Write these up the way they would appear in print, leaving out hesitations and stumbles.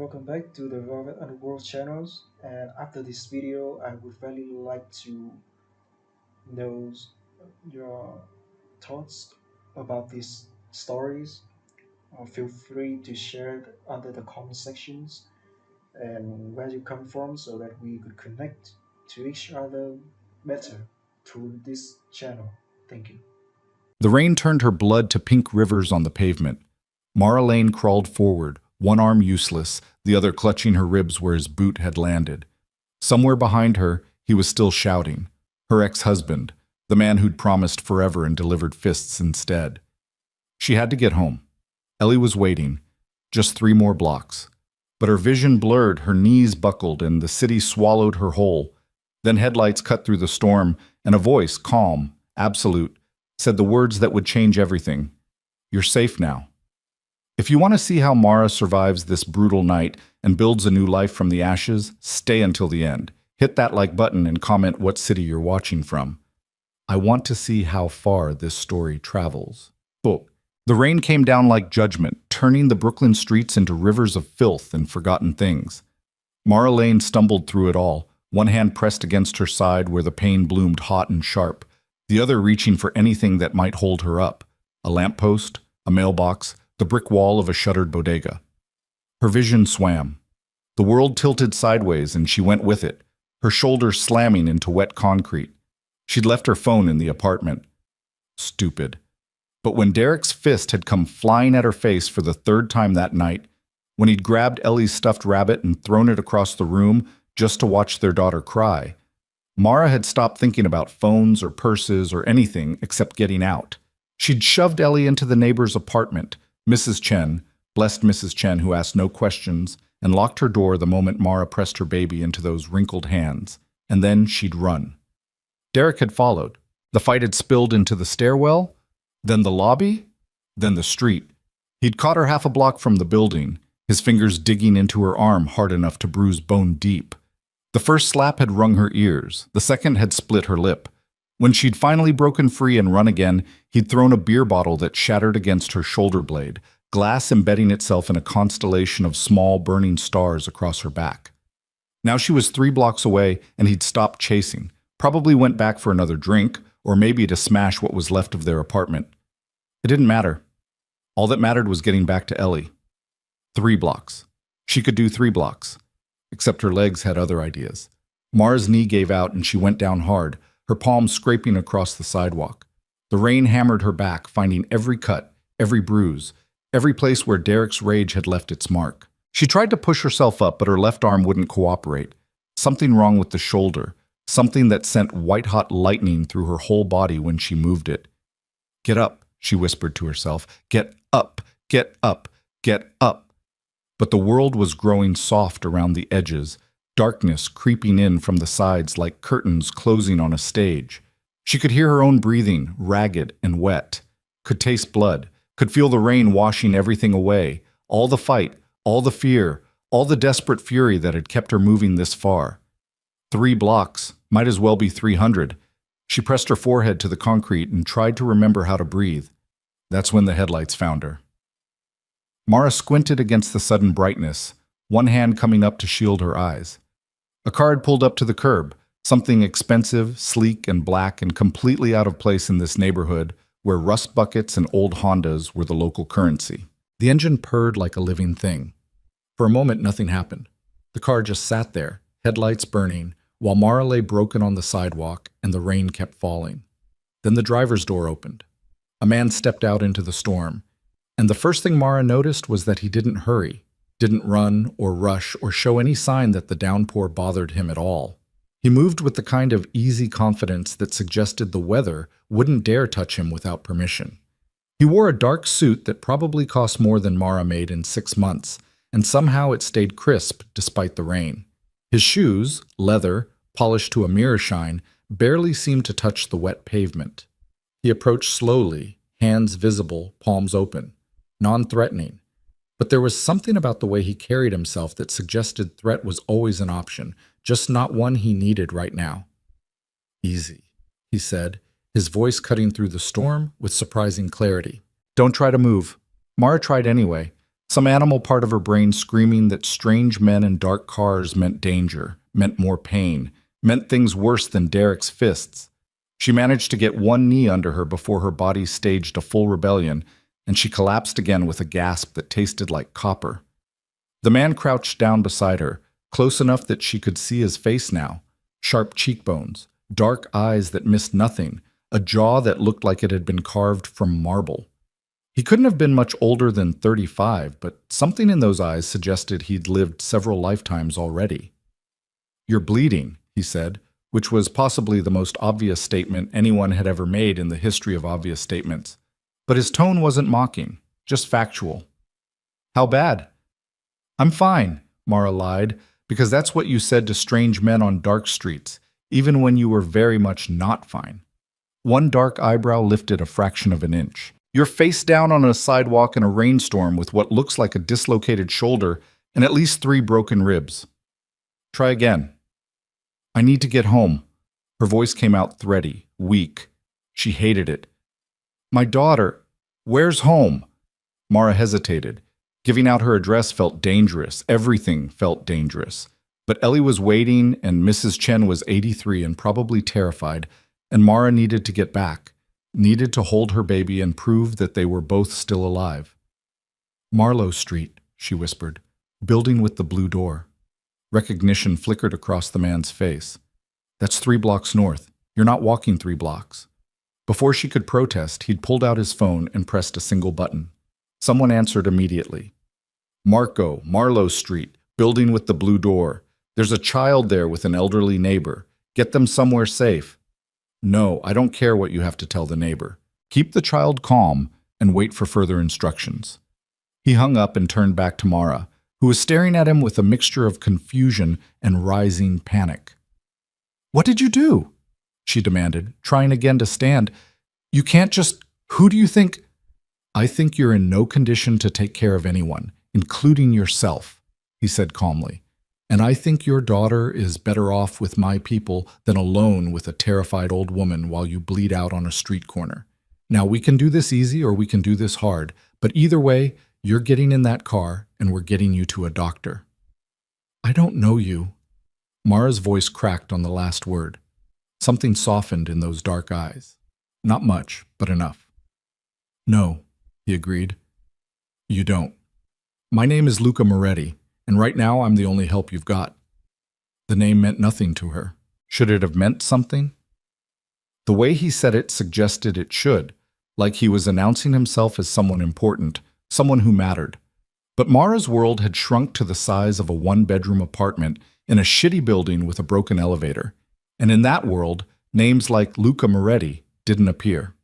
welcome back to the Velvet Underworld channels. And after this video, I would really like to know your thoughts about these stories. Feel free to share it under the comment sections and where you come from so that we could connect to each other better through this channel. Thank you. The rain turned her blood to pink rivers on the pavement. Mara Lane crawled forward, one arm useless, the other clutching her ribs where his boot had landed. Somewhere behind her, he was still shouting. Her ex-husband, the man who'd promised forever and delivered fists instead. She had to get home. Ellie was waiting. Just 3 more blocks. But her vision blurred, her knees buckled, and the city swallowed her whole. Then headlights cut through the storm, and a voice, calm, absolute, said the words that would change everything. You're safe now. If you want to see how Mara survives this brutal night and builds a new life from the ashes, stay until the end. Hit that like button and comment what city you're watching from. I want to see how far this story travels. Book. The rain came down like judgment, turning the Brooklyn streets into rivers of filth and forgotten things. Mara Lane stumbled through it all, one hand pressed against her side where the pain bloomed hot and sharp, the other reaching for anything that might hold her up. A lamppost, a mailbox, the brick wall of a shuttered bodega. Her vision swam. The world tilted sideways and she went with it, her shoulders slamming into wet concrete. She'd left her phone in the apartment. Stupid. But when Derek's fist had come flying at her face for the 3rd time that night, when he'd grabbed Ellie's stuffed rabbit and thrown it across the room just to watch their daughter cry, Mara had stopped thinking about phones or purses or anything except getting out. She'd shoved Ellie into the neighbor's apartment, Mrs. Chen, blessed Mrs. Chen who asked no questions, and locked her door the moment Mara pressed her baby into those wrinkled hands. And then she'd run. Derek had followed. The fight had spilled into the stairwell, then the lobby, then the street. He'd caught her half a block from the building, his fingers digging into her arm hard enough to bruise bone deep. The first slap had wrung her ears, the second had split her lip. When she'd finally broken free and run again, he'd thrown a beer bottle that shattered against her shoulder blade, glass embedding itself in a constellation of small burning stars across her back. Now she was 3 blocks away and he'd stopped chasing, probably went back for another drink, or maybe to smash what was left of their apartment. It didn't matter. All that mattered was getting back to Ellie. 3 blocks. She could do 3 blocks. Except her legs had other ideas. Mara's knee gave out and she went down hard, her palms scraping across the sidewalk. The rain hammered her back, finding every cut, every bruise, every place where Derek's rage had left its mark. She tried to push herself up, but her left arm wouldn't cooperate. Something wrong with the shoulder, something that sent white-hot lightning through her whole body when she moved it. Get up, she whispered to herself. Get up, get up, get up. But the world was growing soft around the edges, darkness creeping in from the sides like curtains closing on a stage. She could hear her own breathing, ragged and wet, could taste blood, could feel the rain washing everything away, all the fight, all the fear, all the desperate fury that had kept her moving this far. 3 blocks, might as well be 300. She pressed her forehead to the concrete and tried to remember how to breathe. That's when the headlights found her. Mara squinted against the sudden brightness, one hand coming up to shield her eyes. A car had pulled up to the curb, something expensive, sleek, and black and completely out of place in this neighborhood where rust buckets and old Hondas were the local currency. The engine purred like a living thing. For a moment, nothing happened. The car just sat there, headlights burning, while Mara lay broken on the sidewalk and the rain kept falling. Then the driver's door opened. A man stepped out into the storm, and the first thing Mara noticed was that he didn't hurry, didn't run or rush or show any sign that the downpour bothered him at all. He moved with the kind of easy confidence that suggested the weather wouldn't dare touch him without permission. He wore a dark suit that probably cost more than Mara made in 6 months, and somehow it stayed crisp despite the rain. His shoes, leather, polished to a mirror shine, barely seemed to touch the wet pavement. He approached slowly, hands visible, palms open, non-threatening. But there was something about the way he carried himself that suggested threat was always an option, just not one he needed right now. Easy, he said, his voice cutting through the storm with surprising clarity. Don't try to move. Mara tried anyway, Some animal part of her brain screaming that strange men in dark cars meant danger, meant more pain, meant things worse than Derek's fists. She managed to get one knee under her before her body staged a full rebellion, and she collapsed again with a gasp that tasted like copper. The man crouched down beside her, close enough that she could see his face now. Sharp cheekbones, dark eyes that missed nothing, a jaw that looked like it had been carved from marble. He couldn't have been much older than 35, but something in those eyes suggested he'd lived several lifetimes already. "You're bleeding," he said, which was possibly the most obvious statement anyone had ever made in the history of obvious statements. But his tone wasn't mocking, just factual. "How bad?" "I'm fine," Mara lied, because that's what you said to strange men on dark streets, even when you were very much not fine. One dark eyebrow lifted a fraction of an inch. "You're face down on a sidewalk in a rainstorm with what looks like a dislocated shoulder and at least 3 broken ribs. Try again." "I need to get home." Her voice came out thready, weak. She hated it. "My daughter. Where's home?" Mara hesitated. Giving out her address felt dangerous. Everything felt dangerous. But Ellie was waiting, and Mrs. Chen was 83 and probably terrified, and Mara needed to get back, needed to hold her baby and prove that they were both still alive. "Marlowe Street," she whispered, "building with the blue door." Recognition flickered across the man's face. "That's 3 blocks north. You're not walking 3 blocks. Before she could protest, he'd pulled out his phone and pressed a single button. Someone answered immediately. "Marco, Marlowe Street, building with the blue door. There's a child there with an elderly neighbor. Get them somewhere safe." "No, I don't care what you have to tell the neighbor. Keep the child calm and wait for further instructions." He hung up and turned back to Mara, who was staring at him with a mixture of confusion and rising panic. "What did you do?" she demanded, trying again to stand. "You can't just... Who do you think—" "I think you're in no condition to take care of anyone, including yourself," he said calmly. "And I think your daughter is better off with my people than alone with a terrified old woman while you bleed out on a street corner. Now, we can do this easy or we can do this hard, but either way, you're getting in that car and we're getting you to a doctor." "I don't know you." Mara's voice cracked on the last word. Something softened in those dark eyes. Not much, but enough. "No," he agreed. "You don't. My name is Luca Moretti, and right now I'm the only help you've got." The name meant nothing to her. Should it have meant something? The way he said it suggested it should, like he was announcing himself as someone important, someone who mattered. But Mara's world had shrunk to the size of a 1-bedroom apartment in a shitty building with a broken elevator. And in that world, names like Luca Moretti didn't appear.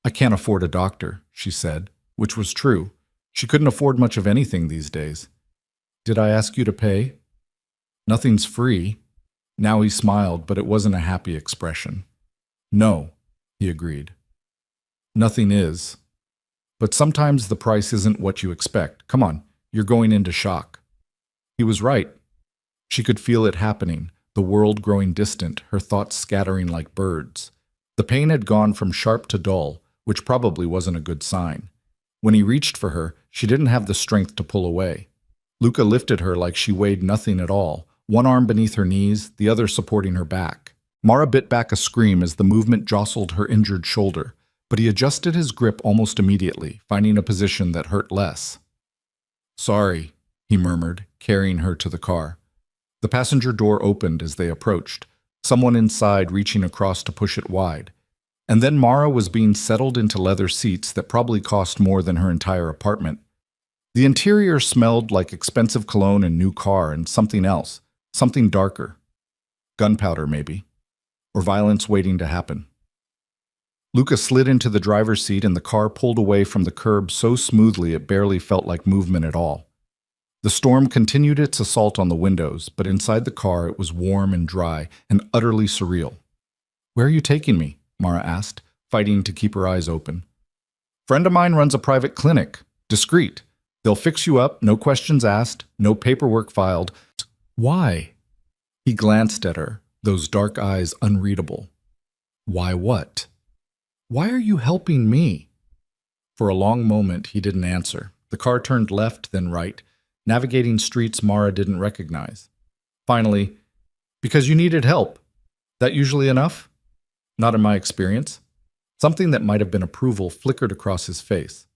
"I can't afford a doctor," she said, which was true. She couldn't afford much of anything these days. "Did I ask you to pay?" "Nothing's free." Now he smiled, but it wasn't a happy expression. "No," he agreed. "Nothing is. But sometimes the price isn't what you expect. Come on, you're going into shock." He was right. She could feel it happening, the world growing distant, her thoughts scattering like birds. The pain had gone from sharp to dull, which probably wasn't a good sign. When he reached for her, she didn't have the strength to pull away. Luca lifted her like she weighed nothing at all, one arm beneath her knees, the other supporting her back. Mara bit back a scream as the movement jostled her injured shoulder, but he adjusted his grip almost immediately, finding a position that hurt less. "Sorry," he murmured, carrying her to the car. The passenger door opened as they approached, someone inside reaching across to push it wide. And then Mara was being settled into leather seats that probably cost more than her entire apartment. The interior smelled like expensive cologne and new car and something else, something darker. Gunpowder, maybe. Or violence waiting to happen. Luca slid into the driver's seat and the car pulled away from the curb so smoothly it barely felt like movement at all. The storm continued its assault on the windows, but inside the car it was warm and dry and utterly surreal. "Where are you taking me?" Mara asked, fighting to keep her eyes open. "Friend of mine runs a private clinic. Discreet. They'll fix you up, no questions asked, no paperwork filed." "Why?" He glanced at her, those dark eyes unreadable. "Why what?" "Why are you helping me?" For a long moment he didn't answer. The car turned left, then right, navigating streets Mara didn't recognize. Finally, because you needed help. That usually enough? Not in my experience. Something that might have been approval flickered across his face.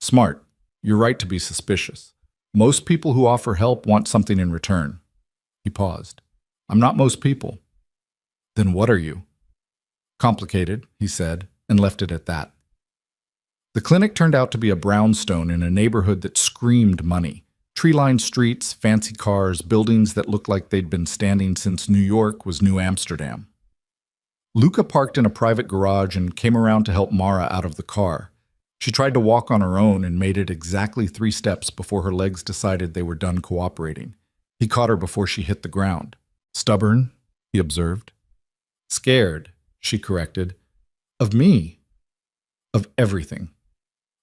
Smart. You're right to be suspicious. Most people who offer help want something in return. He paused. I'm not most people. Then what are you? Complicated, he said, and left it at that. The clinic turned out to be a brownstone in a neighborhood that screamed money. Tree-lined streets, fancy cars, buildings that looked like they'd been standing since New York was New Amsterdam. Luca parked in a private garage and came around to help Mara out of the car. She tried to walk on her own and made it exactly 3 steps before her legs decided they were done cooperating. He caught her before she hit the ground. Stubborn, he observed. Scared, she corrected. Of me. Of everything.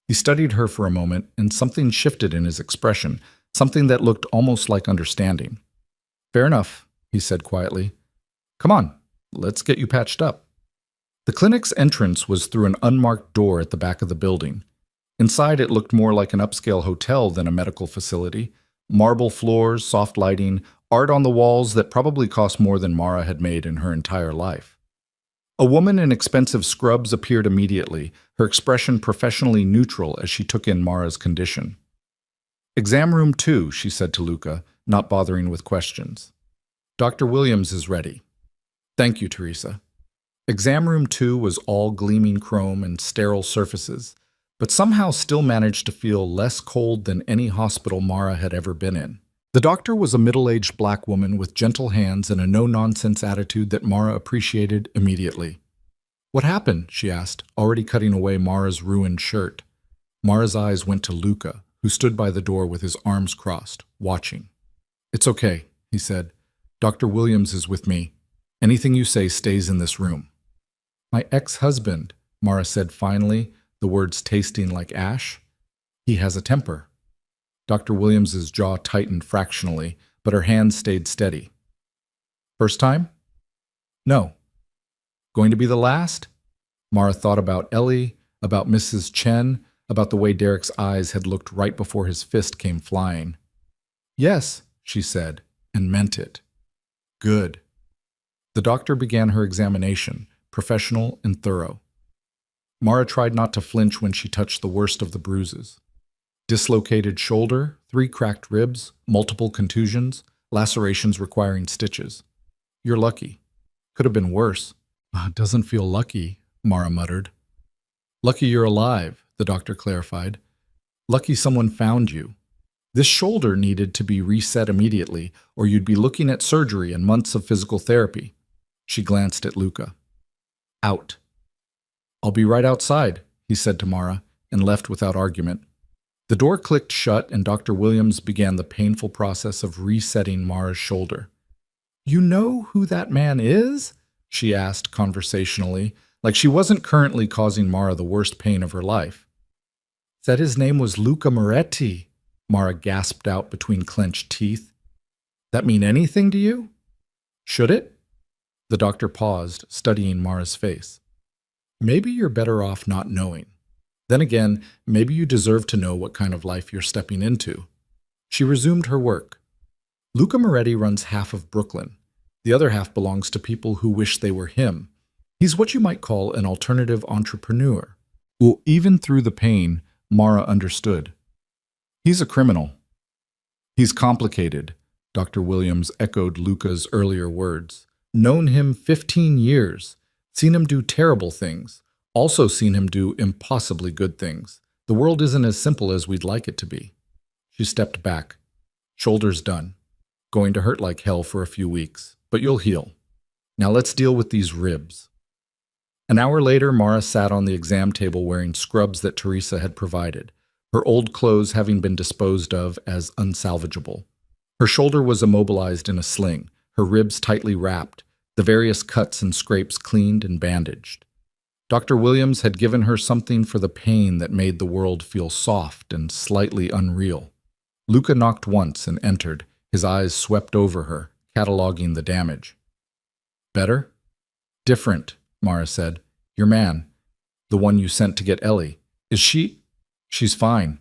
He studied her for a moment, and something shifted in his expression, something that looked almost like understanding. Fair enough, he said quietly. Come on, let's get you patched up. The clinic's entrance was through an unmarked door at the back of the building. Inside, it looked more like an upscale hotel than a medical facility. Marble floors, soft lighting, art on the walls that probably cost more than Mara had made in her entire life. A woman in expensive scrubs appeared immediately, her expression professionally neutral as she took in Mara's condition. Exam room 2, she said to Luca, not bothering with questions. Dr. Williams is ready. Thank you, Teresa. Exam room 2 was all gleaming chrome and sterile surfaces, but somehow still managed to feel less cold than any hospital Mara had ever been in. The doctor was a middle-aged black woman with gentle hands and a no-nonsense attitude that Mara appreciated immediately. What happened? She asked, already cutting away Mara's ruined shirt. Mara's eyes went to Luca, who stood by the door with his arms crossed, watching. It's okay, he said. Dr. Williams is with me. Anything you say stays in this room. My ex-husband, Mara said finally, the words tasting like ash. He has a temper. Dr. Williams's jaw tightened fractionally, but her hands stayed steady. First time? No. Going to be the last? Mara thought about Ellie, about Mrs. Chen, about the way Derek's eyes had looked right before his fist came flying. Yes, she said, and meant it. Good. The doctor began her examination, professional and thorough. Mara tried not to flinch when she touched the worst of the bruises. Dislocated shoulder, 3 cracked ribs, multiple contusions, lacerations requiring stitches. You're lucky. Could have been worse. Doesn't feel lucky, Mara muttered. Lucky you're alive, the doctor clarified. Lucky someone found you. This shoulder needed to be reset immediately, or you'd be looking at surgery and months of physical therapy. She glanced at Luca. Out. I'll be right outside, he said to Mara, and left without argument. The door clicked shut, and Dr. Williams began the painful process of resetting Mara's shoulder. You know who that man is? She asked conversationally, like she wasn't currently causing Mara the worst pain of her life. Said his name was Luca Moretti, Mara gasped out between clenched teeth. That mean anything to you? Should it? The doctor paused, studying Mara's face. Maybe you're better off not knowing. Then again, maybe you deserve to know what kind of life you're stepping into. She resumed her work. Luca Moretti runs half of Brooklyn. The other half belongs to people who wish they were him. He's what you might call an alternative entrepreneur. Well, even through the pain, Mara understood. He's a criminal. He's complicated, Dr. Williams echoed Luca's earlier words. Known him 15 years. Seen him do terrible things. Also seen him do impossibly good things. The world isn't as simple as we'd like it to be. She stepped back. Shoulders done. Going to hurt like hell for a few weeks, but you'll heal. Now let's deal with these ribs. An hour later, Mara sat on the exam table wearing scrubs that Teresa had provided, her old clothes having been disposed of as unsalvageable. Her shoulder was immobilized in a sling, her ribs tightly wrapped, the various cuts and scrapes cleaned and bandaged. Dr. Williams had given her something for the pain that made the world feel soft and slightly unreal. Luca knocked once and entered, his eyes swept over her, cataloging the damage. Better? Different, Mara said. Your man, the one you sent to get Ellie. Is she? She's fine.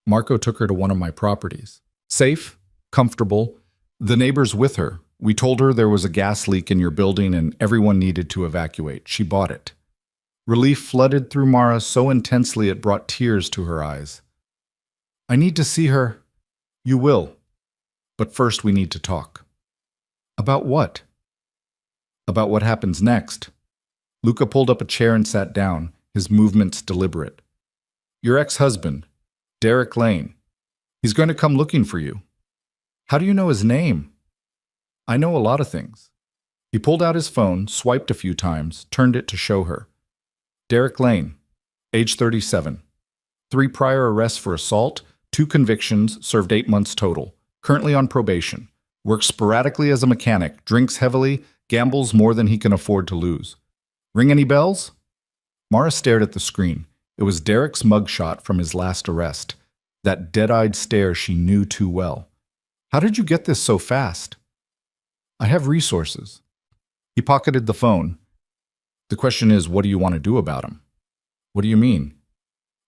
Marco took her to one of my properties. Safe, comfortable, the neighbors with her. We told her there was a gas leak in your building and everyone needed to evacuate. She bought it. Relief flooded through Mara so intensely it brought tears to her eyes. I need to see her. You will. But first we need to talk. About what? About what happens next. Luca pulled up a chair and sat down, his movements deliberate. Your ex-husband, Derek Lane. He's going to come looking for you. How do you know his name? I know a lot of things. He pulled out his phone, swiped a few times, turned it to show her. Derek Lane, age 37. 3 prior arrests for assault, 2 convictions, served 8 months total. Currently on probation. Works sporadically as a mechanic, drinks heavily, gambles more than he can afford to lose. Ring any bells? Mara stared at the screen. It was Derek's mugshot from his last arrest. That dead-eyed stare she knew too well. How did you get this so fast? I have resources. He pocketed the phone. The question is, what do you want to do about him? What do you mean?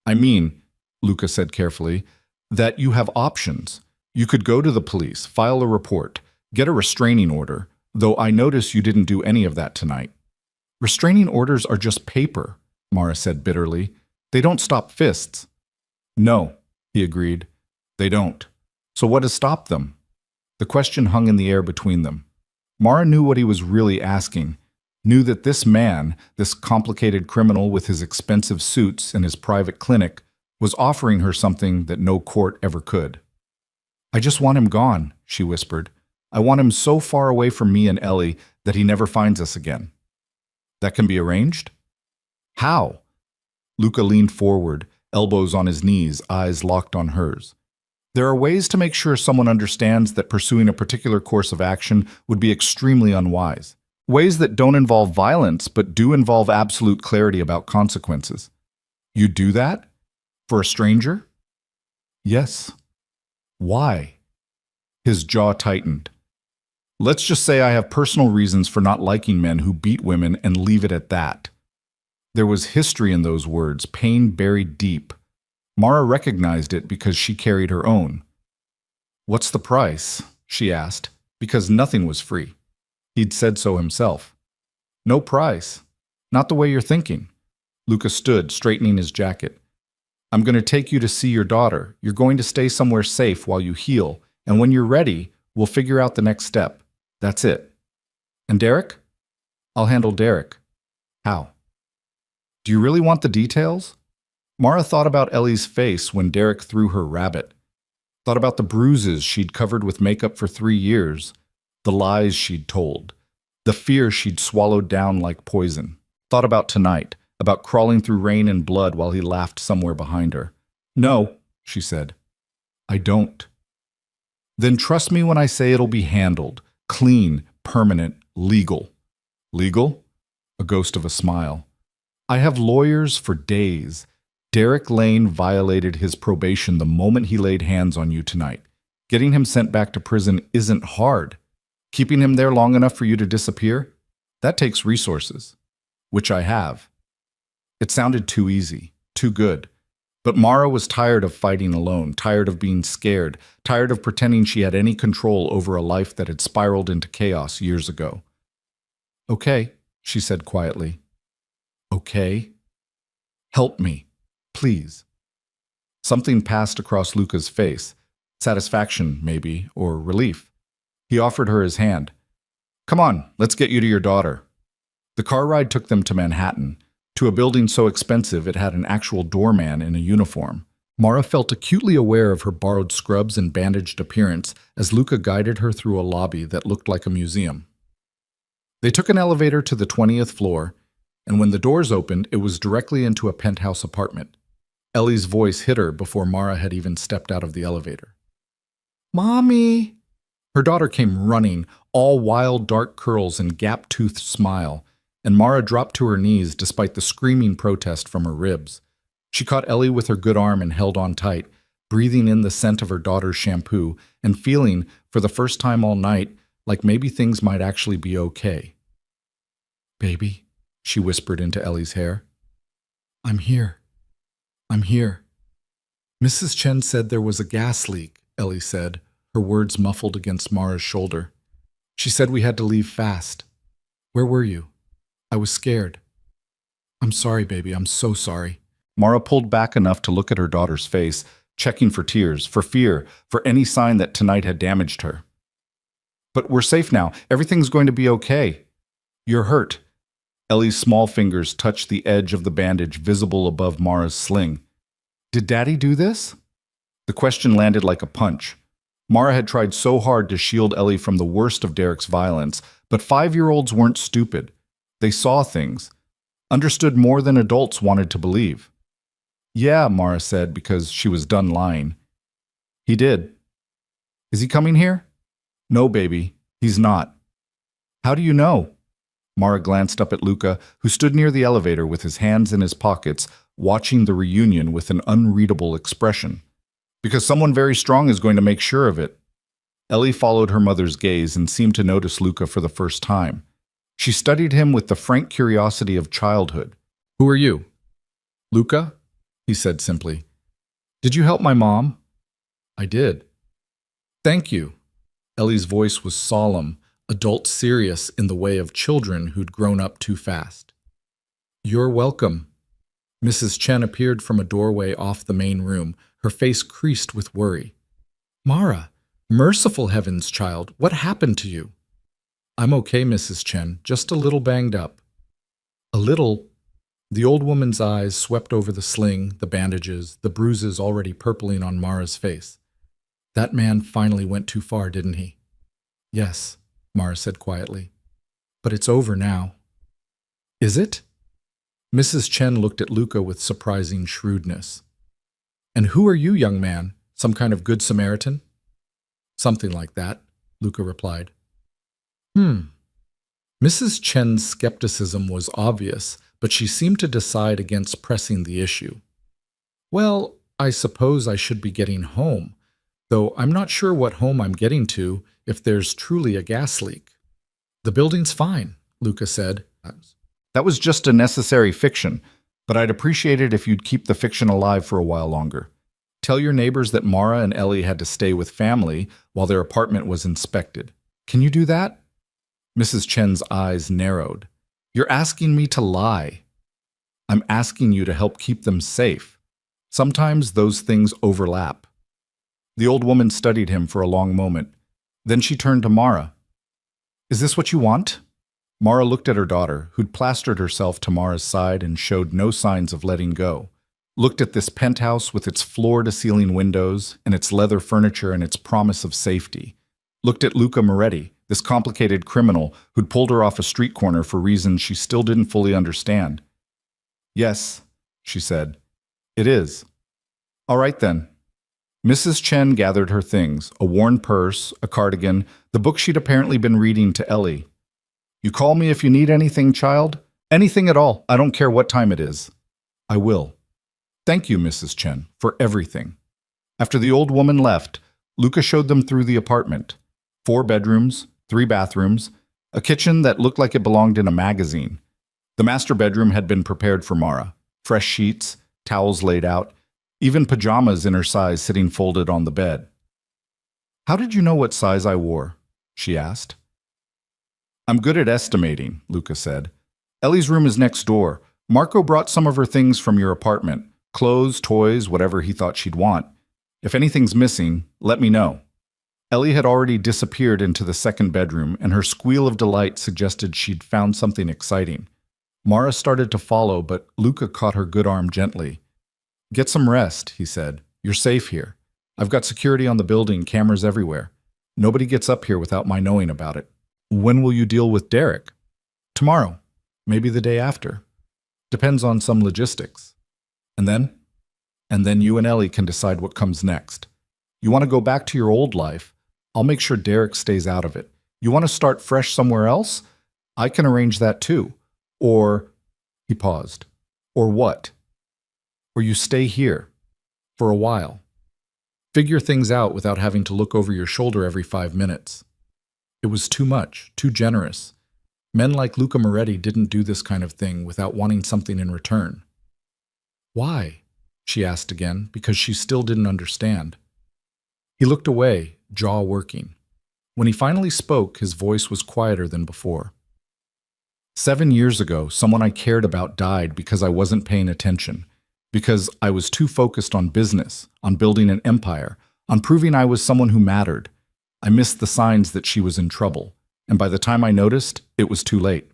I mean, Luca said carefully, that you have options. You could go to the police, file a report, get a restraining order, though I notice you didn't do any of that tonight. Restraining orders are just paper, Mara said bitterly. They don't stop fists. No, he agreed. They don't. So what has stopped them? The question hung in the air between them. Mara knew what he was really asking, knew that this man, this complicated criminal with his expensive suits and his private clinic, was offering her something that no court ever could. I just want him gone, she whispered. I want him so far away from me and Ellie that he never finds us again. That can be arranged? How? Luca leaned forward, elbows on his knees, eyes locked on hers. There are ways to make sure someone understands that pursuing a particular course of action would be extremely unwise. Ways that don't involve violence, but do involve absolute clarity about consequences. You do that? For a stranger? Yes. Why? His jaw tightened. Let's just say I have personal reasons for not liking men who beat women and leave it at that. There was history in those words, pain buried deep. Mara recognized it because she carried her own. What's the price? She asked, because nothing was free. He'd said so himself. No price. Not the way you're thinking. Luca stood, straightening his jacket. I'm going to take you to see your daughter. You're going to stay somewhere safe while you heal, and when you're ready, we'll figure out the next step. That's it. And Derek? I'll handle Derek. How? Do you really want the details? Mara thought about Ellie's face when Derek threw her rabbit. Thought about the bruises she'd covered with makeup for 3 years, the lies she'd told, the fear she'd swallowed down like poison. Thought about tonight, about crawling through rain and blood while he laughed somewhere behind her. No, she said. I don't. Then trust me when I say it'll be handled. Clean, permanent, legal. Legal? A ghost of a smile. I have lawyers for days. Derek Lane violated his probation the moment he laid hands on you tonight. Getting him sent back to prison isn't hard. Keeping him there long enough for you to disappear? That takes resources. Which I have. It sounded too easy, too good. But Mara was tired of fighting alone, tired of being scared, tired of pretending she had any control over a life that had spiraled into chaos years ago. Okay, she said quietly. Okay? Help me, please. Something passed across Luca's face. Satisfaction, maybe, or relief. He offered her his hand. Come on, let's get you to your daughter. The car ride took them to Manhattan, to a building so expensive it had an actual doorman in a uniform. Mara felt acutely aware of her borrowed scrubs and bandaged appearance as Luca guided her through a lobby that looked like a museum. They took an elevator to the 20th floor, and when the doors opened, it was directly into a penthouse apartment. Ellie's voice hit her before Mara had even stepped out of the elevator. Mommy! Her daughter came running, all wild dark curls and gap-toothed smile, and Mara dropped to her knees despite the screaming protest from her ribs. She caught Ellie with her good arm and held on tight, breathing in the scent of her daughter's shampoo and feeling, for the first time all night, like maybe things might actually be okay. Baby, she whispered into Ellie's hair. I'm here. I'm here. Mrs. Chen said there was a gas leak, Ellie said, her words muffled against Mara's shoulder. She said we had to leave fast. Where were you? I was scared. I'm sorry, baby. I'm so sorry. Mara pulled back enough to look at her daughter's face, checking for tears, for fear, for any sign that tonight had damaged her. But we're safe now. Everything's going to be okay. You're hurt. Ellie's small fingers touched the edge of the bandage visible above Mara's sling. Did Daddy do this? The question landed like a punch. Mara had tried so hard to shield Ellie from the worst of Derek's violence, but 5-year-olds weren't stupid. They saw things, understood more than adults wanted to believe. Yeah, Mara said, because she was done lying. He did. Is he coming here? No, baby, he's not. How do you know? Mara glanced up at Luca, who stood near the elevator with his hands in his pockets, watching the reunion with an unreadable expression. Because someone very strong is going to make sure of it. Ellie followed her mother's gaze and seemed to notice Luca for the first time. She studied him with the frank curiosity of childhood. Who are you? Luca, he said simply. Did you help my mom? I did. Thank you. Ellie's voice was solemn, adult serious in the way of children who'd grown up too fast. You're welcome. Mrs. Chen appeared from a doorway off the main room, her face creased with worry. Mara, merciful heavens, child, what happened to you? I'm okay, Mrs. Chen, just a little banged up. A little? The old woman's eyes swept over the sling, the bandages, the bruises already purpling on Mara's face. That man finally went too far, didn't he? Yes, Mara said quietly. But it's over now. Is it? Mrs. Chen looked at Luca with surprising shrewdness. And who are you, young man? Some kind of good Samaritan? Something like that, Luca replied. Mrs. Chen's skepticism was obvious, but she seemed to decide against pressing the issue. Well, I suppose I should be getting home, though I'm not sure what home I'm getting to if there's truly a gas leak. The building's fine, Luca said. That was just a necessary fiction, but I'd appreciate it if you'd keep the fiction alive for a while longer. Tell your neighbors that Mara and Ellie had to stay with family while their apartment was inspected. Can you do that? Mrs. Chen's eyes narrowed. You're asking me to lie. I'm asking you to help keep them safe. Sometimes those things overlap. The old woman studied him for a long moment. Then she turned to Mara. Is this what you want? Mara looked at her daughter, who'd plastered herself to Mara's side and showed no signs of letting go. Looked at this penthouse with its floor-to-ceiling windows and its leather furniture and its promise of safety. Looked at Luca Moretti, this complicated criminal who'd pulled her off a street corner for reasons she still didn't fully understand. Yes, she said. It is. All right then. Mrs. Chen gathered her things, a worn purse, a cardigan, the book she'd apparently been reading to Ellie. You call me if you need anything, child? Anything at all. I don't care what time it is. I will. Thank you, Mrs. Chen, for everything. After the old woman left, Luca showed them through the apartment. 4 bedrooms, 3 bathrooms, a kitchen that looked like it belonged in a magazine. The master bedroom had been prepared for Mara. Fresh sheets, towels laid out, even pajamas in her size sitting folded on the bed. How did you know what size I wore? She asked. I'm good at estimating, Luca said. Ellie's room is next door. Marco brought some of her things from your apartment. Clothes, toys, whatever he thought she'd want. If anything's missing, let me know. Ellie had already disappeared into the second bedroom, and her squeal of delight suggested she'd found something exciting. Mara started to follow, but Luca caught her good arm gently. Get some rest, he said. You're safe here. I've got security on the building, cameras everywhere. Nobody gets up here without my knowing about it. When will you deal with Derek? Tomorrow. Maybe the day after. Depends on some logistics. And then? And then you and Ellie can decide what comes next. You want to go back to your old life? I'll make sure Derek stays out of it. You want to start fresh somewhere else? I can arrange that too. Or, he paused, or what? Or you stay here, for a while. Figure things out without having to look over your shoulder every 5 minutes. It was too much, too generous. Men like Luca Moretti didn't do this kind of thing without wanting something in return. Why? she asked again, because she still didn't understand. He looked away, jaw working. When he finally spoke, his voice was quieter than before. 7 years ago, someone I cared about died because I wasn't paying attention, because I was too focused on business, on building an empire, on proving I was someone who mattered. I missed the signs that she was in trouble, and by the time I noticed, it was too late.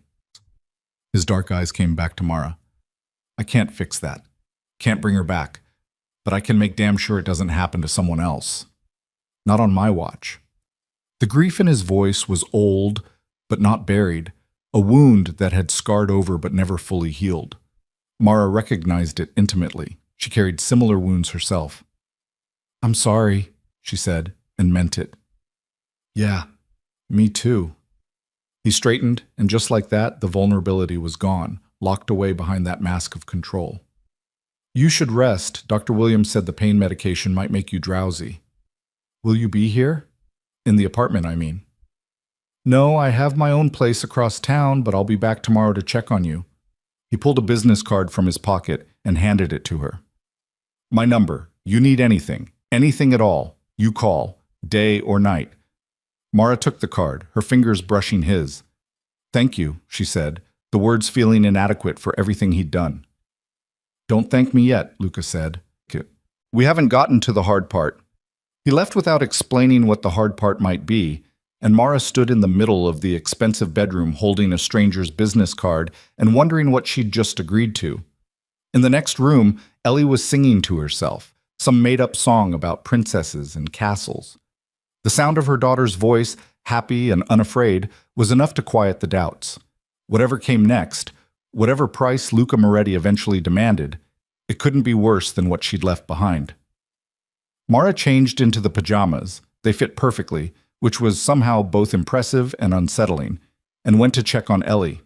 His dark eyes came back to Mara. I can't fix that. Can't bring her back. But I can make damn sure it doesn't happen to someone else. Not on my watch. The grief in his voice was old, but not buried, a wound that had scarred over but never fully healed. Mara recognized it intimately. She carried similar wounds herself. I'm sorry, she said, and meant it. Yeah, me too. He straightened, and just like that, the vulnerability was gone, locked away behind that mask of control. You should rest. Dr. Williams said the pain medication might make you drowsy. Will you be here? In the apartment, I mean. No, I have my own place across town, but I'll be back tomorrow to check on you. He pulled a business card from his pocket and handed it to her. My number. You need anything. Anything at all. You call. Day or night. Mara took the card, her fingers brushing his. Thank you, she said, the words feeling inadequate for everything he'd done. Don't thank me yet, Luca said. We haven't gotten to the hard part. He left without explaining what the hard part might be, and Mara stood in the middle of the expensive bedroom holding a stranger's business card and wondering what she'd just agreed to. In the next room, Ellie was singing to herself, some made-up song about princesses and castles. The sound of her daughter's voice, happy and unafraid, was enough to quiet the doubts. Whatever came next, whatever price Luca Moretti eventually demanded, it couldn't be worse than what she'd left behind. Mara changed into the pajamas. They fit perfectly, which was somehow both impressive and unsettling, and went to check on Ellie.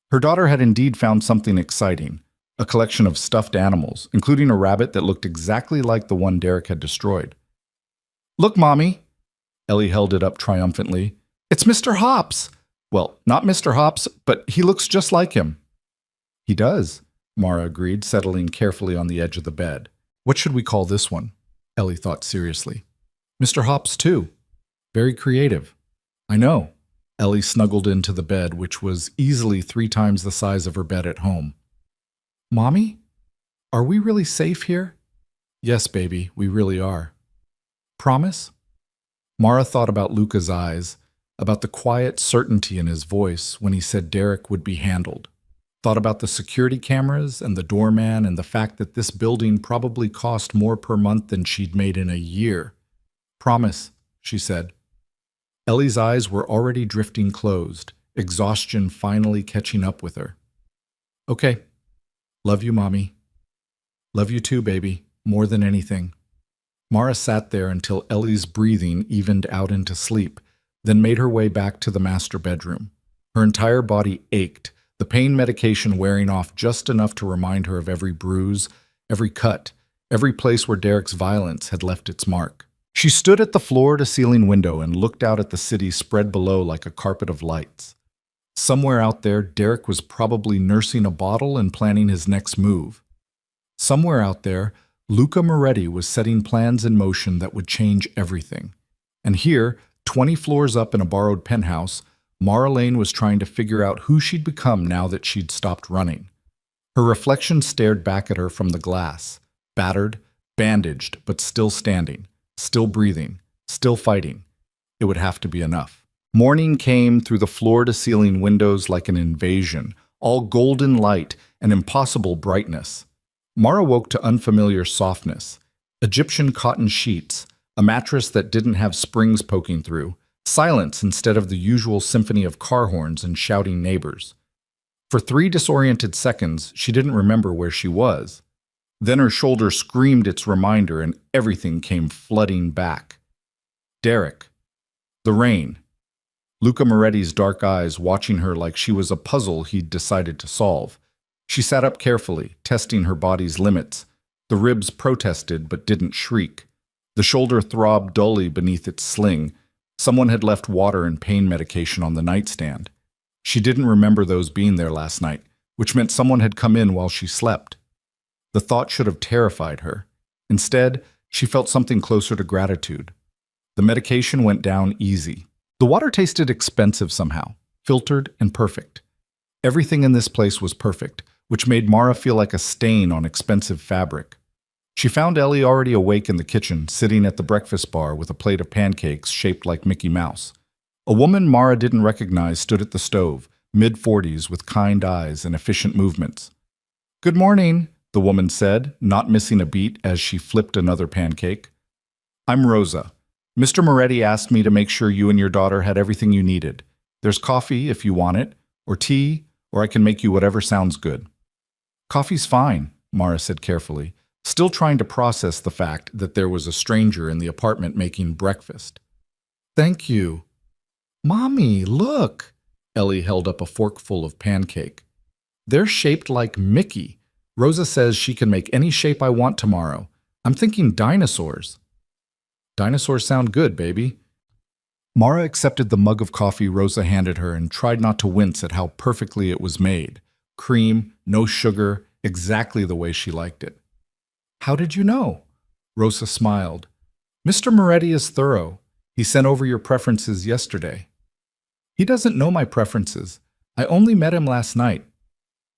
Her daughter had indeed found something exciting, a collection of stuffed animals, including a rabbit that looked exactly like the one Derek had destroyed. Look, Mommy! Ellie held it up triumphantly. It's Mr. Hops! Well, not Mr. Hops, but he looks just like him. He does, Mara agreed, settling carefully on the edge of the bed. What should we call this one? Ellie thought seriously. Mr. Hops, too. Very creative. I know. Ellie snuggled into the bed, which was easily 3 times the size of her bed at home. Mommy? Are we really safe here? Yes, baby, we really are. Promise? Mara thought about Luca's eyes, about the quiet certainty in his voice when he said Derek would be handled. Thought about the security cameras and the doorman and the fact that this building probably cost more per month than she'd made in a year. Promise, she said. Ellie's eyes were already drifting closed, exhaustion finally catching up with her. Okay. Love you, Mommy. Love you too, baby, more than anything. Mara sat there until Ellie's breathing evened out into sleep, then made her way back to the master bedroom. Her entire body ached, the pain medication wearing off just enough to remind her of every bruise, every cut, every place where Derek's violence had left its mark. She stood at the floor-to-ceiling window and looked out at the city spread below like a carpet of lights. Somewhere out there, Derek was probably nursing a bottle and planning his next move. Somewhere out there, Luca Moretti was setting plans in motion that would change everything. And here, 20 floors up in a borrowed penthouse, Mara Lane was trying to figure out who she'd become now that she'd stopped running. Her reflection stared back at her from the glass, battered, bandaged, but still standing, still breathing, still fighting. It would have to be enough. Morning came through the floor-to-ceiling windows like an invasion, all golden light and impossible brightness. Mara woke to unfamiliar softness, Egyptian cotton sheets, a mattress that didn't have springs poking through, silence instead of the usual symphony of car horns and shouting neighbors. For 3 disoriented seconds, she didn't remember where she was. Then her shoulder screamed its reminder and everything came flooding back. Derek. The rain. Luca Moretti's dark eyes watching her like she was a puzzle he'd decided to solve. She sat up carefully, testing her body's limits. The ribs protested but didn't shriek. The shoulder throbbed dully beneath its sling. Someone had left water and pain medication on the nightstand. She didn't remember those being there last night, which meant someone had come in while she slept. The thought should have terrified her. Instead, she felt something closer to gratitude. The medication went down easy. The water tasted expensive somehow, filtered and perfect. Everything in this place was perfect, which made Mara feel like a stain on expensive fabric. She found Ellie already awake in the kitchen, sitting at the breakfast bar with a plate of pancakes shaped like Mickey Mouse. A woman Mara didn't recognize stood at the stove, mid-40s with kind eyes and efficient movements. "Good morning," the woman said, not missing a beat as she flipped another pancake. "I'm Rosa. Mr. Moretti asked me to make sure you and your daughter had everything you needed. There's coffee if you want it, or tea, or I can make you whatever sounds good." "Coffee's fine," Mara said carefully, still trying to process the fact that there was a stranger in the apartment making breakfast. "Thank you." "Mommy, look!" Ellie held up a forkful of pancake. "They're shaped like Mickey. Rosa says she can make any shape I want tomorrow. I'm thinking dinosaurs." "Dinosaurs sound good, baby." Mara accepted the mug of coffee Rosa handed her and tried not to wince at how perfectly it was made. Cream, no sugar, exactly the way she liked it. "How did you know?" Rosa smiled. "Mr. Moretti is thorough. He sent over your preferences yesterday." "He doesn't know my preferences. I only met him last night.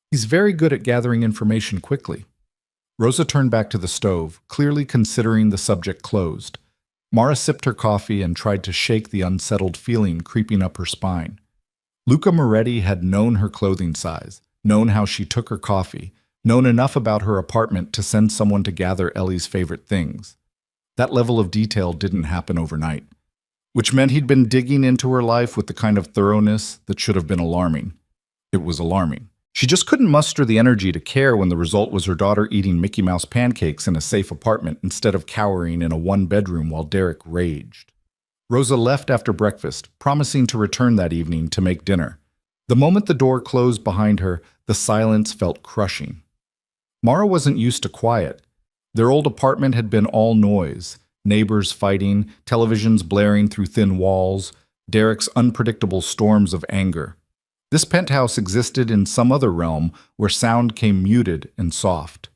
He's very good at gathering information quickly." Rosa turned back to the stove, clearly considering the subject closed. Mara sipped her coffee and tried to shake the unsettled feeling creeping up her spine. Luca Moretti had known her clothing size, known how she took her coffee, known enough about her apartment to send someone to gather Ellie's favorite things. That level of detail didn't happen overnight, which meant he'd been digging into her life with the kind of thoroughness that should have been alarming. It was alarming. She just couldn't muster the energy to care when the result was her daughter eating Mickey Mouse pancakes in a safe apartment instead of cowering in a one-bedroom while Derek raged. Rosa left after breakfast, promising to return that evening to make dinner. The moment the door closed behind her, the silence felt crushing. Mara wasn't used to quiet. Their old apartment had been all noise, neighbors fighting, televisions blaring through thin walls, Derek's unpredictable storms of anger. This penthouse existed in some other realm where sound came muted and soft.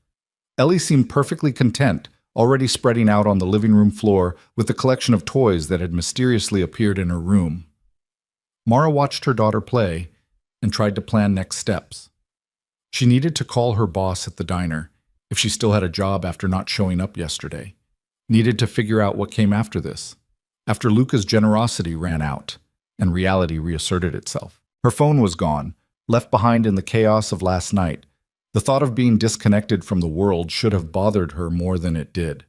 Ellie seemed perfectly content, already spreading out on the living room floor with the collection of toys that had mysteriously appeared in her room. Mara watched her daughter play and tried to plan next steps. She needed to call her boss at the diner, if she still had a job after not showing up yesterday. Needed to figure out what came after this, after Luca's generosity ran out and reality reasserted itself. Her phone was gone, left behind in the chaos of last night. The thought of being disconnected from the world should have bothered her more than it did.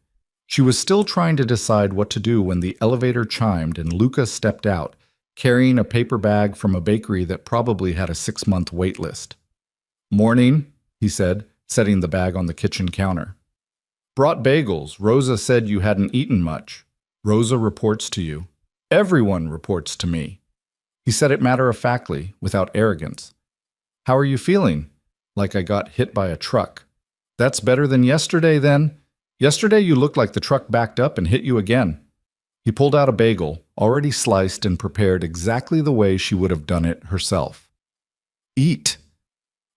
She was still trying to decide what to do when the elevator chimed and Luca stepped out, carrying a paper bag from a bakery that probably had a 6-month wait list. "Morning," he said, setting the bag on the kitchen counter. "Brought bagels. Rosa said you hadn't eaten much." "Rosa reports to you." "Everyone reports to me." He said it matter-of-factly, without arrogance. "How are you feeling?" "Like I got hit by a truck." "That's better than yesterday, then." "Yesterday you looked like the truck backed up and hit you again." He pulled out a bagel, already sliced and prepared exactly the way she would have done it herself. "Eat."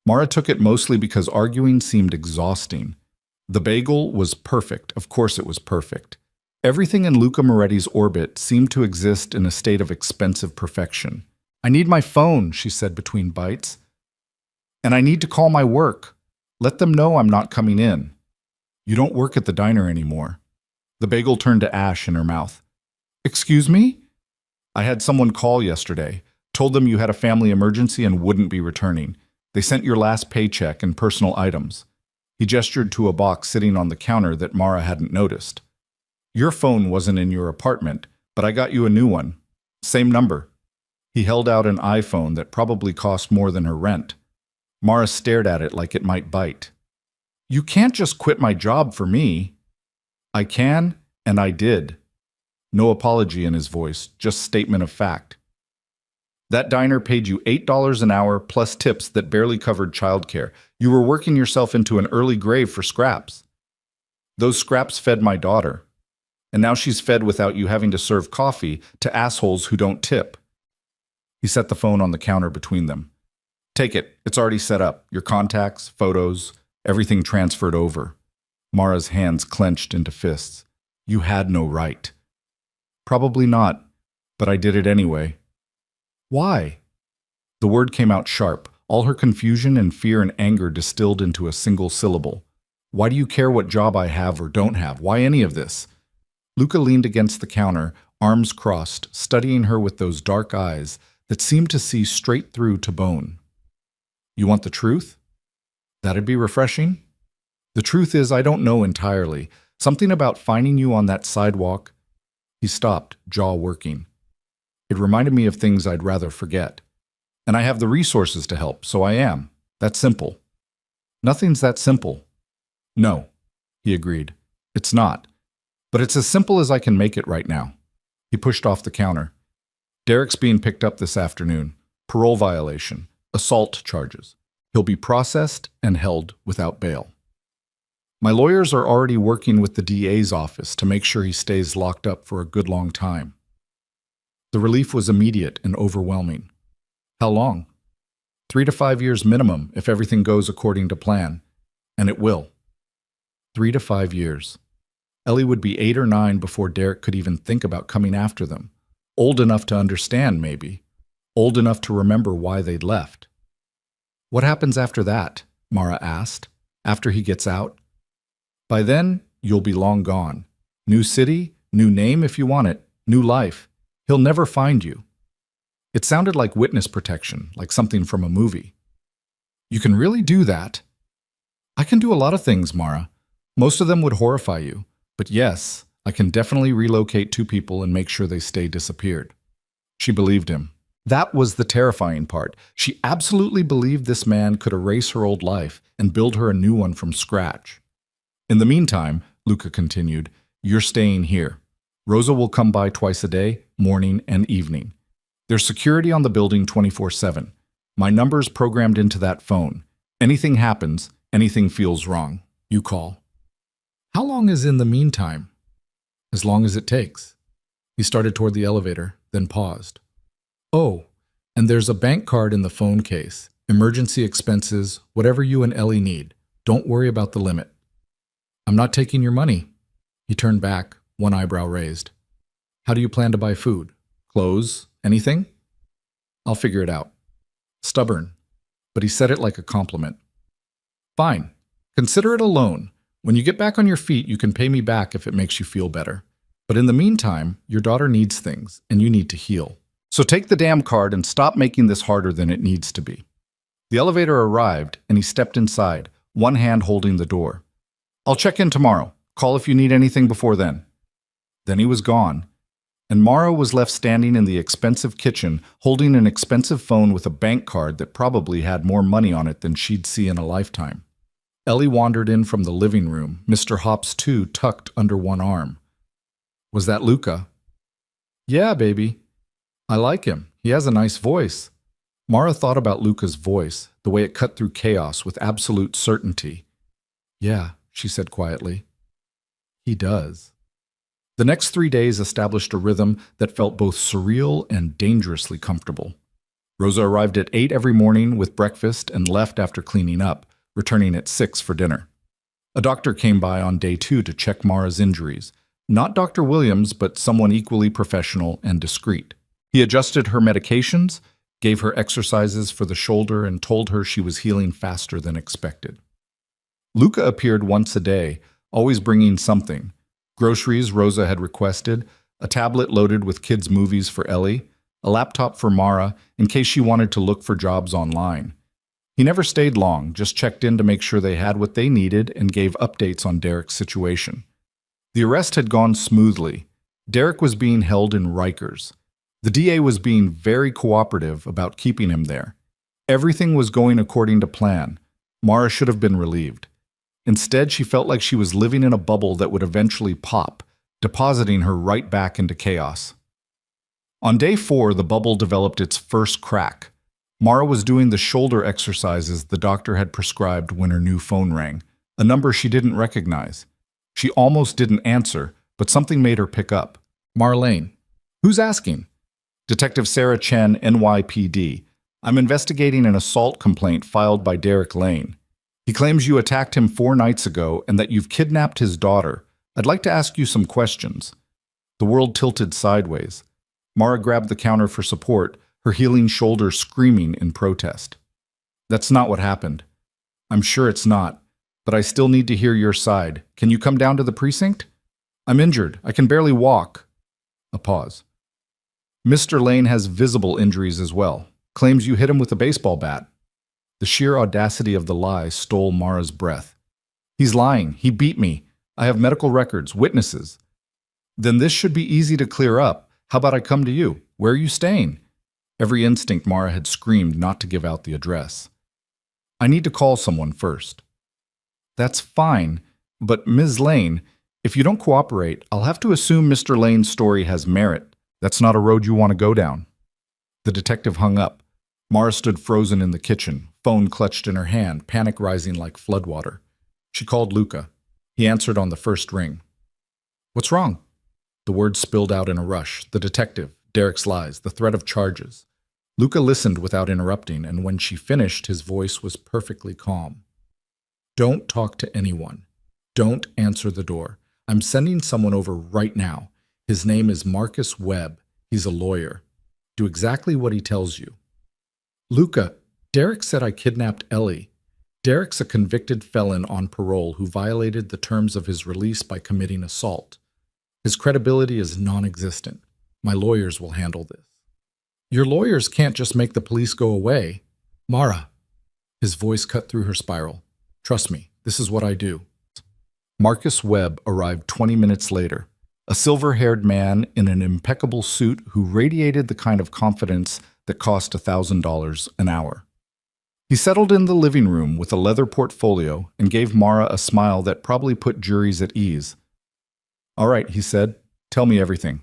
Mara took it mostly because arguing seemed exhausting. The bagel was perfect. Of course it was perfect. Everything in Luca Moretti's orbit seemed to exist in a state of expensive perfection. "I need my phone," she said between bites. "And I need to call my work. Let them know I'm not coming in." "You don't work at the diner anymore." The bagel turned to ash in her mouth. "Excuse me?" "I had someone call yesterday. Told them you had a family emergency and wouldn't be returning. They sent your last paycheck and personal items." He gestured to a box sitting on the counter that Mara hadn't noticed. "Your phone wasn't in your apartment, but I got you a new one. Same number." He held out an iPhone that probably cost more than her rent. Mara stared at it like it might bite. "You can't just quit my job for me." "I can, and I did." No apology in his voice, just statement of fact. "That diner paid you $8 an hour plus tips that barely covered childcare. You were working yourself into an early grave for scraps. Those scraps fed my daughter. And now she's fed without you having to serve coffee to assholes who don't tip." He set the phone on the counter between them. "Take it. It's already set up. Your contacts, photos. Everything transferred over. Mara's hands clenched into fists. You had no right. Probably not, but I did it anyway. Why? The word came out sharp, all her confusion and fear and anger distilled into a single syllable. Why do you care what job I have or don't have? Why any of this? Luca leaned against the counter, arms crossed, studying her with those dark eyes that seemed to see straight through to bone. You want the truth? That'd be refreshing. The truth is, I don't know entirely. Something about finding you on that sidewalk. He stopped, jaw working. It reminded me of things I'd rather forget. And I have the resources to help, so I am. That's simple. Nothing's that simple. No, he agreed. It's not. But it's as simple as I can make it right now. He pushed off the counter. Derek's being picked up this afternoon. Parole violation. Assault charges. He'll be processed and held without bail. My lawyers are already working with the DA's office to make sure he stays locked up for a good long time. The relief was immediate and overwhelming. How long? 3 to 5 years minimum if everything goes according to plan. And it will. 3 to 5 years. Ellie would be 8 or 9 before Derek could even think about coming after them. Old enough to understand, maybe. Old enough to remember why they'd left. What happens after that? Mara asked. After he gets out? By then, you'll be long gone. New city, new name if you want it, new life. He'll never find you. It sounded like witness protection, like something from a movie. You can really do that? I can do a lot of things, Mara. Most of them would horrify you. But yes, I can definitely relocate 2 people and make sure they stay disappeared. She believed him. That was the terrifying part. She absolutely believed this man could erase her old life and build her a new one from scratch. In the meantime, Luca continued, you're staying here. Rosa will come by twice a day, morning and evening. There's security on the building 24/7. My number's programmed into that phone. Anything happens, anything feels wrong, you call. How long is in the meantime? As long as it takes. He started toward the elevator, then paused. Oh, and there's a bank card in the phone case. Emergency expenses, whatever you and Ellie need. Don't worry about the limit. I'm not taking your money. He turned back, one eyebrow raised. How do you plan to buy food? Clothes? Anything? I'll figure it out. Stubborn, but he said it like a compliment. Fine. Consider it a loan. When you get back on your feet, you can pay me back if it makes you feel better. But in the meantime, your daughter needs things, and you need to heal. So take the damn card and stop making this harder than it needs to be. The elevator arrived, and he stepped inside, one hand holding the door. I'll check in tomorrow. Call if you need anything before then. Then he was gone, and Mara was left standing in the expensive kitchen, holding an expensive phone with a bank card that probably had more money on it than she'd see in a lifetime. Ellie wandered in from the living room, Mr. Hops 2 tucked under one arm. Was that Luca? Yeah, baby. I like him. He has a nice voice. Mara thought about Luca's voice, the way it cut through chaos with absolute certainty. Yeah, she said quietly. He does. The next 3 days established a rhythm that felt both surreal and dangerously comfortable. Rosa arrived at 8 every morning with breakfast and left after cleaning up, returning at 6 for dinner. A doctor came by on day 2 to check Mara's injuries. Not Dr. Williams, but someone equally professional and discreet. He adjusted her medications, gave her exercises for the shoulder, and told her she was healing faster than expected. Luca appeared once a day, always bringing something. Groceries Rosa had requested, a tablet loaded with kids' movies for Ellie, a laptop for Mara in case she wanted to look for jobs online. He never stayed long, just checked in to make sure they had what they needed and gave updates on Derek's situation. The arrest had gone smoothly. Derek was being held in Rikers. The DA was being very cooperative about keeping him there. Everything was going according to plan. Mara should have been relieved. Instead, she felt like she was living in a bubble that would eventually pop, depositing her right back into chaos. On day 4, the bubble developed its first crack. Mara was doing the shoulder exercises the doctor had prescribed when her new phone rang, a number she didn't recognize. She almost didn't answer, but something made her pick up. Marlene. Who's asking? Detective Sarah Chen, NYPD. I'm investigating an assault complaint filed by Derek Lane. He claims you attacked him 4 nights ago and that you've kidnapped his daughter. I'd like to ask you some questions. The world tilted sideways. Mara grabbed the counter for support, her healing shoulder screaming in protest. That's not what happened. I'm sure it's not, but I still need to hear your side. Can you come down to the precinct? I'm injured. I can barely walk. A pause. Mr. Lane has visible injuries as well. Claims you hit him with a baseball bat. The sheer audacity of the lie stole Mara's breath. He's lying. He beat me. I have medical records, witnesses. Then this should be easy to clear up. How about I come to you? Where are you staying? Every instinct Mara had screamed not to give out the address. I need to call someone first. That's fine, but Ms. Lane, if you don't cooperate, I'll have to assume Mr. Lane's story has merit. That's not a road you want to go down. The detective hung up. Mara stood frozen in the kitchen, phone clutched in her hand, panic rising like floodwater. She called Luca. He answered on the first ring. What's wrong? The words spilled out in a rush. The detective, Derek's lies, the threat of charges. Luca listened without interrupting, and when she finished, his voice was perfectly calm. Don't talk to anyone. Don't answer the door. I'm sending someone over right now. His name is Marcus Webb. He's a lawyer. Do exactly what he tells you. Luca, Derek said I kidnapped Ellie. Derek's a convicted felon on parole who violated the terms of his release by committing assault. His credibility is non-existent. My lawyers will handle this. Your lawyers can't just make the police go away. Mara. His voice cut through her spiral. Trust me, this is what I do. Marcus Webb arrived 20 minutes later, a silver-haired man in an impeccable suit who radiated the kind of confidence that cost $1,000 an hour. He settled in the living room with a leather portfolio and gave Mara a smile that probably put juries at ease. All right, he said, tell me everything.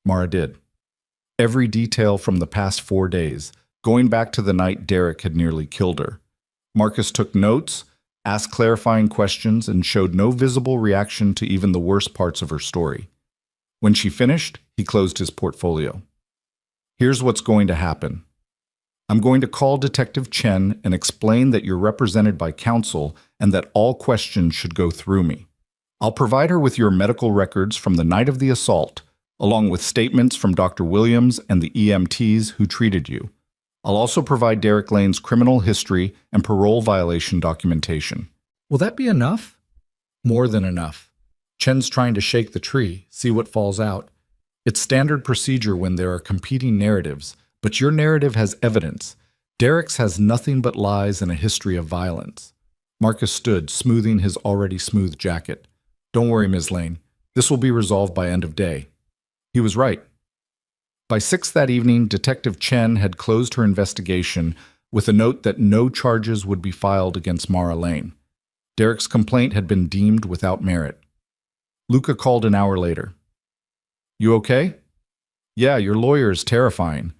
Mara did. Every detail from the past 4 days, going back to the night Derek had nearly killed her. Marcus took notes, asked clarifying questions, and showed no visible reaction to even the worst parts of her story. When she finished, he closed his portfolio. Here's what's going to happen. I'm going to call Detective Chen and explain that you're represented by counsel and that all questions should go through me. I'll provide her with your medical records from the night of the assault, along with statements from Dr. Williams and the EMTs who treated you. I'll also provide Derek Lane's criminal history and parole violation documentation. Will that be enough? More than enough. Chen's trying to shake the tree, see what falls out. It's standard procedure when there are competing narratives, but your narrative has evidence. Derek's has nothing but lies and a history of violence. Marcus stood, smoothing his already smooth jacket. Don't worry, Ms. Lane. This will be resolved by end of day. He was right. By 6 that evening, Detective Chen had closed her investigation with a note that no charges would be filed against Mara Lane. Derek's complaint had been deemed without merit. Luca called an hour later. You okay? Yeah, your lawyer is terrifying.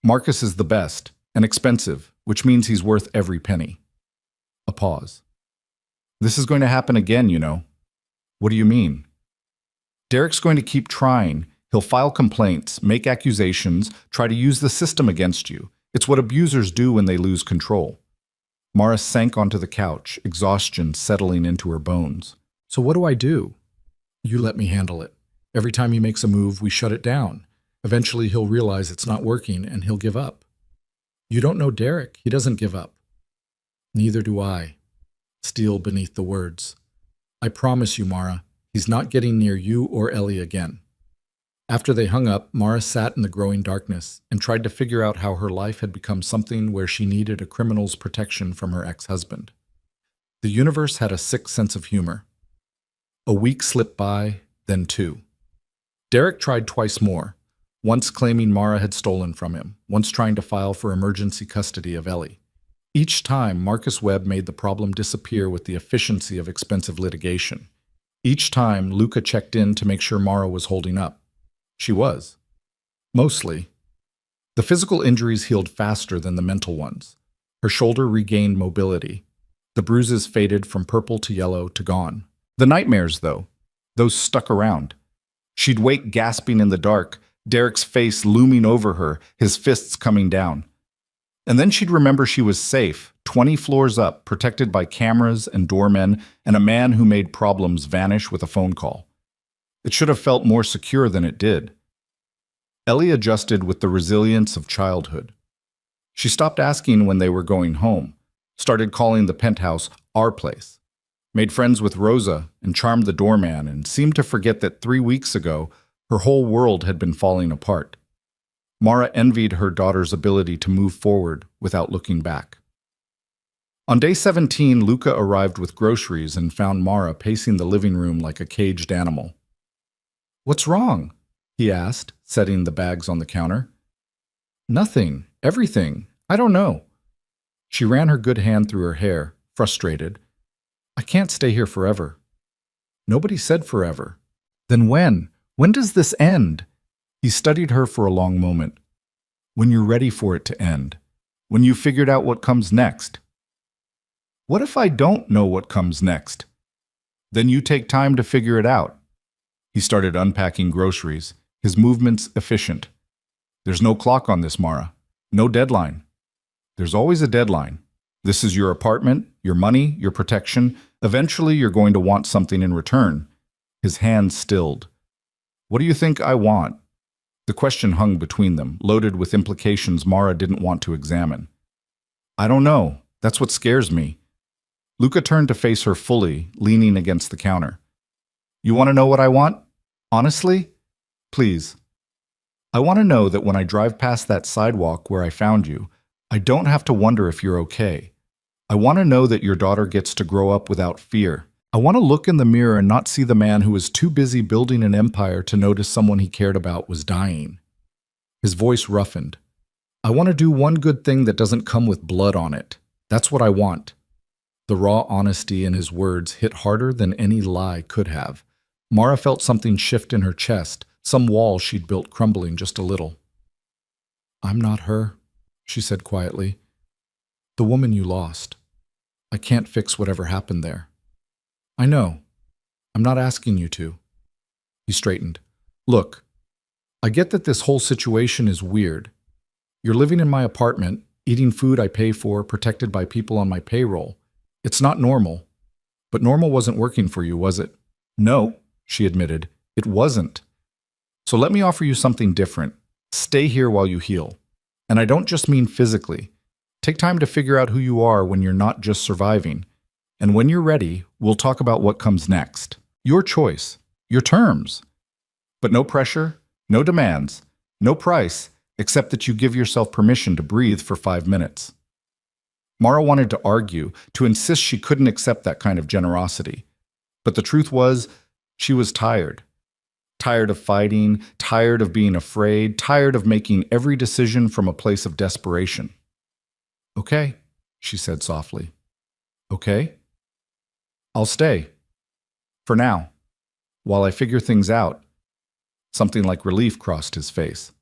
Marcus is the best, and expensive, which means he's worth every penny. A pause. This is going to happen again, you know. What do you mean? Derek's going to keep trying. He'll file complaints, make accusations, try to use the system against you. It's what abusers do when they lose control. Mara sank onto the couch, exhaustion settling into her bones. So what do I do? You let me handle it. Every time he makes a move, we shut it down. Eventually he'll realize it's not working and he'll give up. You don't know Derek. He doesn't give up. Neither do I. Steel beneath the words. I promise you, Mara, he's not getting near you or Ellie again. After they hung up, Mara sat in the growing darkness and tried to figure out how her life had become something where she needed a criminal's protection from her ex-husband. The universe had a sick sense of humor. A week slipped by, then 2. Derek tried twice more, once claiming Mara had stolen from him, once trying to file for emergency custody of Ellie. Each time, Marcus Webb made the problem disappear with the efficiency of expensive litigation. Each time, Luca checked in to make sure Mara was holding up. She was. Mostly. The physical injuries healed faster than the mental ones. Her shoulder regained mobility. The bruises faded from purple to yellow to gone. The nightmares, though, those stuck around. She'd wake gasping in the dark, Derek's face looming over her, his fists coming down. And then she'd remember she was safe, 20 floors up, protected by cameras and doormen, and a man who made problems vanish with a phone call. It should have felt more secure than it did. Ellie adjusted with the resilience of childhood. She stopped asking when they were going home, started calling the penthouse our place, made friends with Rosa and charmed the doorman, and seemed to forget that 3 weeks ago her whole world had been falling apart. Mara envied her daughter's ability to move forward without looking back. On day 17, Luca arrived with groceries and found Mara pacing the living room like a caged animal. "What's wrong?" he asked, setting the bags on the counter. "Nothing. Everything. I don't know." She ran her good hand through her hair, frustrated. "I can't stay here forever." "Nobody said forever." "Then when? When does this end?" He studied her for a long moment. "When you're ready for it to end. When you've figured out what comes next." "What if I don't know what comes next?" "Then you take time to figure it out." He started unpacking groceries, his movements efficient. "There's no clock on this, Mara. No deadline." "There's always a deadline. This is your apartment, your money, your protection. Eventually you're going to want something in return." His hand stilled. "What do you think I want?" The question hung between them, loaded with implications Mara didn't want to examine. "I don't know. That's what scares me." Luca turned to face her fully, leaning against the counter. "You want to know what I want? Honestly? Please. I want to know that when I drive past that sidewalk where I found you, I don't have to wonder if you're okay. I want to know that your daughter gets to grow up without fear. I want to look in the mirror and not see the man who was too busy building an empire to notice someone he cared about was dying." His voice roughened. "I want to do one good thing that doesn't come with blood on it. That's what I want." The raw honesty in his words hit harder than any lie could have. Mara felt something shift in her chest, some wall she'd built crumbling just a little. "I'm not her," she said quietly. "The woman you lost. I can't fix whatever happened there." "I know. I'm not asking you to." He straightened. "Look, I get that this whole situation is weird. You're living in my apartment, eating food I pay for, protected by people on my payroll. It's not normal. But normal wasn't working for you, was it?" "No," she admitted. "It wasn't. So let me offer you something different. Stay here while you heal. And I don't just mean physically. Take time to figure out who you are when you're not just surviving. And when you're ready, we'll talk about what comes next. Your choice, your terms. But no pressure, no demands, no price, except that you give yourself permission to breathe for 5 minutes." Mara wanted to argue, to insist she couldn't accept that kind of generosity. But the truth was, she was tired. Tired of fighting, tired of being afraid, tired of making every decision from a place of desperation. "Okay," she said softly. "Okay? I'll stay. For now. While I figure things out." Something like relief crossed his face.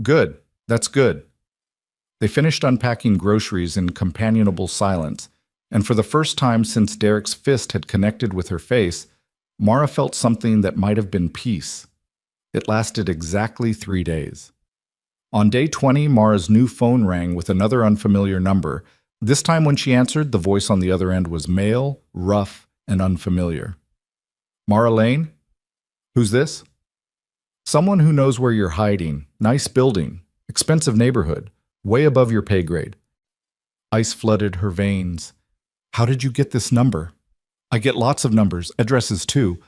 "Good. That's good." They finished unpacking groceries in companionable silence, and for the first time since Derek's fist had connected with her face, Mara felt something that might have been peace. It lasted exactly 3 days. On day 20, Mara's new phone rang with another unfamiliar number. This time when she answered, the voice on the other end was male, rough, and unfamiliar. "Mara Lane? Who's this?" "Someone who knows where you're hiding. Nice building. Expensive neighborhood. Way above your pay grade." Ice flooded her veins. "How did you get this number?" "I get lots of numbers, addresses too.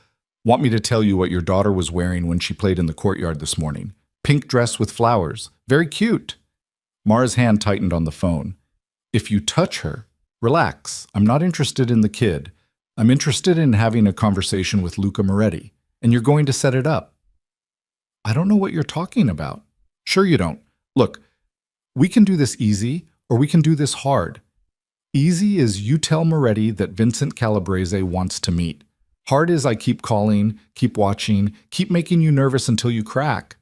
Want me to tell you what your daughter was wearing when she played in the courtyard this morning? Pink dress with flowers. Very cute." Mara's hand tightened on the phone. "If you touch her, relax. I'm not interested in the kid. I'm interested in having a conversation with Luca Moretti, and you're going to set it up." "I don't know what you're talking about." "Sure you don't. Look, we can do this easy, or we can do this hard. Easy is you tell Moretti that Vincent Calabrese wants to meet. Hard is I keep calling, keep watching, keep making you nervous until you crack.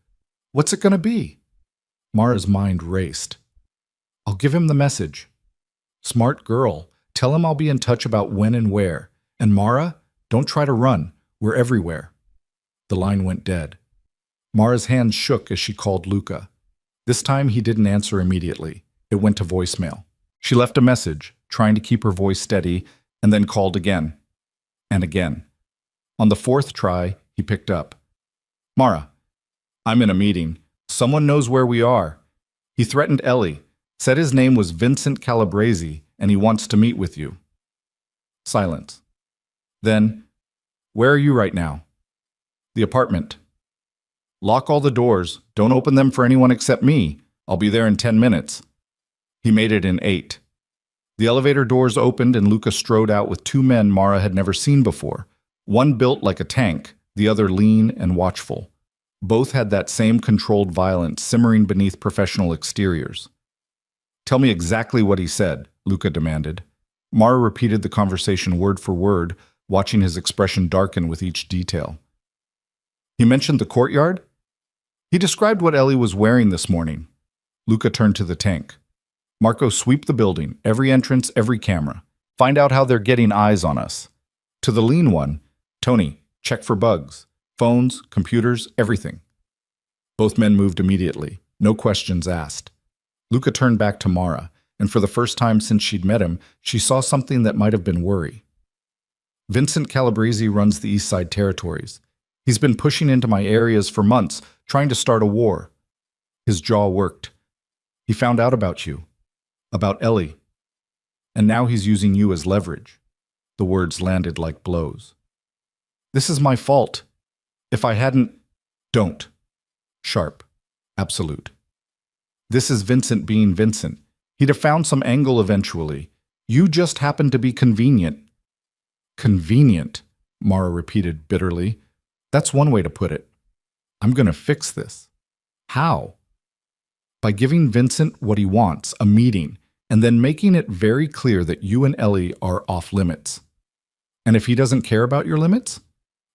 What's it going to be?" Mara's mind raced. "I'll give him the message." "Smart girl. Tell him I'll be in touch about when and where. And Mara, don't try to run. We're everywhere." The line went dead. Mara's hands shook as she called Luca. This time he didn't answer immediately. It went to voicemail. She left a message, trying to keep her voice steady, and then called again and again. On the fourth try, he picked up. Mara, I'm in a meeting. Someone knows where we are. He threatened Ellie, said his name was Vincent Calabrese, and he wants to meet with you. Silence. Then, where are you right now? The apartment. Lock all the doors. Don't open them for anyone except me. I'll be there in 10 minutes. He made it in 8. The elevator doors opened and Luca strode out with 2 men Mara had never seen before. One built like a tank, the other lean and watchful. Both had that same controlled violence simmering beneath professional exteriors. Tell me exactly what he said, Luca demanded. Mara repeated the conversation word for word, watching his expression darken with each detail. He mentioned the courtyard? He described what Ellie was wearing this morning. Luca turned to the tank. Marco, sweep the building, every entrance, every camera. Find out how they're getting eyes on us. To the lean one, Tony, check for bugs. Phones, computers, everything. Both men moved immediately, no questions asked. Luca turned back to Mara, and for the first time since she'd met him, she saw something that might have been worry. Vincent Calabrese runs the East Side territories. He's been pushing into my areas for months, trying to start a war. His jaw worked. He found out about you, about Ellie, and now he's using you as leverage. The words landed like blows. This is my fault. If I hadn't... Don't. Sharp. Absolute. This is Vincent being Vincent. He'd have found some angle eventually. You just happened to be convenient. Convenient, Mara repeated bitterly. That's one way to put it. I'm going to fix this. How? By giving Vincent what he wants, a meeting, and then making it very clear that you and Ellie are off limits. And if he doesn't care about your limits?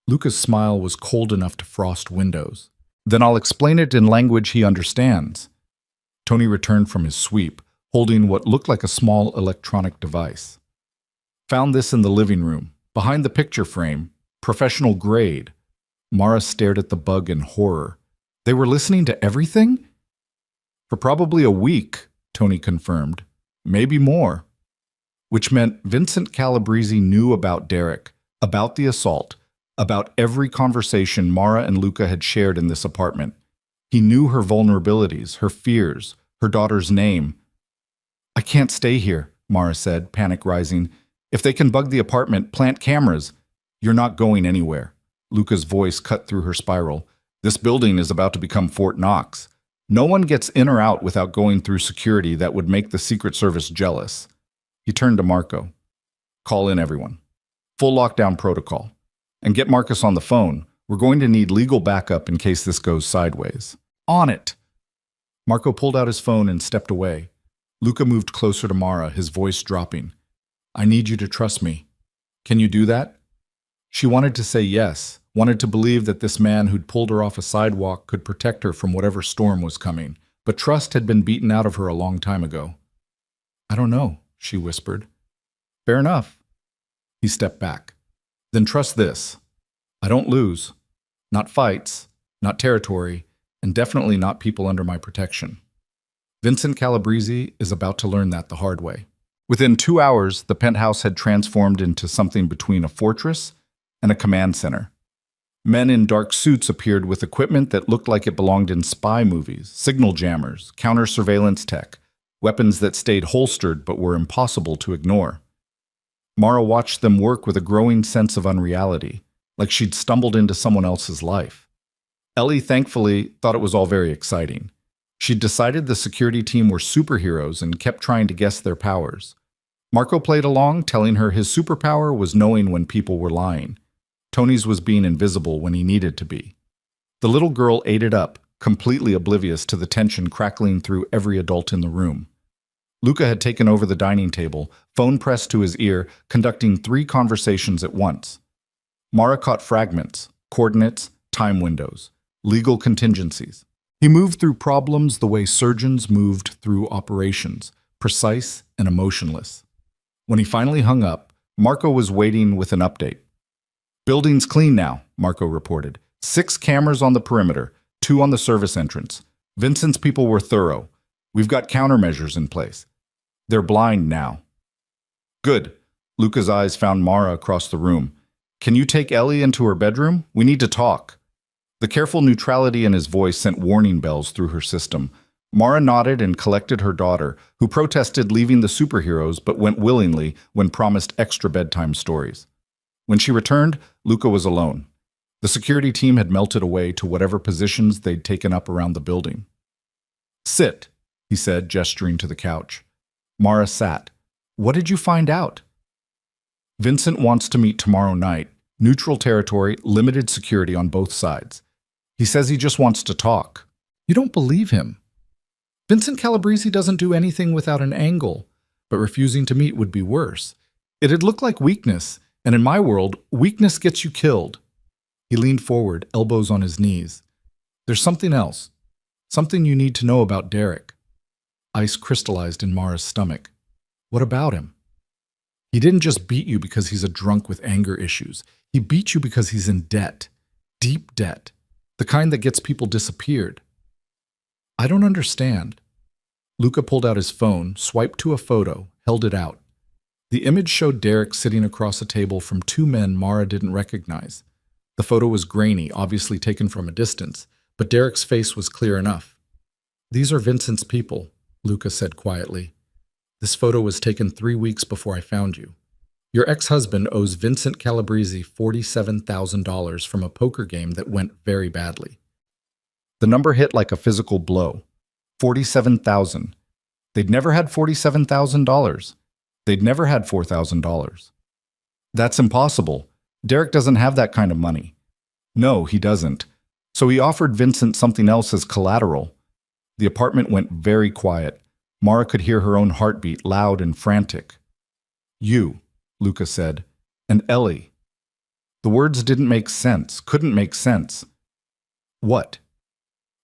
Luca's smile was cold enough to frost windows. Then I'll explain it in language he understands. Tony returned from his sweep, holding what looked like a small electronic device. Found this in the living room, behind the picture frame, professional grade. Mara stared at the bug in horror. They were listening to everything? For probably a week, Tony confirmed. Maybe more. Which meant Vincent Calabrese knew about Derek, about the assault, about every conversation Mara and Luca had shared in this apartment. He knew her vulnerabilities, her fears, her daughter's name. I can't stay here, Mara said, panic rising. If they can bug the apartment, plant cameras. You're not going anywhere. Luca's voice cut through her spiral. This building is about to become Fort Knox. No one gets in or out without going through security that would make the Secret Service jealous. He turned to Marco. Call in everyone. Full lockdown protocol. And get Marcus on the phone. We're going to need legal backup in case this goes sideways. On it! Marco pulled out his phone and stepped away. Luca moved closer to Mara, his voice dropping. I need you to trust me. Can you do that? She wanted to say yes, wanted to believe that this man who'd pulled her off a sidewalk could protect her from whatever storm was coming, but trust had been beaten out of her a long time ago. I don't know, she whispered. Fair enough. He stepped back. Then trust this. I don't lose. Not fights, not territory, and definitely not people under my protection. Vincent Calabrese is about to learn that the hard way. Within 2 hours, the penthouse had transformed into something between a fortress and a command center. Men in dark suits appeared with equipment that looked like it belonged in spy movies, signal jammers, counter-surveillance tech, weapons that stayed holstered but were impossible to ignore. Mara watched them work with a growing sense of unreality, like she'd stumbled into someone else's life. Ellie, thankfully, thought it was all very exciting. She'd decided the security team were superheroes and kept trying to guess their powers. Marco played along, telling her his superpower was knowing when people were lying. Tony's was being invisible when he needed to be. The little girl ate it up, completely oblivious to the tension crackling through every adult in the room. Luca had taken over the dining table, phone pressed to his ear, conducting 3 conversations at once. Mara caught fragments, coordinates, time windows, legal contingencies. He moved through problems the way surgeons moved through operations, precise and emotionless. When he finally hung up, Marco was waiting with an update. Building's clean now, Marco reported. 6 cameras on the perimeter, 2 on the service entrance. Vincent's people were thorough. We've got countermeasures in place. They're blind now. Good. Luca's eyes found Mara across the room. Can you take Ellie into her bedroom? We need to talk. The careful neutrality in his voice sent warning bells through her system. Mara nodded and collected her daughter, who protested leaving the superheroes but went willingly when promised extra bedtime stories. When she returned, Luca was alone. The security team had melted away to whatever positions they'd taken up around the building. Sit, he said, gesturing to the couch. Mara sat. What did you find out? Vincent wants to meet tomorrow night. Neutral territory, limited security on both sides. He says he just wants to talk. You don't believe him. Vincent Calabrese doesn't do anything without an angle, but refusing to meet would be worse. It'd look like weakness, and in my world, weakness gets you killed. He leaned forward, elbows on his knees. There's something else. Something you need to know about Derek. Ice crystallized in Mara's stomach. What about him? He didn't just beat you because he's a drunk with anger issues. He beat you because he's in debt. Deep debt. The kind that gets people disappeared. I don't understand. Luca pulled out his phone, swiped to a photo, held it out. The image showed Derek sitting across a table from two men Mara didn't recognize. The photo was grainy, obviously taken from a distance, but Derek's face was clear enough. These are Vincent's people, Luca said quietly. This photo was taken 3 weeks before I found you. Your ex-husband owes Vincent Calabrese $47,000 from a poker game that went very badly. The number hit like a physical blow. 47,000. They'd never had $47,000. They'd never had $4,000. That's impossible. Derek doesn't have that kind of money. No, he doesn't. So he offered Vincent something else as collateral. The apartment went very quiet. Mara could hear her own heartbeat, loud and frantic. You, Luca said, and Ellie. The words didn't make sense, couldn't make sense. What?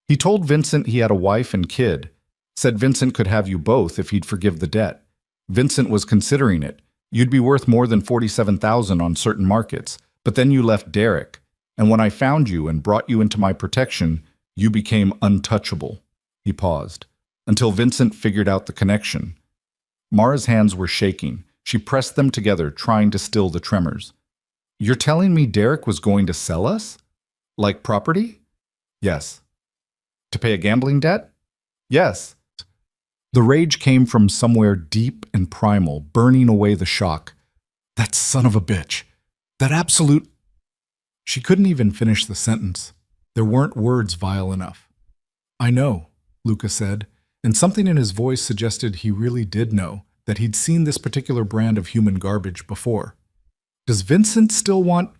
He told Vincent he had a wife and kid, said Vincent could have you both if he'd forgive the debt. Vincent was considering it. You'd be worth more than $47,000 on certain markets, but then you left Derek, and when I found you and brought you into my protection, you became untouchable. He paused, until Vincent figured out the connection. Mara's hands were shaking. She pressed them together, trying to still the tremors. You're telling me Derek was going to sell us? Like property? Yes. To pay a gambling debt? Yes. The rage came from somewhere deep and primal, burning away the shock. That son of a bitch. That absolute... She couldn't even finish the sentence. There weren't words vile enough. I know, Luca said, and something in his voice suggested he really did know, that he'd seen this particular brand of human garbage before. Does Vincent still want...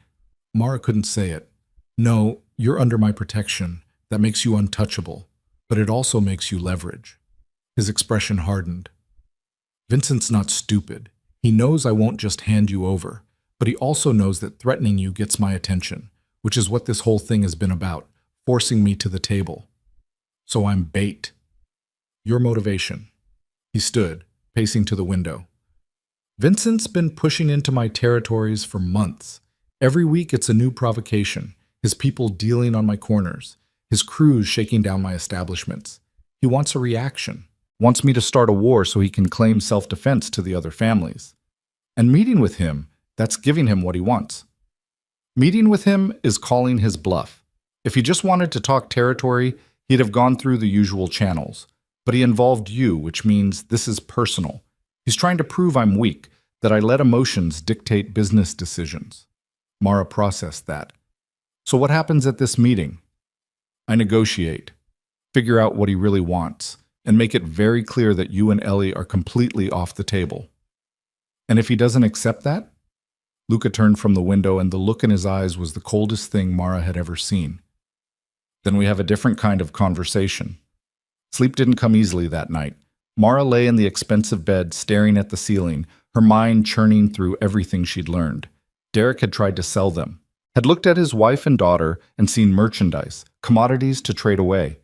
Mara couldn't say it. No, you're under my protection. That makes you untouchable, but it also makes you leverage. His expression hardened. Vincent's not stupid. He knows I won't just hand you over, but he also knows that threatening you gets my attention, which is what this whole thing has been about, forcing me to the table. So I'm bait. Your motivation. He stood, pacing to the window. Vincent's been pushing into my territories for months. Every week it's a new provocation, his people dealing on my corners, his crews shaking down my establishments. He wants a reaction, wants me to start a war so he can claim self-defense to the other families. And meeting with him, that's giving him what he wants. Meeting with him is calling his bluff. If he just wanted to talk territory, he'd have gone through the usual channels. But he involved you, which means this is personal. He's trying to prove I'm weak, that I let emotions dictate business decisions. Mara processed that. So what happens at this meeting? I negotiate, figure out what he really wants, and make it very clear that you and Ellie are completely off the table. And if he doesn't accept that? Luca turned from the window, and the look in his eyes was the coldest thing Mara had ever seen. Then we have a different kind of conversation. Sleep didn't come easily that night. Mara lay in the expensive bed, staring at the ceiling, her mind churning through everything she'd learned. Derek had tried to sell them, had looked at his wife and daughter and seen merchandise, commodities to trade away.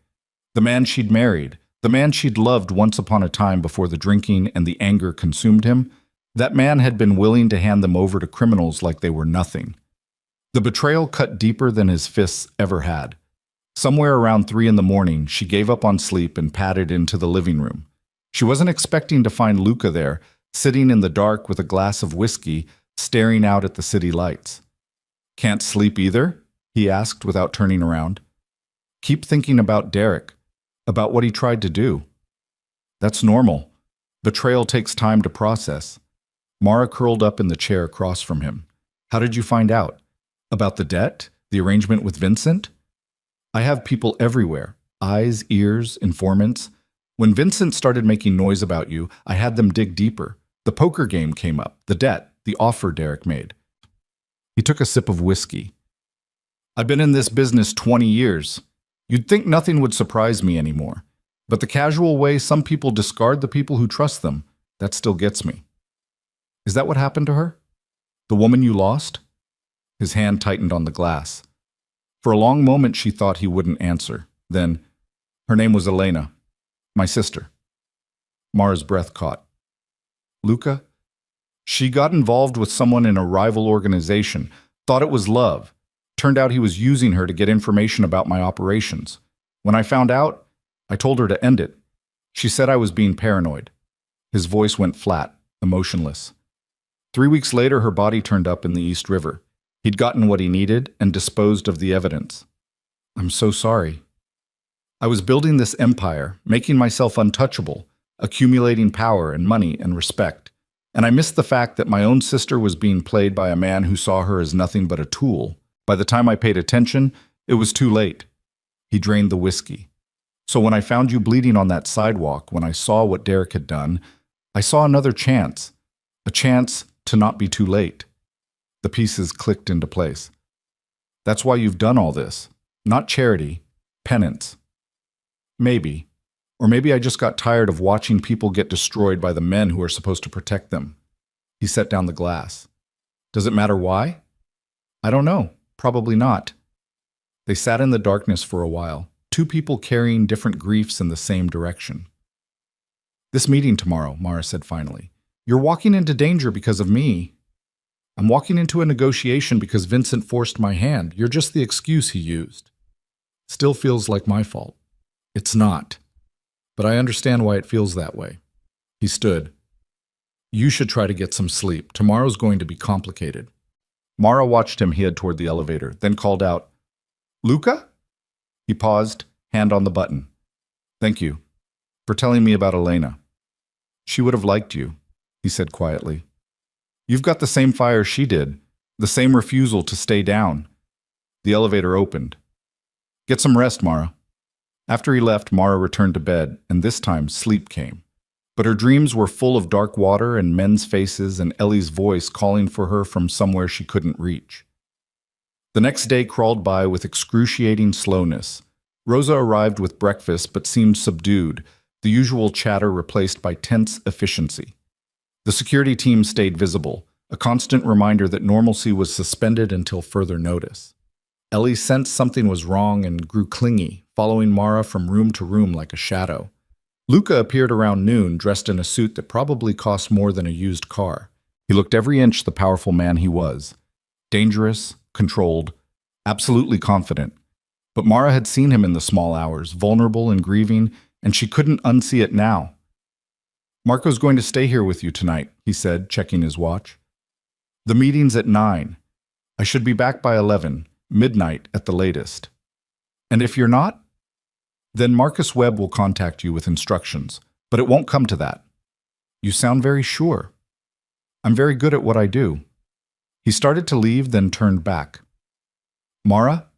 The man she'd married, the man she'd loved once upon a time before the drinking and the anger consumed him, that man had been willing to hand them over to criminals like they were nothing. The betrayal cut deeper than his fists ever had. Somewhere around 3 in the morning, she gave up on sleep and padded into the living room. She wasn't expecting to find Luca there, sitting in the dark with a glass of whiskey, staring out at the city lights. "Can't sleep either?" he asked without turning around. "Keep thinking about Derek, about what he tried to do." "That's normal. Betrayal takes time to process." Mara curled up in the chair across from him. "How did you find out? About the debt? The arrangement with Vincent?" "I have people everywhere. Eyes, ears, informants. When Vincent started making noise about you, I had them dig deeper. The poker game came up, the debt, the offer Derek made." He took a sip of whiskey. "I've been in this business 20 years. You'd think nothing would surprise me anymore. But the casual way some people discard the people who trust them, that still gets me." "Is that what happened to her? The woman you lost?" His hand tightened on the glass. For a long moment she thought he wouldn't answer. Then, "Her name was Elena. My sister." Mara's breath caught. "Luca? She got involved with someone in a rival organization, thought it was love. Turned out he was using her to get information about my operations. When I found out, I told her to end it. She said I was being paranoid." His voice went flat, emotionless. 3 weeks later, her body turned up in the East River. He'd gotten what he needed and disposed of the evidence. "I'm so sorry. I was building this empire, making myself untouchable, accumulating power and money and respect. And I missed the fact that my own sister was being played by a man who saw her as nothing but a tool. By the time I paid attention, it was too late." He drained the whiskey. "So when I found you bleeding on that sidewalk, when I saw what Derek had done, I saw another chance. A chance to not be too late." The pieces clicked into place. "That's why you've done all this. Not charity, penance." "Maybe. Or maybe I just got tired of watching people get destroyed by the men who are supposed to protect them." He set down the glass. "Does it matter why?" "I don't know. Probably not." They sat in the darkness for a while, two people carrying different griefs in the same direction. "This meeting tomorrow," Mara said finally. "You're walking into danger because of me." "I'm walking into a negotiation because Vincent forced my hand. You're just the excuse he used." "Still feels like my fault." "It's not. But I understand why it feels that way." He stood. "You should try to get some sleep. Tomorrow's going to be complicated." Mara watched him head toward the elevator, then called out, "Luca?" He paused, hand on the button. "Thank you for telling me about Elena. She would have liked you," he said quietly. "You've got the same fire she did, the same refusal to stay down." The elevator opened. "Get some rest, Mara." After he left, Mara returned to bed, and this time sleep came. But her dreams were full of dark water and men's faces and Ellie's voice calling for her from somewhere she couldn't reach. The next day crawled by with excruciating slowness. Rosa arrived with breakfast but seemed subdued, the usual chatter replaced by tense efficiency. The security team stayed visible, a constant reminder that normalcy was suspended until further notice. Ellie sensed something was wrong and grew clingy, following Mara from room to room like a shadow. Luca appeared around noon, dressed in a suit that probably cost more than a used car. He looked every inch the powerful man he was. Dangerous, controlled, absolutely confident. But Mara had seen him in the small hours, vulnerable and grieving, and she couldn't unsee it now. "Marco's going to stay here with you tonight," he said, checking his watch. "The meeting's at 9. I should be back by 11, midnight at the latest. And if you're not, then Marcus Webb will contact you with instructions, but it won't come to that." "You sound very sure." "I'm very good at what I do." He started to leave, then turned back. "Mara,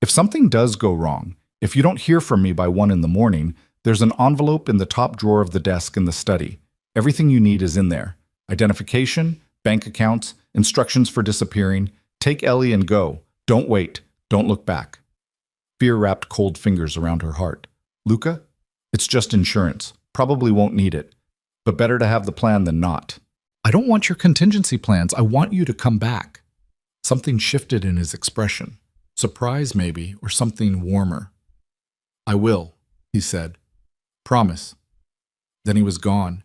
if something does go wrong, if you don't hear from me by 1 in the morning, there's an envelope in the top drawer of the desk in the study. Everything you need is in there. Identification, bank accounts, instructions for disappearing. Take Ellie and go. Don't wait. Don't look back." Fear wrapped cold fingers around her heart. "Luca, it's just insurance. Probably won't need it. But better to have the plan than not." "I don't want your contingency plans. I want you to come back." Something shifted in his expression. Surprise, maybe, or something warmer. "I will," he said. "Promise." Then he was gone,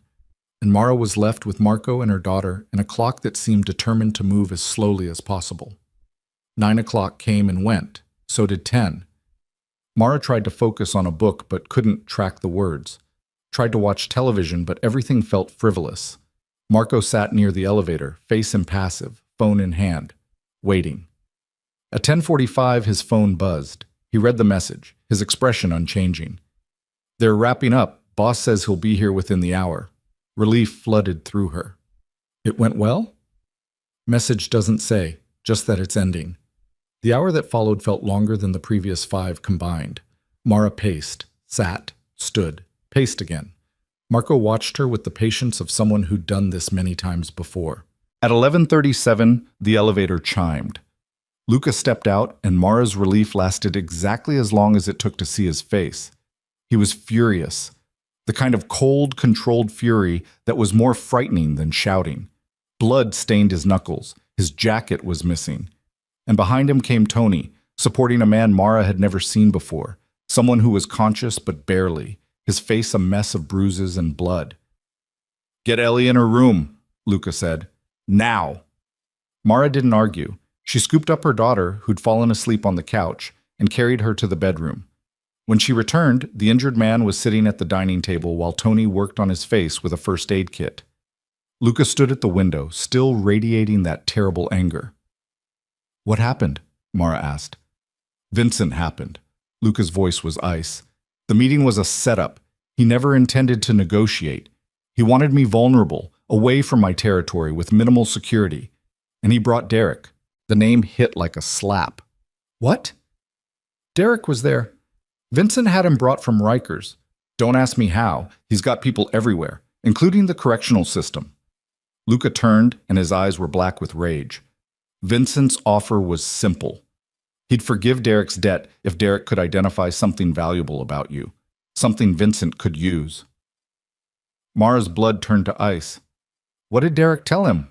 and Mara was left with Marco and her daughter and a clock that seemed determined to move as slowly as possible. 9 o'clock came and went. So did 10. Mara tried to focus on a book but couldn't track the words. Tried to watch television, but everything felt frivolous. Marco sat near the elevator, face impassive, phone in hand, waiting. At 10:45, his phone buzzed. He read the message, his expression unchanging. They're wrapping up. Boss says he'll be here within the hour. Relief flooded through her. It went well? Message doesn't say, just that it's ending. The hour that followed felt longer than the previous 5 combined. Mara paced, sat, stood, paced again. Marco watched her with the patience of someone who'd done this many times before. At 11:37, the elevator chimed. Luca stepped out, and Mara's relief lasted exactly as long as it took to see his face. He was furious, the kind of cold, controlled fury that was more frightening than shouting. Blood stained his knuckles, his jacket was missing. And behind him came Tony, supporting a man Mara had never seen before, someone who was conscious but barely, his face a mess of bruises and blood. "Get Ellie in her room," Luca said. "Now!" Mara didn't argue. She scooped up her daughter, who'd fallen asleep on the couch, and carried her to the bedroom. When she returned, the injured man was sitting at the dining table while Tony worked on his face with a first aid kit. Luca stood at the window, still radiating that terrible anger. "What happened?" Mara asked. "Vincent happened." Luca's voice was ice. "The meeting was a setup. He never intended to negotiate. He wanted me vulnerable, away from my territory with minimal security. And he brought Derek." The name hit like a slap. "What?" "Derek was there. Vincent had him brought from Rikers. Don't ask me how. He's got people everywhere, including the correctional system." Luca turned, and his eyes were black with rage. Vincent's offer was simple. He'd forgive Derek's debt if Derek could identify something valuable about you, something Vincent could use. Mara's blood turned to ice. "What did Derek tell him?"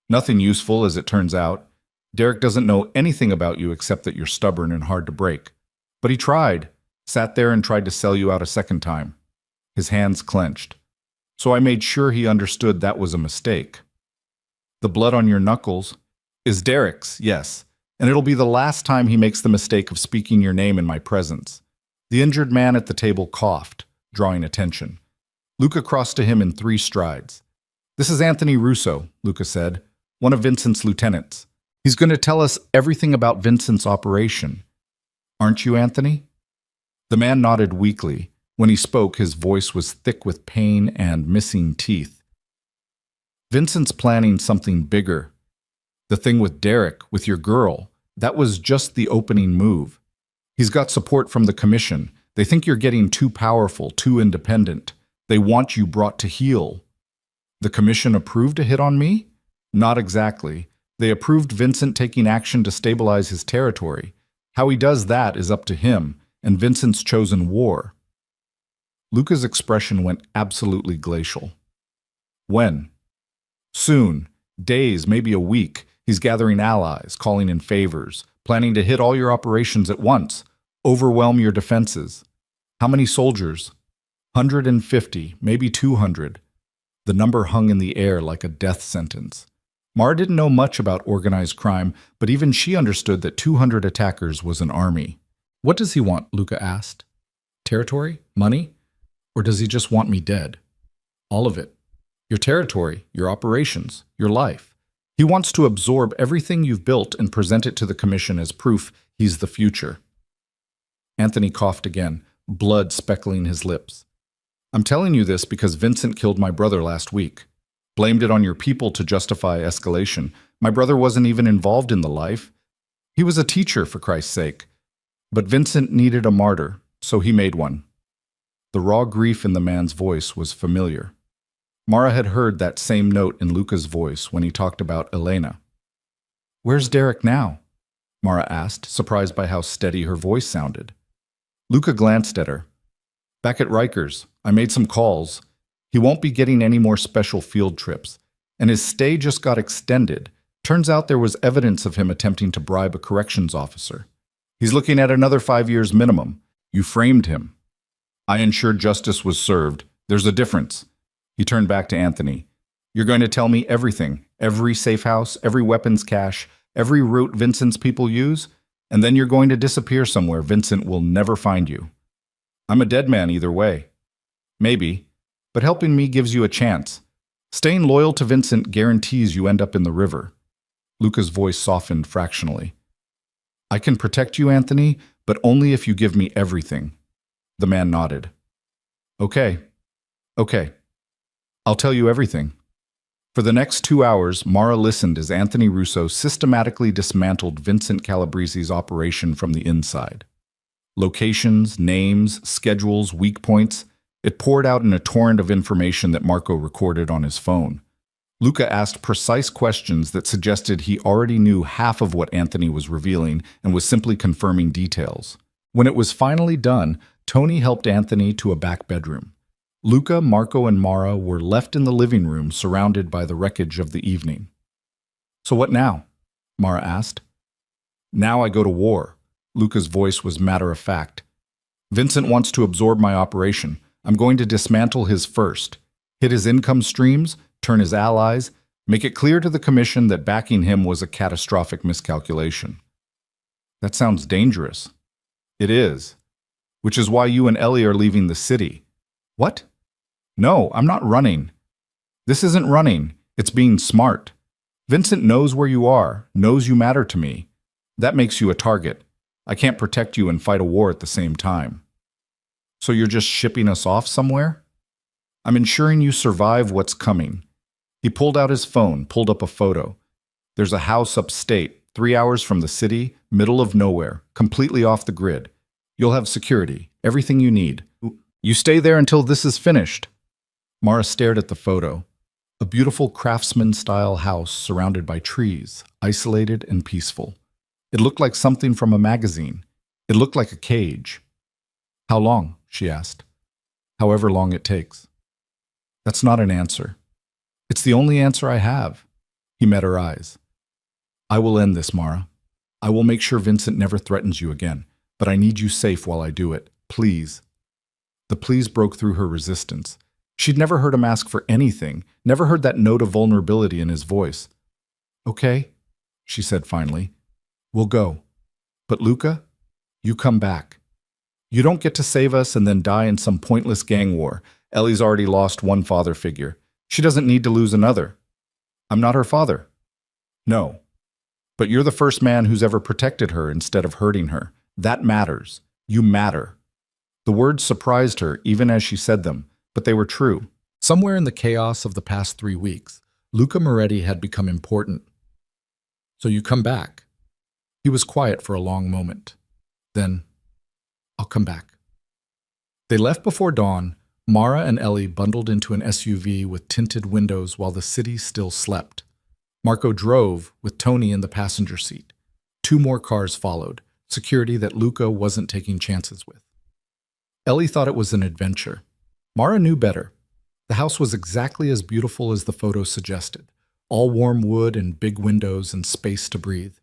"Nothing useful, as it turns out. Derek doesn't know anything about you except that you're stubborn and hard to break. But he tried, sat there and tried to sell you out a second time." His hands clenched. "So I made sure he understood that was a mistake." "The blood on your knuckles is Derek's, yes, and it'll be the last time he makes the mistake of speaking your name in my presence." The injured man at the table coughed, drawing attention. Luca crossed to him in 3 strides. "This is Anthony Russo," Luca said, "one of Vincent's lieutenants. He's going to tell us everything about Vincent's operation. Aren't you, Anthony?" The man nodded weakly. When he spoke, his voice was thick with pain and missing teeth. "Vincent's planning something bigger. The thing with Derek, with your girl, that was just the opening move. He's got support from the commission. They think you're getting too powerful, too independent. They want you brought to heel." "The commission approved a hit on me?" "Not exactly. They approved Vincent taking action to stabilize his territory. How he does that is up to him, and Vincent's chosen war." Luca's expression went absolutely glacial. "When?" "Soon. Days, maybe a week. He's gathering allies, calling in favors, planning to hit all your operations at once, overwhelm your defenses." "How many soldiers?" 150, maybe 200. The number hung in the air like a death sentence. Mara didn't know much about organized crime, but even she understood that 200 attackers was an army. "What does he want?" Luca asked. "Territory? Money? Or does he just want me dead?" "All of it. Your territory, your operations, your life. He wants to absorb everything you've built and present it to the commission as proof he's the future." Anthony coughed again, blood speckling his lips. "I'm telling you this because Vincent killed my brother last week. Blamed it on your people to justify escalation. My brother wasn't even involved in the life. He was a teacher, for Christ's sake. But Vincent needed a martyr, so he made one." The raw grief in the man's voice was familiar. Mara had heard that same note in Luca's voice when he talked about Elena. "Where's Derek now?" Mara asked, surprised by how steady her voice sounded. Luca glanced at her. "Back at Rikers. I made some calls. He won't be getting any more special field trips. And his stay just got extended. Turns out there was evidence of him attempting to bribe a corrections officer. He's looking at another 5 years minimum. You framed him." "I ensured justice was served. There's a difference." He turned back to Anthony. "You're going to tell me everything, every safe house, every weapons cache, every route Vincent's people use, And then you're going to disappear somewhere. Vincent will never find you. I'm a dead man either way. Maybe, but helping me gives you a chance. Staying loyal to Vincent guarantees you end up in the river. Luca's voice softened fractionally. I can protect you, Anthony, but only if you give me everything. The man nodded. Okay. Okay. I'll tell you everything. For the next 2 hours, Mara listened as Anthony Russo systematically dismantled Vincent Calabrese's operation from the inside. Locations, names, schedules, weak points, it poured out in a torrent of information that Marco recorded on his phone. Luca asked precise questions that suggested he already knew half of what Anthony was revealing and was simply confirming details. When it was finally done, Tony helped Anthony to a back bedroom. Luca, Marco, and Mara were left in the living room surrounded by the wreckage of the evening. So what now? Mara asked. Now I go to war. Luca's voice was matter-of-fact. Vincent wants to absorb my operation. I'm going to dismantle his first, hit his income streams, turn his allies, make it clear to the commission that backing him was a catastrophic miscalculation. That sounds dangerous. It is. Which is why you and Ellie are leaving the city. What? No, I'm not running. This isn't running. It's being smart. Vincent knows where you are, knows you matter to me. That makes you a target. I can't protect you and fight a war at the same time. So you're just shipping us off somewhere? I'm ensuring you survive what's coming. He pulled out his phone, pulled up a photo. There's a house upstate, 3 hours from the city, middle of nowhere, completely off the grid. You'll have security, everything you need. You stay there until this is finished. Mara stared at the photo. A beautiful craftsman-style house surrounded by trees, isolated and peaceful. It looked like something from a magazine. It looked like a cage. How long? She asked. However long it takes. That's not an answer. It's the only answer I have. He met her eyes. I will end this, Mara. I will make sure Vincent never threatens you again, but I need you safe while I do it. Please. The please broke through her resistance. She'd never heard him ask for anything, never heard that note of vulnerability in his voice. Okay, she said finally. We'll go. But Luca, you come back. You don't get to save us and then die in some pointless gang war. Ellie's already lost one father figure. She doesn't need to lose another. I'm not her father. No. But you're the first man who's ever protected her instead of hurting her. That matters. You matter. The words surprised her even as she said them, but they were true. Somewhere in the chaos of the past 3 weeks, Luca Moretti had become important. So you come back. He was quiet for a long moment. Then, I'll come back. They left before dawn. Mara and Ellie bundled into an SUV with tinted windows while the city still slept. Marco drove, with Tony in the passenger seat. 2 more cars followed, security that Luca wasn't taking chances with. Ellie thought it was an adventure. Mara knew better. The house was exactly as beautiful as the photo suggested, all warm wood and big windows and space to breathe.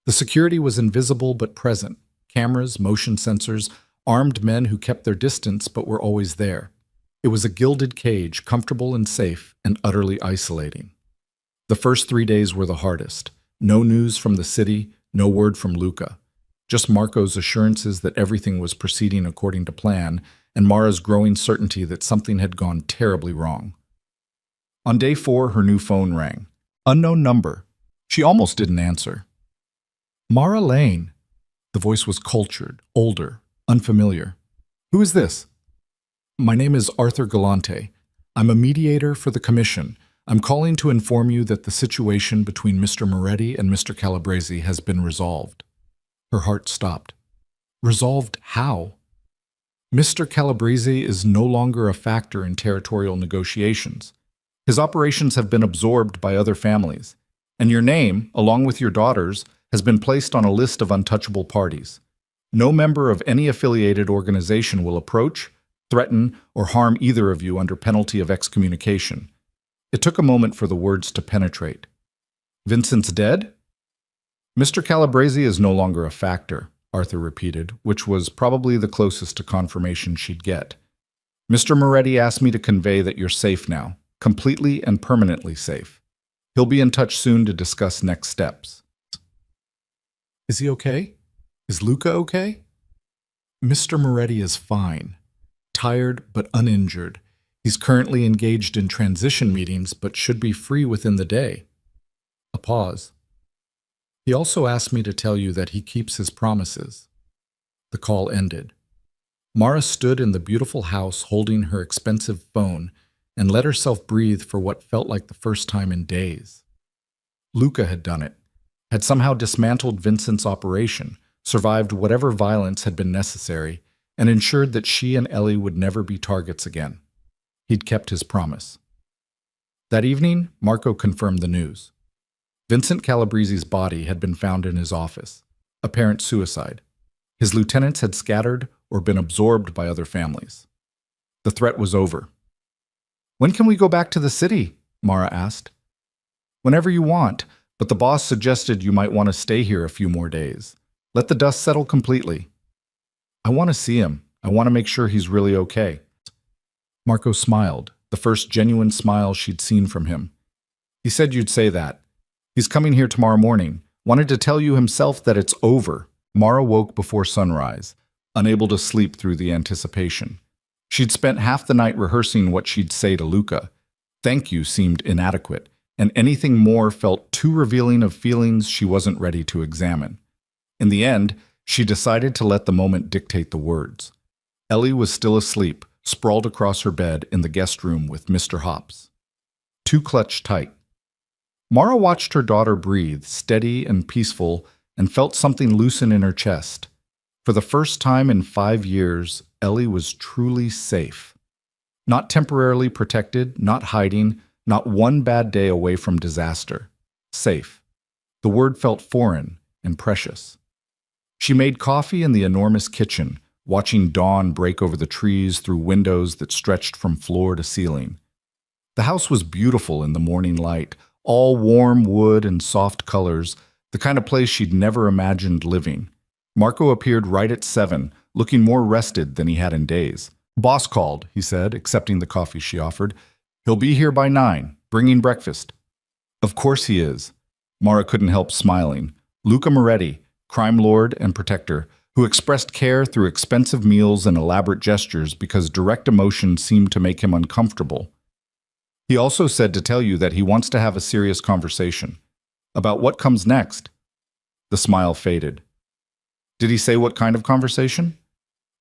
The security was invisible but present. Cameras, motion sensors, armed men who kept their distance but were always there. It was a gilded cage, comfortable and safe, and utterly isolating. The first 3 days were the hardest. No news from the city, no word from Luca. Just Marco's assurances that everything was proceeding according to plan, and Mara's growing certainty that something had gone terribly wrong. On day 4, her new phone rang. Unknown number. She almost didn't answer. Mara Lane. The voice was cultured, older, unfamiliar. Who is this? My name is Arthur Galante. I'm a mediator for the commission. I'm calling to inform you that the situation between Mr. Moretti and Mr. Calabrese has been resolved. Her heart stopped. Resolved how? Mr. Calabrese is no longer a factor in territorial negotiations. His operations have been absorbed by other families, and your name, along with your daughter's, has been placed on a list of untouchable parties. No member of any affiliated organization will approach, threaten, or harm either of you under penalty of excommunication. It took a moment for the words to penetrate. Vincent's dead? Mr. Calabrese is no longer a factor, Arthur repeated, which was probably the closest to confirmation she'd get. Mr. Moretti asked me to convey that you're safe now, completely and permanently safe. He'll be in touch soon to discuss next steps. Is he okay? Is Luca okay? Mr. Moretti is fine. Tired but uninjured. He's currently engaged in transition meetings but should be free within the day. A pause. He also asked me to tell you that he keeps his promises. The call ended. Mara stood in the beautiful house holding her expensive phone and let herself breathe for what felt like the first time in days. Luca had done it, had somehow dismantled Vincent's operation, survived whatever violence had been necessary, and ensured that she and Ellie would never be targets again. He'd kept his promise. That evening, Marco confirmed the news. Vincent Calabresi's body had been found in his office, apparent suicide. His lieutenants had scattered or been absorbed by other families. The threat was over. "When can we go back to the city?" Mara asked. "Whenever you want, but the boss suggested you might want to stay here a few more days. Let the dust settle completely." "I want to see him. I want to make sure he's really okay." Marco smiled, the first genuine smile she'd seen from him. "He said you'd say that. He's coming here tomorrow morning. Wanted to tell you himself that it's over." Mara woke before sunrise, unable to sleep through the anticipation. She'd spent half the night rehearsing what she'd say to Luca. Thank you seemed inadequate, and anything more felt too revealing of feelings she wasn't ready to examine. In the end, she decided to let the moment dictate the words. Ellie was still asleep, sprawled across her bed in the guest room with Mr. Hops. Two clutched tight. Mara watched her daughter breathe, steady and peaceful, and felt something loosen in her chest. For the first time in 5 years, Ellie was truly safe. Not temporarily protected, not hiding, not one bad day away from disaster. Safe. The word felt foreign and precious. She made coffee in the enormous kitchen, watching dawn break over the trees through windows that stretched from floor to ceiling. The house was beautiful in the morning light, all warm wood and soft colors, the kind of place she'd never imagined living. Marco appeared right at 7, looking more rested than he had in days. "Boss called," he said, accepting the coffee she offered. "He'll be here by 9, bringing breakfast." "Of course he is." Mara couldn't help smiling. Luca Moretti, crime lord and protector, who expressed care through expensive meals and elaborate gestures because direct emotion seemed to make him uncomfortable. He also said to tell you that he wants to have a serious conversation. About what comes next. The smile faded. "Did he say what kind of conversation?"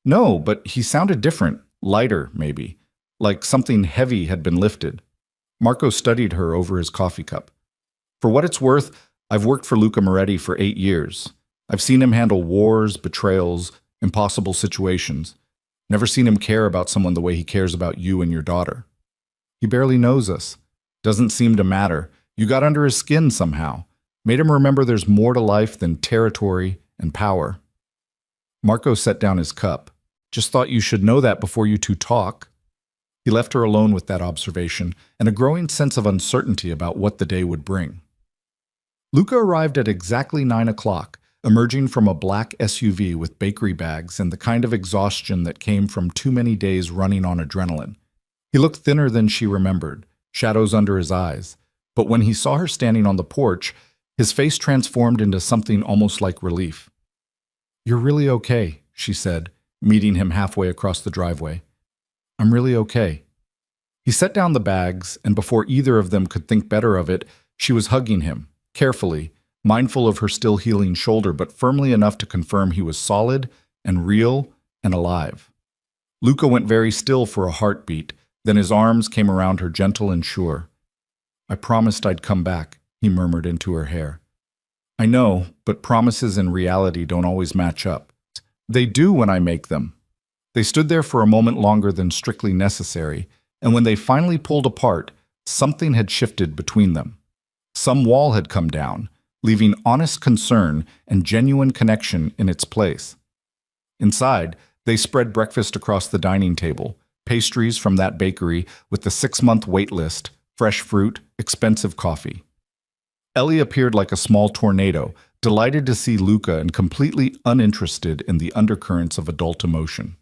"No, but he sounded different, lighter, maybe, like something heavy had been lifted." Marco studied her over his coffee cup. "For what it's worth, I've worked for Luca Moretti for 8 years. I've seen him handle wars, betrayals, impossible situations. Never seen him care about someone the way he cares about you and your daughter. He barely knows us. Doesn't seem to matter. You got under his skin somehow. Made him remember there's more to life than territory and power." Marco set down his cup. "Just thought you should know that before you two talk." He left her alone with that observation and a growing sense of uncertainty about what the day would bring. Luca arrived at exactly 9 o'clock, emerging from a black SUV with bakery bags and the kind of exhaustion that came from too many days running on adrenaline. He looked thinner than she remembered, shadows under his eyes. But when he saw her standing on the porch, his face transformed into something almost like relief. "You're really okay," she said, meeting him halfway across the driveway. "I'm really okay." He set down the bags, and before either of them could think better of it, she was hugging him, carefully, mindful of her still healing shoulder, but firmly enough to confirm he was solid and real and alive. Luca went very still for a heartbeat, then his arms came around her gentle and sure. "I promised I'd come back," he murmured into her hair. "I know, but promises and reality don't always match up." "They do when I make them." They stood there for a moment longer than strictly necessary, and when they finally pulled apart, something had shifted between them. Some wall had come down, leaving honest concern and genuine connection in its place. Inside, they spread breakfast across the dining table, pastries from that bakery with the 6-month wait list, fresh fruit, expensive coffee. Ellie appeared like a small tornado, delighted to see Luca and completely uninterested in the undercurrents of adult emotion.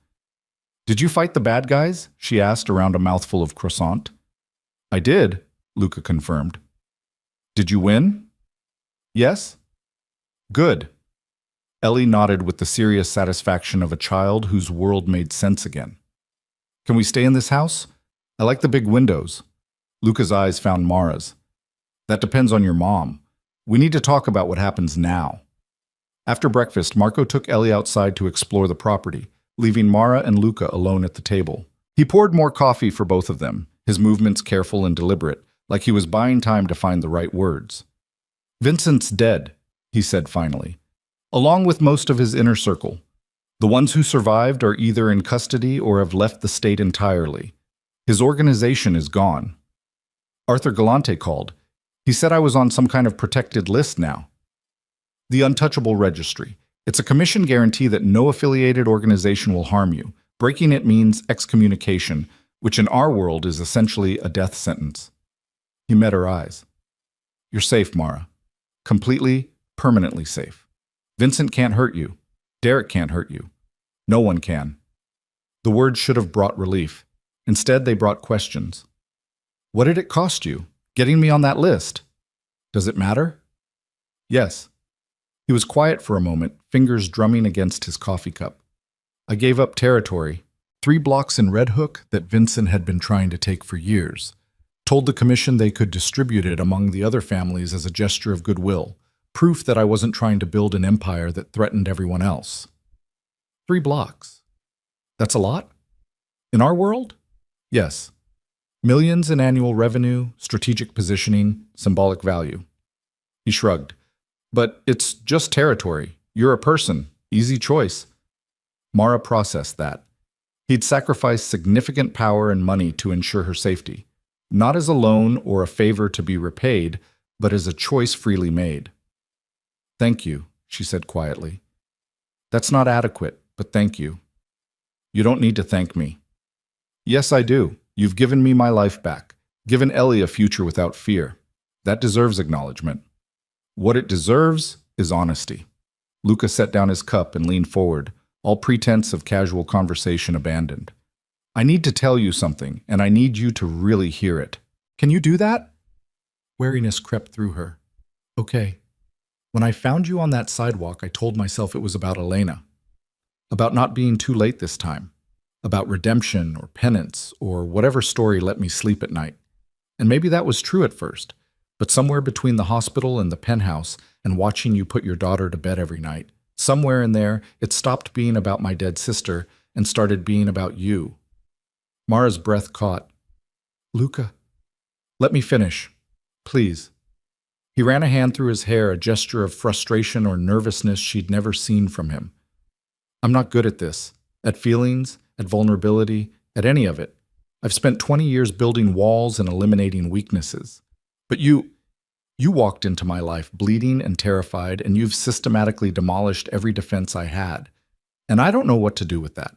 "Did you fight the bad guys?" she asked around a mouthful of croissant. "I did," Luca confirmed. "Did you win?" "Yes." "Good." Ellie nodded with the serious satisfaction of a child whose world made sense again. Can we stay in this house? I like the big windows. Luca's eyes found Mara's. That depends on your mom. We need to talk about what happens now. After breakfast, Marco took Ellie outside to explore the property, leaving Mara and Luca alone at the table. He poured more coffee for both of them, his movements careful and deliberate, like he was buying time to find the right words. Vincent's dead, he said finally, along with most of his inner circle. The ones who survived are either in custody or have left the state entirely. His organization is gone. Arthur Galante called. He said I was on some kind of protected list now. The Untouchable Registry. It's a commission guarantee that no affiliated organization will harm you. Breaking it means excommunication, which in our world is essentially a death sentence. He met her eyes. You're safe, Mara. Completely, permanently safe. Vincent can't hurt you. Derek can't hurt you. No one can. The words should have brought relief. Instead, they brought questions. What did it cost you, getting me on that list? Does it matter? Yes. He was quiet for a moment, fingers drumming against his coffee cup. I gave up territory, 3 blocks in Red Hook that Vincent had been trying to take for years. Told the commission they could distribute it among the other families as a gesture of goodwill, proof that I wasn't trying to build an empire that threatened everyone else. 3 blocks. That's a lot? In our world? Yes. Millions in annual revenue, strategic positioning, symbolic value. He shrugged. But it's just territory. You're a person. Easy choice. Mara processed that. He'd sacrificed significant power and money to ensure her safety, not as a loan or a favor to be repaid, but as a choice freely made. Thank you, she said quietly. That's not adequate, but thank you. You don't need to thank me. Yes, I do. You've given me my life back, given Ellie a future without fear. That deserves acknowledgement. What it deserves is honesty. Luca set down his cup and leaned forward, all pretense of casual conversation abandoned. I need to tell you something, and I need you to really hear it. Can you do that? Wariness crept through her. Okay. When I found you on that sidewalk, I told myself it was about Elena. About not being too late this time. About redemption or penance or whatever story let me sleep at night. And maybe that was true at first. But somewhere between the hospital and the penthouse and watching you put your daughter to bed every night, somewhere in there, it stopped being about my dead sister and started being about you. Mara's breath caught. Luca, let me finish. Please. He ran a hand through his hair, a gesture of frustration or nervousness she'd never seen from him. I'm not good at this, at feelings, at vulnerability, at any of it. I've spent 20 years building walls and eliminating weaknesses. But you walked into my life bleeding and terrified, and you've systematically demolished every defense I had. And I don't know what to do with that.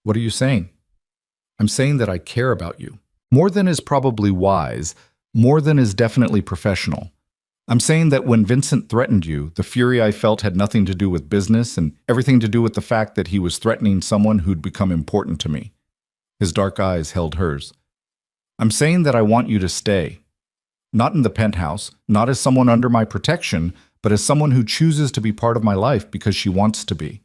What are you saying? I'm saying that I care about you. More than is probably wise, more than is definitely professional. I'm saying that when Vincent threatened you, the fury I felt had nothing to do with business and everything to do with the fact that he was threatening someone who'd become important to me. His dark eyes held hers. I'm saying that I want you to stay. Not in the penthouse, not as someone under my protection, but as someone who chooses to be part of my life because she wants to be.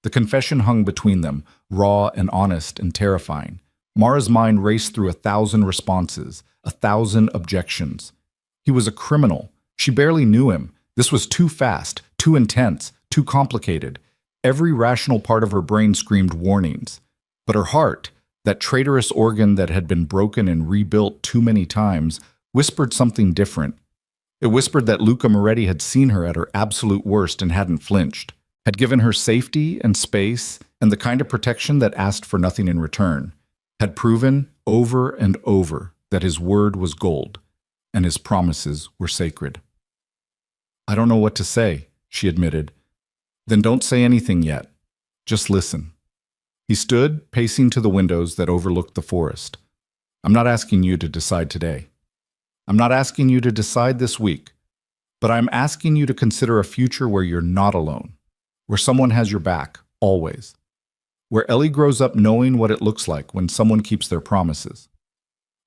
The confession hung between them, raw and honest and terrifying. Mara's mind raced through 1,000 responses, 1,000 objections. He was a criminal. She barely knew him. This was too fast, too intense, too complicated. Every rational part of her brain screamed warnings. But her heart, that traitorous organ that had been broken and rebuilt too many times, whispered something different. It whispered that Luca Moretti had seen her at her absolute worst and hadn't flinched, had given her safety and space and the kind of protection that asked for nothing in return, had proven over and over that his word was gold and his promises were sacred. I don't know what to say, she admitted. Then don't say anything yet. Just listen. He stood, pacing to the windows that overlooked the forest. I'm not asking you to decide today. I'm not asking you to decide this week, but I'm asking you to consider a future where you're not alone, where someone has your back, always, where Ellie grows up knowing what it looks like when someone keeps their promises.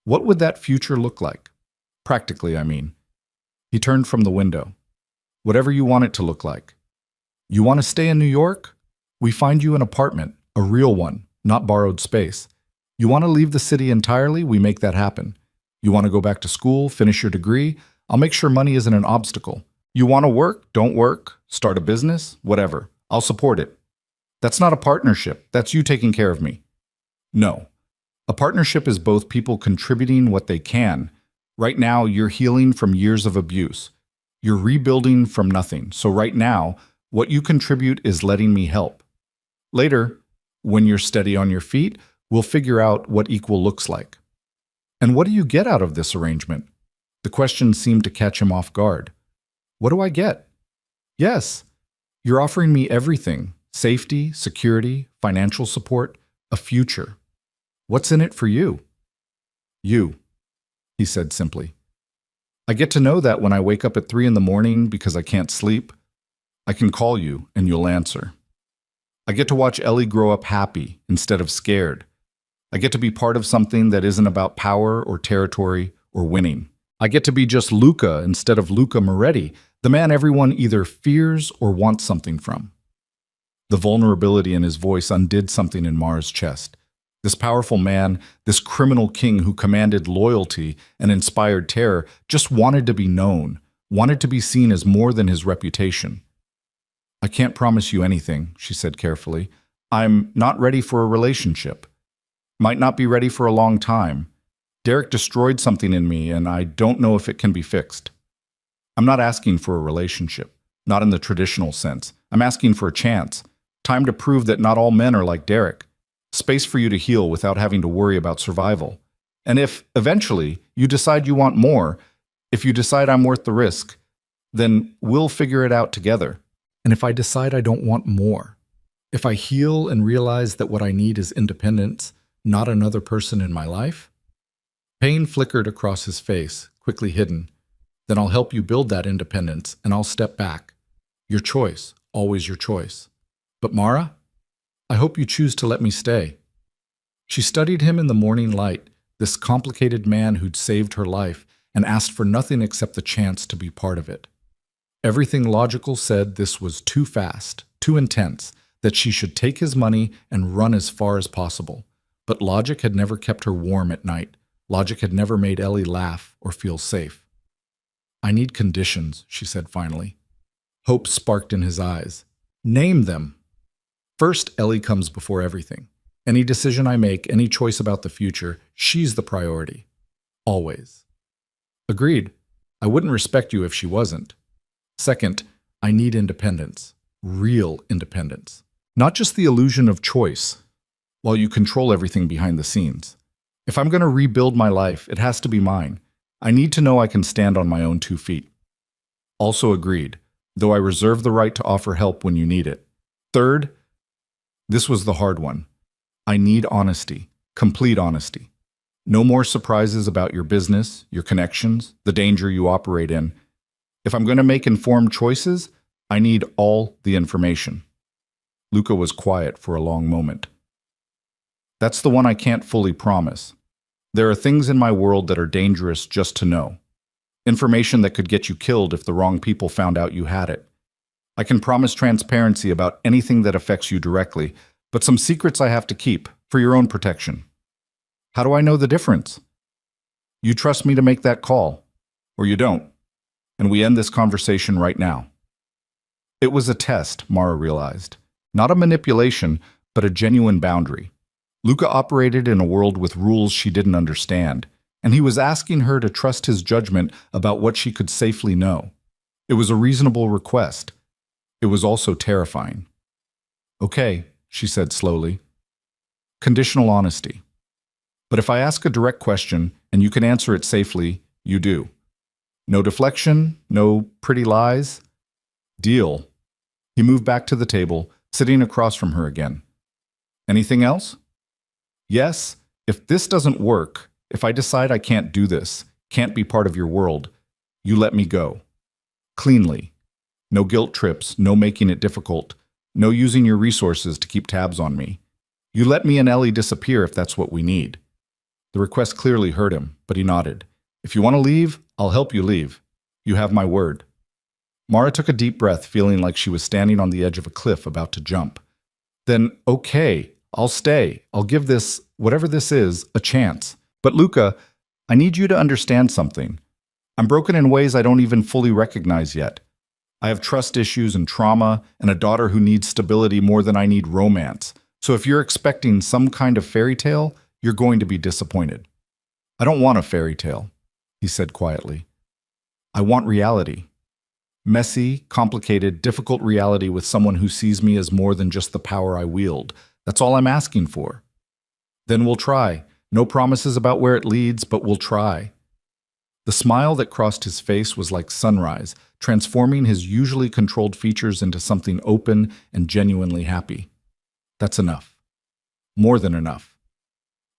What would that future look like? Practically, I mean. He turned from the window. Whatever you want it to look like. You want to stay in New York? We find you an apartment, a real one, not borrowed space. You want to leave the city entirely? We make that happen. You want to go back to school, finish your degree? I'll make sure money isn't an obstacle. You want to work? Don't work? Start a business? Whatever. I'll support it. That's not a partnership. That's you taking care of me. No. A partnership is both people contributing what they can. Right now, you're healing from years of abuse. You're rebuilding from nothing. So right now, what you contribute is letting me help. Later, when you're steady on your feet, we'll figure out what equal looks like. And what do you get out of this arrangement? The question seemed to catch him off guard. What do I get? Yes, you're offering me everything: safety, security, financial support, a future. What's in it for you? You, he said simply. I get to know that when I wake up at 3 in the morning because I can't sleep. I can call you and you'll answer. I get to watch Ellie grow up happy instead of scared. I get to be part of something that isn't about power or territory or winning. I get to be just Luca instead of Luca Moretti, the man everyone either fears or wants something from. The vulnerability in his voice undid something in Mara's chest. This powerful man, this criminal king who commanded loyalty and inspired terror, just wanted to be known, wanted to be seen as more than his reputation. I can't promise you anything, she said carefully. I'm not ready for a relationship. Might not be ready for a long time. Derek destroyed something in me, and I don't know if it can be fixed. I'm not asking for a relationship, not in the traditional sense. I'm asking for a chance, time to prove that not all men are like Derek. Space for you to heal without having to worry about survival. And if, eventually, you decide you want more, if you decide I'm worth the risk, then we'll figure it out together. And if I decide I don't want more, if I heal and realize that what I need is independence, not another person in my life? Pain flickered across his face, quickly hidden. Then I'll help you build that independence, and I'll step back. Your choice, always your choice. But Mara? I hope you choose to let me stay. She studied him in the morning light, this complicated man who'd saved her life, and asked for nothing except the chance to be part of it. Everything logical said this was too fast, too intense, that she should take his money and run as far as possible. But logic had never kept her warm at night. Logic had never made Ellie laugh or feel safe. I need conditions, she said finally. Hope sparked in his eyes. Name them. First, Ellie comes before everything. Any decision I make, any choice about the future, she's the priority. Always. Agreed. I wouldn't respect you if she wasn't. Second, I need independence. Real independence. Not just the illusion of choice, while you control everything behind the scenes. If I'm going to rebuild my life, it has to be mine. I need to know I can stand on my own 2 feet. Also agreed, though I reserve the right to offer help when you need it. Third, this was the hard one. I need honesty, complete honesty. No more surprises about your business, your connections, the danger you operate in. If I'm going to make informed choices, I need all the information. Luca was quiet for a long moment. That's the one I can't fully promise. There are things in my world that are dangerous just to know. Information that could get you killed if the wrong people found out you had it. I can promise transparency about anything that affects you directly, but some secrets I have to keep for your own protection. How do I know the difference? You trust me to make that call, or you don't, and we end this conversation right now. It was a test, Mara realized. Not a manipulation, but a genuine boundary. Luca operated in a world with rules she didn't understand, and he was asking her to trust his judgment about what she could safely know. It was a reasonable request. It was also terrifying. Okay, she said slowly. Conditional honesty. But if I ask a direct question and you can answer it safely, you do. No deflection, no pretty lies. Deal. He moved back to the table, sitting across from her again. Anything else? Yes, if this doesn't work, if I decide I can't do this, can't be part of your world, you let me go. Cleanly. No guilt trips, no making it difficult, no using your resources to keep tabs on me. You let me and Ellie disappear if that's what we need. The request clearly hurt him, but he nodded. If you want to leave, I'll help you leave. You have my word. Mara took a deep breath, feeling like she was standing on the edge of a cliff about to jump. Then, okay, I'll stay. I'll give this, whatever this is, a chance. But Luca, I need you to understand something. I'm broken in ways I don't even fully recognize yet. I have trust issues and trauma, and a daughter who needs stability more than I need romance. So if you're expecting some kind of fairy tale, you're going to be disappointed. I don't want a fairy tale, he said quietly. I want reality. Messy, complicated, difficult reality with someone who sees me as more than just the power I wield. That's all I'm asking for. Then we'll try. No promises about where it leads, but we'll try. The smile that crossed his face was like sunrise, transforming his usually controlled features into something open and genuinely happy. That's enough. More than enough.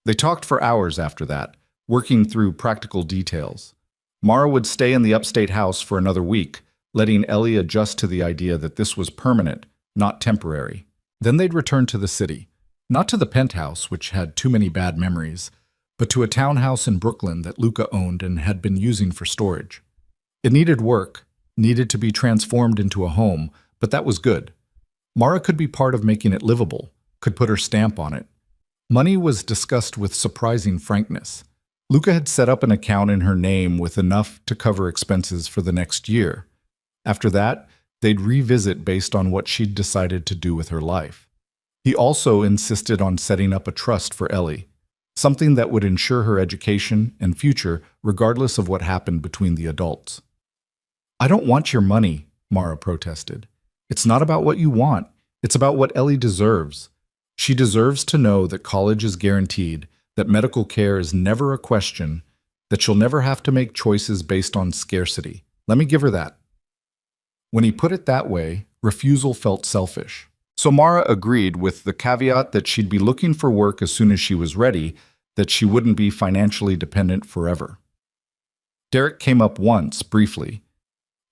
They talked for hours after that, working through practical details. Mara would stay in the upstate house for another week, letting Ellie adjust to the idea that this was permanent, not temporary. Then they'd return to the city, not to the penthouse, which had too many bad memories, but to a townhouse in Brooklyn that Luca owned and had been using for storage. It needed work, needed to be transformed into a home, but that was good. Mara could be part of making it livable, could put her stamp on it. Money was discussed with surprising frankness. Luca had set up an account in her name with enough to cover expenses for the next year. After that, they'd revisit based on what she'd decided to do with her life. He also insisted on setting up a trust for Ellie, something that would ensure her education and future regardless of what happened between the adults. I don't want your money, Mara protested. It's not about what you want. It's about what Ellie deserves. She deserves to know that college is guaranteed, that medical care is never a question, that she'll never have to make choices based on scarcity. Let me give her that. When he put it that way, refusal felt selfish. So Mara agreed with the caveat that she'd be looking for work as soon as she was ready, that she wouldn't be financially dependent forever. Derek came up once, briefly.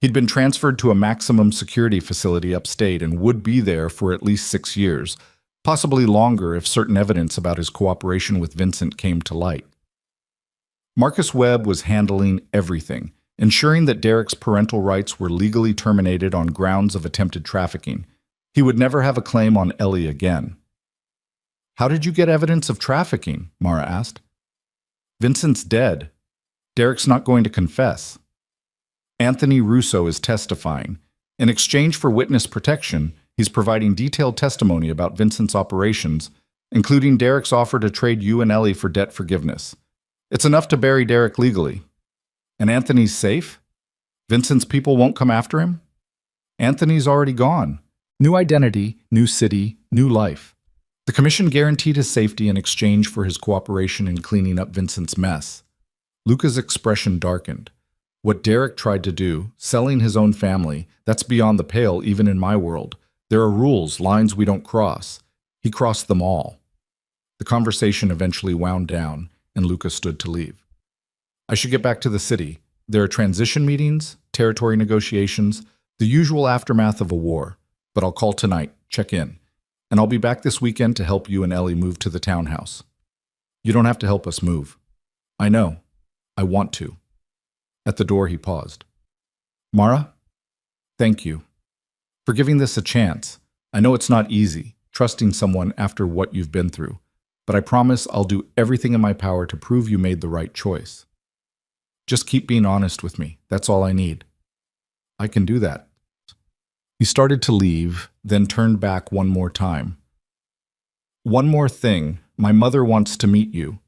He'd been transferred to a maximum security facility upstate and would be there for at least 6 years, possibly longer if certain evidence about his cooperation with Vincent came to light. Marcus Webb was handling everything, ensuring that Derek's parental rights were legally terminated on grounds of attempted trafficking. He would never have a claim on Ellie again. How did you get evidence of trafficking? Mara asked. Vincent's dead. Derek's not going to confess. Anthony Russo is testifying. In exchange for witness protection, he's providing detailed testimony about Vincent's operations, including Derek's offer to trade you and Ellie for debt forgiveness. It's enough to bury Derek legally. And Anthony's safe? Vincent's people won't come after him? Anthony's already gone. New identity, new city, new life. The commission guaranteed his safety in exchange for his cooperation in cleaning up Vincent's mess. Luca's expression darkened. What Derek tried to do, selling his own family, that's beyond the pale even in my world. There are rules, lines we don't cross. He crossed them all. The conversation eventually wound down, and Luca stood to leave. I should get back to the city. There are transition meetings, territory negotiations, the usual aftermath of a war. But I'll call tonight, check in. And I'll be back this weekend to help you and Ellie move to the townhouse. You don't have to help us move. I know. I want to. At the door, he paused. Mara, thank you for giving this a chance. I know it's not easy, trusting someone after what you've been through, but I promise I'll do everything in my power to prove you made the right choice. Just keep being honest with me. That's all I need. I can do that. He started to leave, then turned back one more time. One more thing. My mother wants to meet you.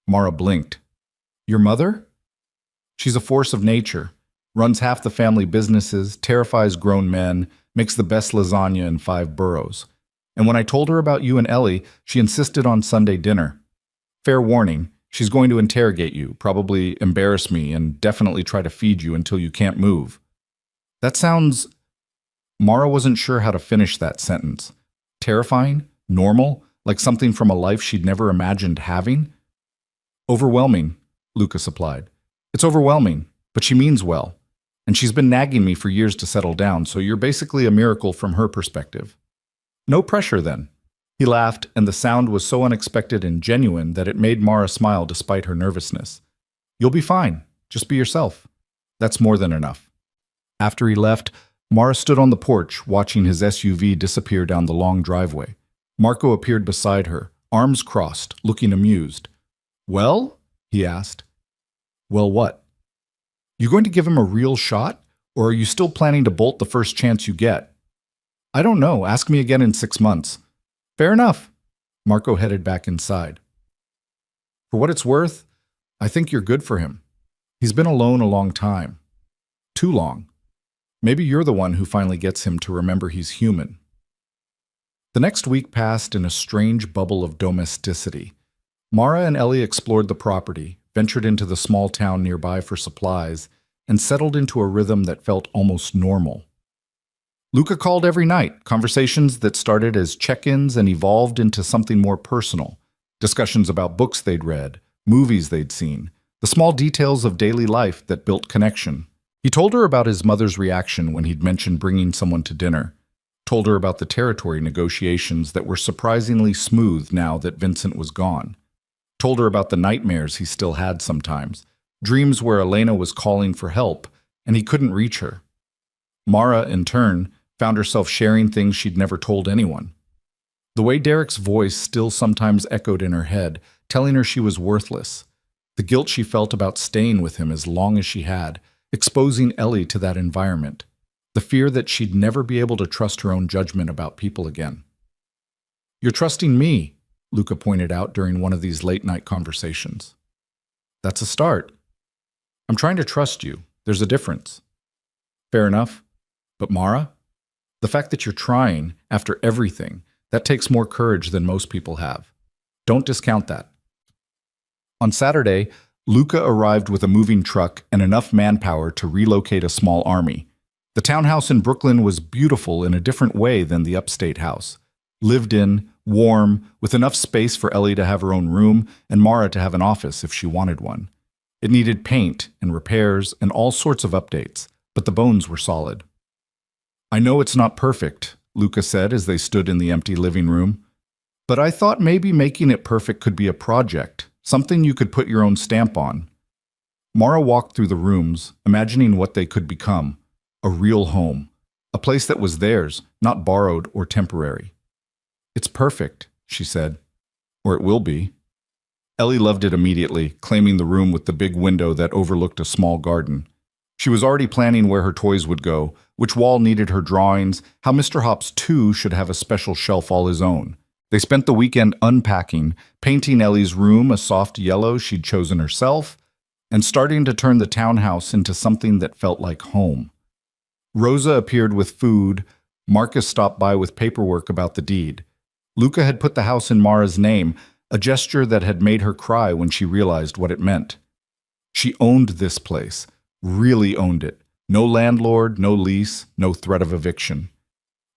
Mara blinked. Your mother? She's a force of nature, runs half the family businesses, terrifies grown men, makes the best lasagna in 5 boroughs. And when I told her about you and Ellie, she insisted on Sunday dinner. Fair warning, she's going to interrogate you, probably embarrass me, and definitely try to feed you until you can't move. That sounds... Mara wasn't sure how to finish that sentence. Terrifying? Normal? Like something from a life she'd never imagined having? Overwhelming, Luca supplied. It's overwhelming, but she means well. And she's been nagging me for years to settle down, so you're basically a miracle from her perspective. No pressure, then. He laughed, and the sound was so unexpected and genuine that it made Mara smile despite her nervousness. You'll be fine. Just be yourself. That's more than enough. After he left, Mara stood on the porch, watching his SUV disappear down the long driveway. Marco appeared beside her, arms crossed, looking amused. "Well?" he asked. "Well, what? You going to give him a real shot, or are you still planning to bolt the first chance you get?" "I don't know. Ask me again in 6 months." "Fair enough." Marco headed back inside. "For what it's worth, I think you're good for him. He's been alone a long time. Too long. Maybe you're the one who finally gets him to remember he's human." The next week passed in a strange bubble of domesticity. Mara and Ellie explored the property, ventured into the small town nearby for supplies, and settled into a rhythm that felt almost normal. Luca called every night, conversations that started as check-ins and evolved into something more personal. Discussions about books they'd read, movies they'd seen, the small details of daily life that built connection. He told her about his mother's reaction when he'd mentioned bringing someone to dinner, told her about the territory negotiations that were surprisingly smooth now that Vincent was gone, told her about the nightmares he still had sometimes, dreams where Elena was calling for help and he couldn't reach her. Mara, in turn, found herself sharing things she'd never told anyone. The way Derek's voice still sometimes echoed in her head, telling her she was worthless. The guilt she felt about staying with him as long as she had, exposing Ellie to that environment. The fear that she'd never be able to trust her own judgment about people again. "You're trusting me," Luca pointed out during one of these late-night conversations. "That's a start." "I'm trying to trust you. There's a difference." "Fair enough. But Mara? The fact that you're trying, after everything, that takes more courage than most people have. Don't discount that." On Saturday, Luca arrived with a moving truck and enough manpower to relocate a small army. The townhouse in Brooklyn was beautiful in a different way than the upstate house. Lived in, warm, with enough space for Ellie to have her own room and Mara to have an office if she wanted one. It needed paint and repairs and all sorts of updates, but the bones were solid. "I know it's not perfect," Luca said as they stood in the empty living room, "but I thought maybe making it perfect could be a project, something you could put your own stamp on." Mara walked through the rooms, imagining what they could become. A real home. A place that was theirs, not borrowed or temporary. "It's perfect," she said. "Or it will be." Ellie loved it immediately, claiming the room with the big window that overlooked a small garden. She was already planning where her toys would go, which wall needed her drawings, how Mr. Hops 2 should have a special shelf all his own. They spent the weekend unpacking, painting Ellie's room a soft yellow she'd chosen herself, and starting to turn the townhouse into something that felt like home. Rosa appeared with food. Marcus stopped by with paperwork about the deed. Luca had put the house in Mara's name, a gesture that had made her cry when she realized what it meant. She owned this place, really owned it. No landlord, no lease, no threat of eviction.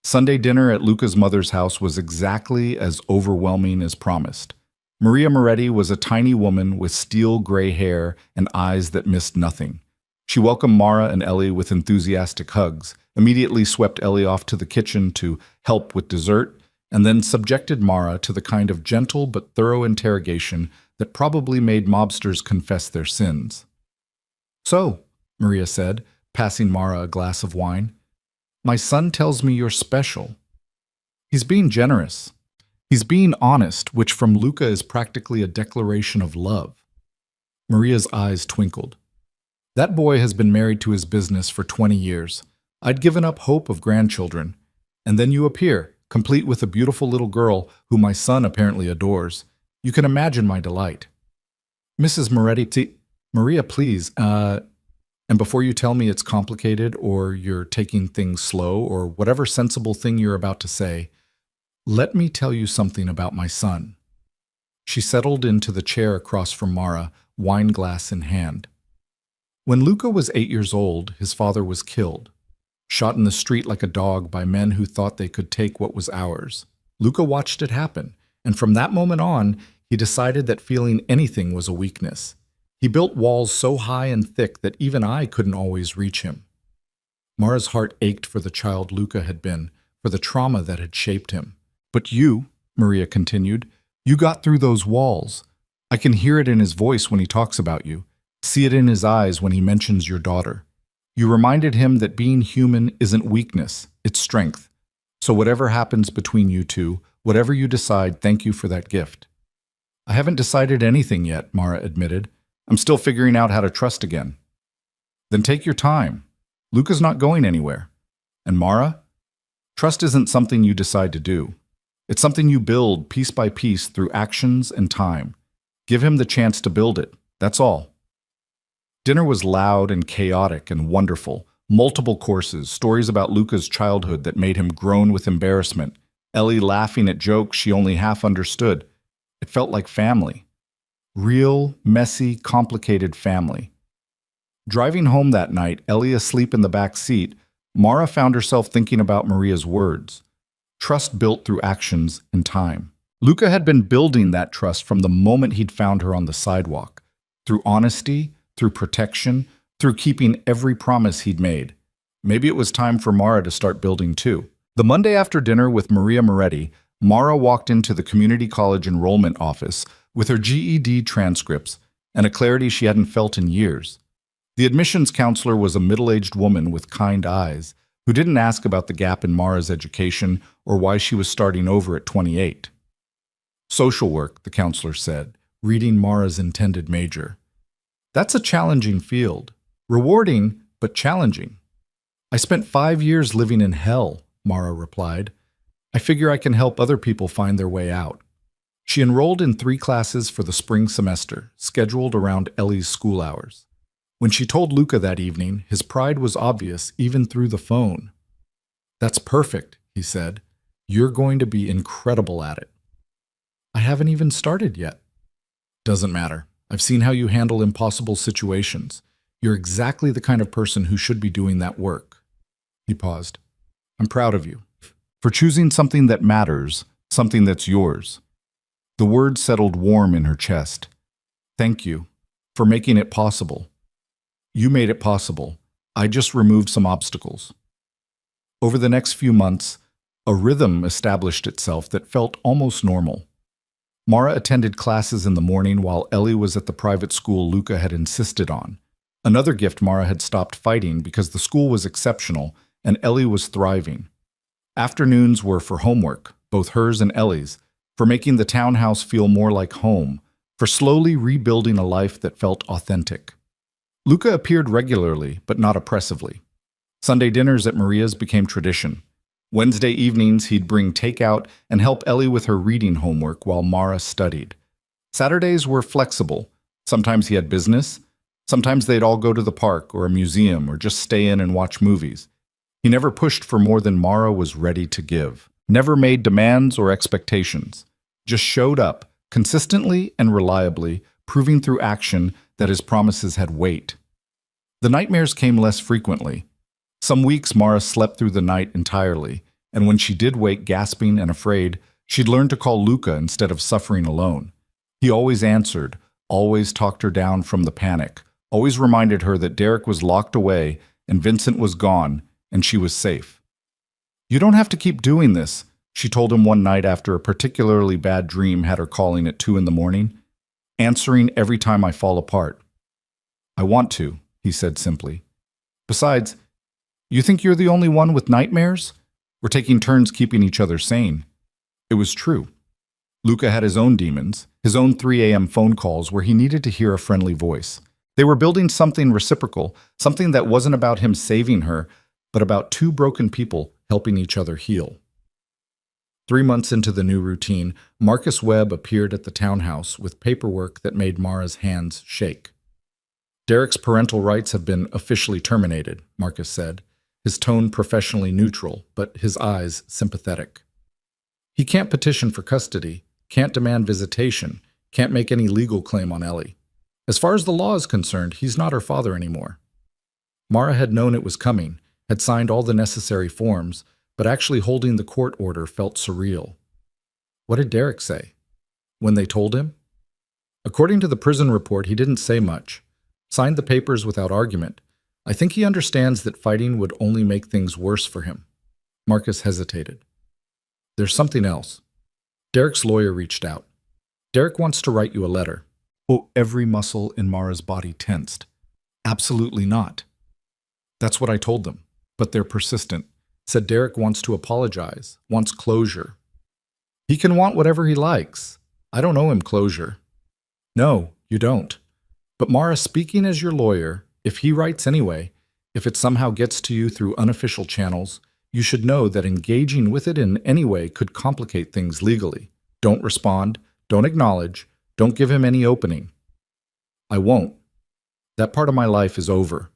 Sunday dinner at Luca's mother's house was exactly as overwhelming as promised. Maria Moretti was a tiny woman with steel gray hair and eyes that missed nothing. She welcomed Mara and Ellie with enthusiastic hugs, immediately swept Ellie off to the kitchen to help with dessert, and then subjected Mara to the kind of gentle but thorough interrogation that probably made mobsters confess their sins. "So," Maria said, passing Mara a glass of wine, "my son tells me you're special. He's being generous. He's being honest, which from Luca is practically a declaration of love." Maria's eyes twinkled. "That boy has been married to his business for 20 years. I'd given up hope of grandchildren. And then you appear, complete with a beautiful little girl who my son apparently adores. You can imagine my delight." "Mrs. Moretti, Maria, please, and before you tell me it's complicated or you're taking things slow or whatever sensible thing you're about to say, let me tell you something about my son." She settled into the chair across from Mara, wine glass in hand. When Luca was 8 years old, his father was killed, shot in the street like a dog by men who thought they could take what was ours. Luca watched it happen, and from that moment on, he decided that feeling anything was a weakness. He built walls so high and thick that even I couldn't always reach him. Mara's heart ached for the child Luca had been, for the trauma that had shaped him. "But you," Maria continued, "you got through those walls. I can hear it in his voice when he talks about you, see it in his eyes when he mentions your daughter. You reminded him that being human isn't weakness, it's strength. So whatever happens between you two, whatever you decide, thank you for that gift. I haven't decided anything yet, Mara admitted. I'm still figuring out how to trust again. Then take your time. Luca's not going anywhere. And Mara, trust isn't something you decide to do. It's something you build piece by piece through actions and time. Give him the chance to build it. That's all. Dinner was loud and chaotic and wonderful. Multiple courses, stories about Luca's childhood that made him groan with embarrassment, Ellie laughing at jokes she only half understood. It felt like family. Real, messy, complicated family. Driving home that night, Ellie asleep in the back seat, Mara found herself thinking about Maria's words. Trust built through actions and time. Luca had been building that trust from the moment he'd found her on the sidewalk. Through honesty, through protection, through keeping every promise he'd made. Maybe it was time for Mara to start building too. The Monday after dinner with Maria Moretti, Mara walked into the community college enrollment office with her GED transcripts and a clarity she hadn't felt in years. The admissions counselor was a middle-aged woman with kind eyes who didn't ask about the gap in Mara's education or why she was starting over at 28. Social work, the counselor said, reading Mara's intended major. That's a challenging field. Rewarding, but challenging. I spent 5 years living in hell, Mara replied. I figure I can help other people find their way out. She enrolled in 3 classes for the spring semester, scheduled around Ellie's school hours. When she told Luca that evening, his pride was obvious even through the phone. That's perfect, he said. You're going to be incredible at it. I haven't even started yet. Doesn't matter. I've seen how you handle impossible situations. You're exactly the kind of person who should be doing that work. He paused. I'm proud of you. For choosing something that matters, something that's yours. The words settled warm in her chest. Thank you for making it possible. You made it possible. I just removed some obstacles. Over the next few months, a rhythm established itself that felt almost normal. Mara attended classes in the morning while Ellie was at the private school Luca had insisted on. Another gift Mara had stopped fighting because the school was exceptional and Ellie was thriving. Afternoons were for homework, both hers and Ellie's, for making the townhouse feel more like home, for slowly rebuilding a life that felt authentic. Luca appeared regularly, but not oppressively. Sunday dinners at Maria's became tradition. Wednesday evenings, he'd bring takeout and help Ellie with her reading homework while Mara studied. Saturdays were flexible. Sometimes he had business. Sometimes they'd all go to the park or a museum or just stay in and watch movies. He never pushed for more than Mara was ready to give. Never made demands or expectations. Just showed up, consistently and reliably, proving through action that his promises had weight. The nightmares came less frequently. Some weeks Mara slept through the night entirely, and when she did wake gasping and afraid, she'd learned to call Luca instead of suffering alone. He always answered, always talked her down from the panic, always reminded her that Derek was locked away and Vincent was gone and she was safe. You don't have to keep doing this, she told him one night after a particularly bad dream had her calling at 2 a.m, answering every time I fall apart. I want to, he said simply. Besides, you think you're the only one with nightmares? We're taking turns keeping each other sane. It was true. Luca had his own demons, his own 3 a.m. phone calls where he needed to hear a friendly voice. They were building something reciprocal, something that wasn't about him saving her, but about 2 broken people helping each other heal. 3 months into the new routine, Marcus Webb appeared at the townhouse with paperwork that made Mara's hands shake. Derek's parental rights have been officially terminated, Marcus said, his tone professionally neutral, but his eyes sympathetic. He can't petition for custody, can't demand visitation, can't make any legal claim on Ellie. As far as the law is concerned, he's not her father anymore. Mara had known it was coming, had signed all the necessary forms, but actually holding the court order felt surreal. What did Derek say? When they told him? According to the prison report, he didn't say much. Signed the papers without argument. I think he understands that fighting would only make things worse for him. Marcus hesitated. There's something else. Derek's lawyer reached out. Derek wants to write you a letter. Oh, every muscle in Mara's body tensed. Absolutely not. That's what I told them. But they're persistent. Said Derek wants to apologize, wants closure. He can want whatever he likes. I don't owe him closure. No, you don't. But Mara, speaking as your lawyer, if he writes anyway, if it somehow gets to you through unofficial channels, you should know that engaging with it in any way could complicate things legally. Don't respond, don't acknowledge, don't give him any opening. I won't. That part of my life is over.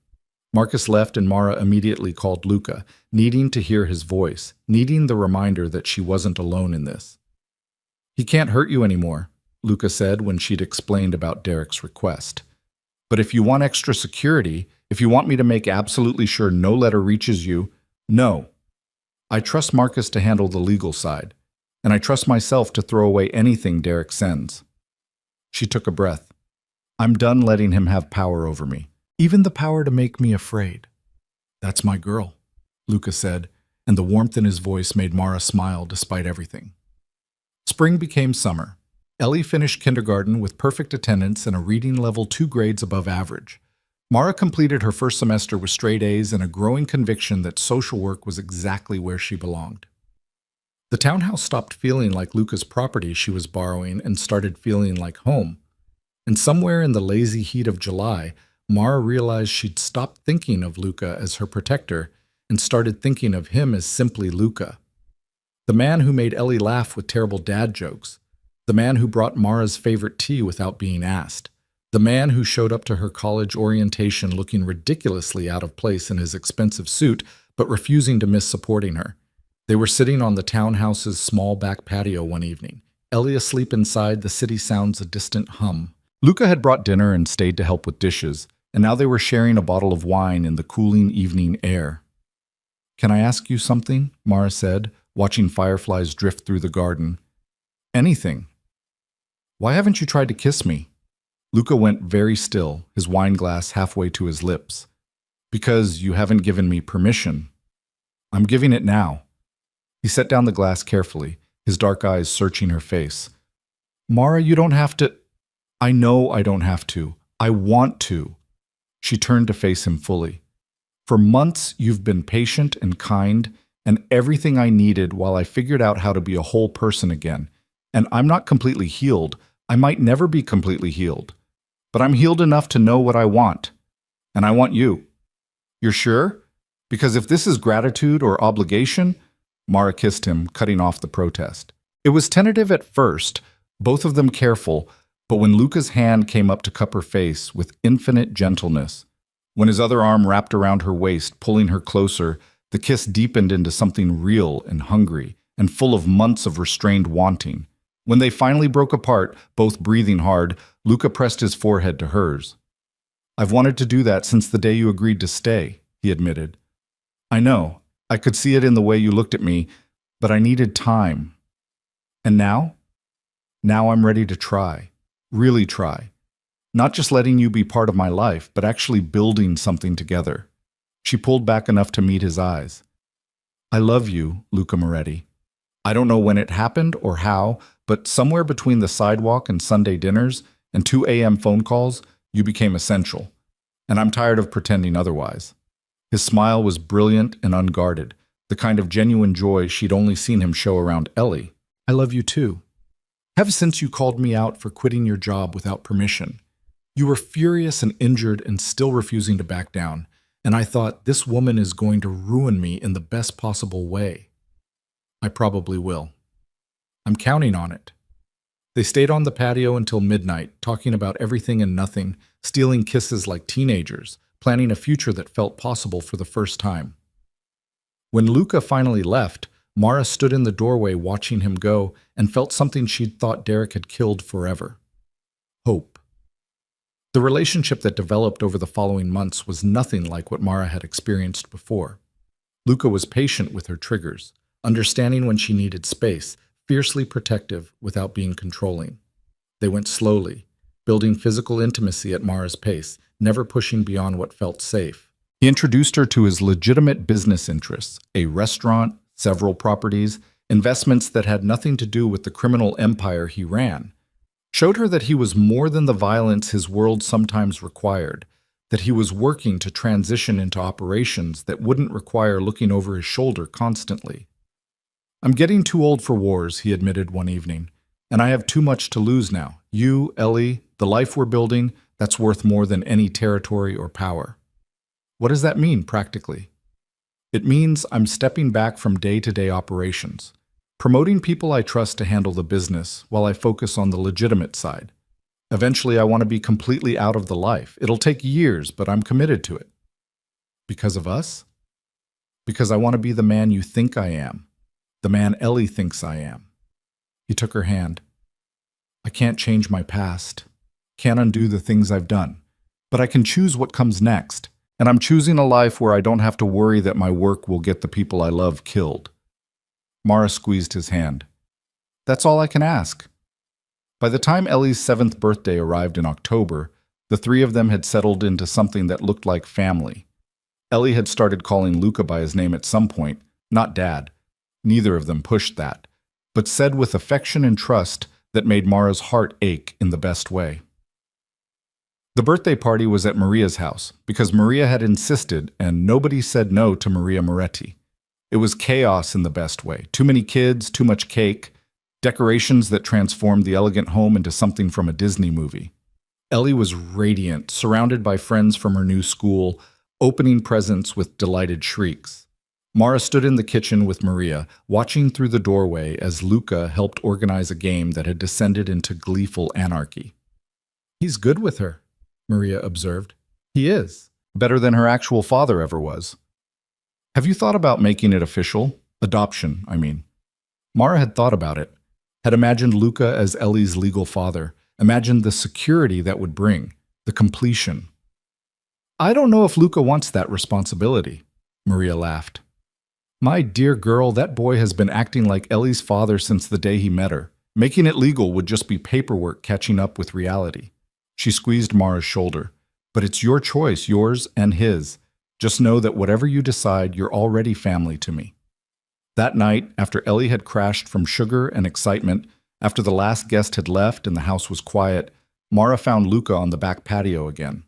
Marcus left and Mara immediately called Luca, needing to hear his voice, needing the reminder that she wasn't alone in this. He can't hurt you anymore, Luca said when she'd explained about Derek's request. But if you want extra security, if you want me to make absolutely sure no letter reaches you, no. I trust Marcus to handle the legal side, and I trust myself to throw away anything Derek sends. She took a breath. I'm done letting him have power over me, even the power to make me afraid. That's my girl, Luca said, and the warmth in his voice made Mara smile despite everything. Spring became summer. Ellie finished kindergarten with perfect attendance and a reading level 2 grades above average. Mara completed her first semester with straight A's and a growing conviction that social work was exactly where she belonged. The townhouse stopped feeling like Luca's property she was borrowing and started feeling like home. And somewhere in the lazy heat of July, Mara realized she'd stopped thinking of Luca as her protector and started thinking of him as simply Luca. The man who made Ellie laugh with terrible dad jokes. The man who brought Mara's favorite tea without being asked. The man who showed up to her college orientation looking ridiculously out of place in his expensive suit, but refusing to miss supporting her. They were sitting on the townhouse's small back patio one evening. Ellie asleep inside, the city sounds a distant hum. Luca had brought dinner and stayed to help with dishes, and now they were sharing a bottle of wine in the cooling evening air. Can I ask you something? Mara said, watching fireflies drift through the garden. Anything. Why haven't you tried to kiss me? Luca went very still, his wine glass halfway to his lips. Because you haven't given me permission. I'm giving it now. He set down the glass carefully, his dark eyes searching her face. Mara, you don't have to. I know I don't have to. I want to. She turned to face him fully. For months, you've been patient and kind, and everything I needed while I figured out how to be a whole person again. And I'm not completely healed. I might never be completely healed. But I'm healed enough to know what I want. And I want you. You're sure? Because if this is gratitude or obligation, Mara kissed him, cutting off the protest. It was tentative at first, both of them careful, but when Luca's hand came up to cup her face with infinite gentleness, when his other arm wrapped around her waist, pulling her closer, the kiss deepened into something real and hungry and full of months of restrained wanting. When they finally broke apart, both breathing hard, Luca pressed his forehead to hers. I've wanted to do that since the day you agreed to stay, he admitted. I know. I could see it in the way you looked at me, but I needed time. And now? Now I'm ready to try. Really try. Not just letting you be part of my life, but actually building something together. She pulled back enough to meet his eyes. I love you, Luca Moretti. I don't know when it happened or how, but somewhere between the sidewalk and Sunday dinners and 2 a.m. phone calls, you became essential. And I'm tired of pretending otherwise. His smile was brilliant and unguarded, the kind of genuine joy she'd only seen him show around Ellie. I love you too. Ever since you called me out for quitting your job without permission. You were furious and injured and still refusing to back down. And I thought, this woman is going to ruin me in the best possible way. I probably will. I'm counting on it. They stayed on the patio until midnight, talking about everything and nothing, stealing kisses like teenagers, planning a future that felt possible for the first time. When Luca finally left, Mara stood in the doorway watching him go and felt something she'd thought Derek had killed forever. Hope. The relationship that developed over the following months was nothing like what Mara had experienced before. Luca was patient with her triggers, understanding when she needed space, fiercely protective without being controlling. They went slowly, building physical intimacy at Mara's pace, never pushing beyond what felt safe. He introduced her to his legitimate business interests, a restaurant, several properties, investments that had nothing to do with the criminal empire he ran. Showed her that he was more than the violence his world sometimes required, that he was working to transition into operations that wouldn't require looking over his shoulder constantly. "I'm getting too old for wars," he admitted one evening, "and I have too much to lose now. You, Ellie, the life we're building, that's worth more than any territory or power." What does that mean practically? It means I'm stepping back from day-to-day operations, promoting people I trust to handle the business while I focus on the legitimate side. Eventually, I want to be completely out of the life. It'll take years, but I'm committed to it. Because of us? Because I want to be the man you think I am, the man Ellie thinks I am. He took her hand. "I can't change my past, can't undo the things I've done, but I can choose what comes next. And I'm choosing a life where I don't have to worry that my work will get the people I love killed." Mara squeezed his hand. "That's all I can ask." By the time Ellie's 7th birthday arrived in October, the three of them had settled into something that looked like family. Ellie had started calling Luca by his name at some point, not Dad. Neither of them pushed that, but said with affection and trust that made Mara's heart ache in the best way. The birthday party was at Maria's house because Maria had insisted, and nobody said no to Maria Moretti. It was chaos in the best way. Too many kids, too much cake, decorations that transformed the elegant home into something from a Disney movie. Ellie was radiant, surrounded by friends from her new school, opening presents with delighted shrieks. Mara stood in the kitchen with Maria, watching through the doorway as Luca helped organize a game that had descended into gleeful anarchy. "He's good with her," Maria observed. "He is. Better than her actual father ever was." "Have you thought about making it official? Adoption, I mean." Mara had thought about it, had imagined Luca as Ellie's legal father, imagined the security that would bring, the completion. "I don't know if Luca wants that responsibility," Maria laughed. "My dear girl, that boy has been acting like Ellie's father since the day he met her. Making it legal would just be paperwork catching up with reality." She squeezed Mara's shoulder. "But it's your choice, yours and his. Just know that whatever you decide, you're already family to me." That night, after Ellie had crashed from sugar and excitement, after the last guest had left and the house was quiet, Mara found Luca on the back patio again.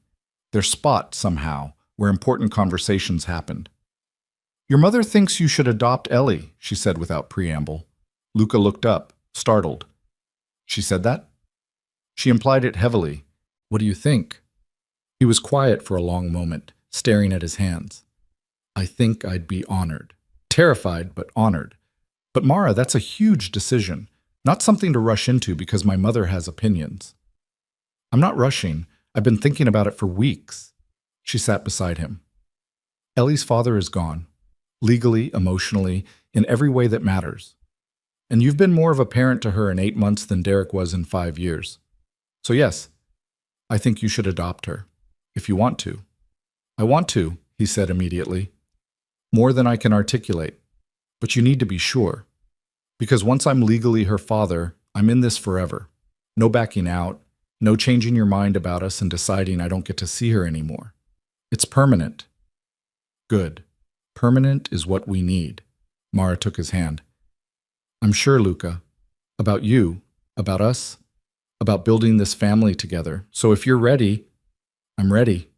Their spot, somehow, where important conversations happened. "Your mother thinks you should adopt Ellie," she said without preamble. Luca looked up, startled. "She said that?" She implied it heavily. "What do you think?" He was quiet for a long moment, staring at his hands. "I think I'd be honored. Terrified, but honored. But Mara, that's a huge decision. Not something to rush into because my mother has opinions." "I'm not rushing. I've been thinking about it for weeks." She sat beside him. "Ellie's father is gone. Legally, emotionally, in every way that matters. And you've been more of a parent to her in 8 months than Derek was in 5 years. So yes, I think you should adopt her, if you want to." "I want to," he said immediately. "More than I can articulate. But you need to be sure. Because once I'm legally her father, I'm in this forever. No backing out, no changing your mind about us and deciding I don't get to see her anymore. It's permanent." "Good. Permanent is what we need." Mara took his hand. "I'm sure, Luca. About you, about us, about building this family together. So if you're ready, I'm ready."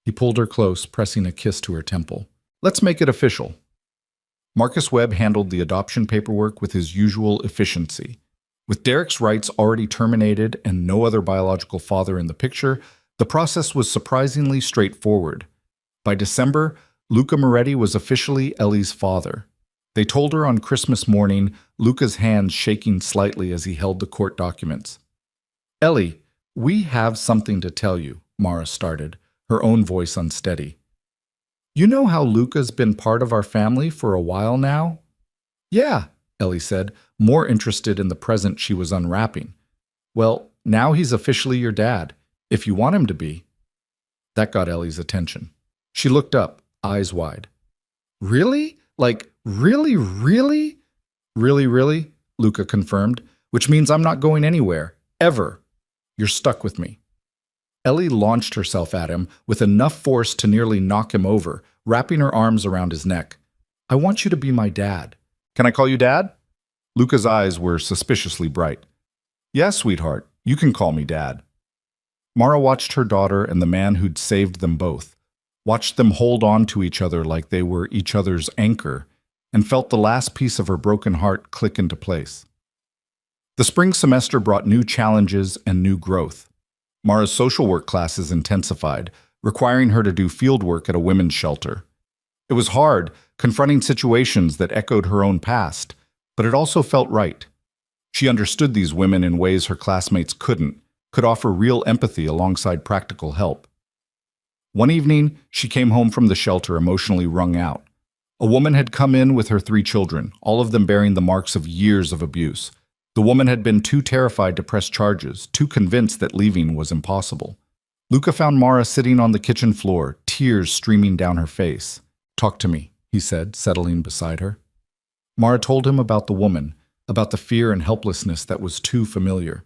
He pulled her close, pressing a kiss to her temple. "Let's make it official." Marcus Webb handled the adoption paperwork with his usual efficiency. With Derek's rights already terminated and no other biological father in the picture, the process was surprisingly straightforward. By December, Luca Moretti was officially Ellie's father. They told her on Christmas morning, Luca's hands shaking slightly as he held the court documents. "Ellie, we have something to tell you," Mara started, her own voice unsteady. "You know how Luca's been part of our family for a while now?" "Yeah," Ellie said, more interested in the present she was unwrapping. "Well, now he's officially your dad, if you want him to be." That got Ellie's attention. She looked up, eyes wide. "Really? Like, really, really?" "Really, really," Luca confirmed, "which means I'm not going anywhere, ever. You're stuck with me." Ellie launched herself at him with enough force to nearly knock him over, wrapping her arms around his neck. "I want you to be my dad." "Can I call you Dad?" Luca's eyes were suspiciously bright. "Yes, sweetheart, you can call me Dad." Mara watched her daughter and the man who'd saved them both, watched them hold on to each other like they were each other's anchor, and felt the last piece of her broken heart click into place. The spring semester brought new challenges and new growth. Mara's social work classes intensified, requiring her to do field work at a women's shelter. It was hard, confronting situations that echoed her own past, but it also felt right. She understood these women in ways her classmates couldn't, could offer real empathy alongside practical help. One evening, she came home from the shelter emotionally wrung out. A woman had come in with her 3 children, all of them bearing the marks of years of abuse. The woman had been too terrified to press charges, too convinced that leaving was impossible. Luca found Mara sitting on the kitchen floor, tears streaming down her face. "Talk to me," he said, settling beside her. Mara told him about the woman, about the fear and helplessness that was too familiar.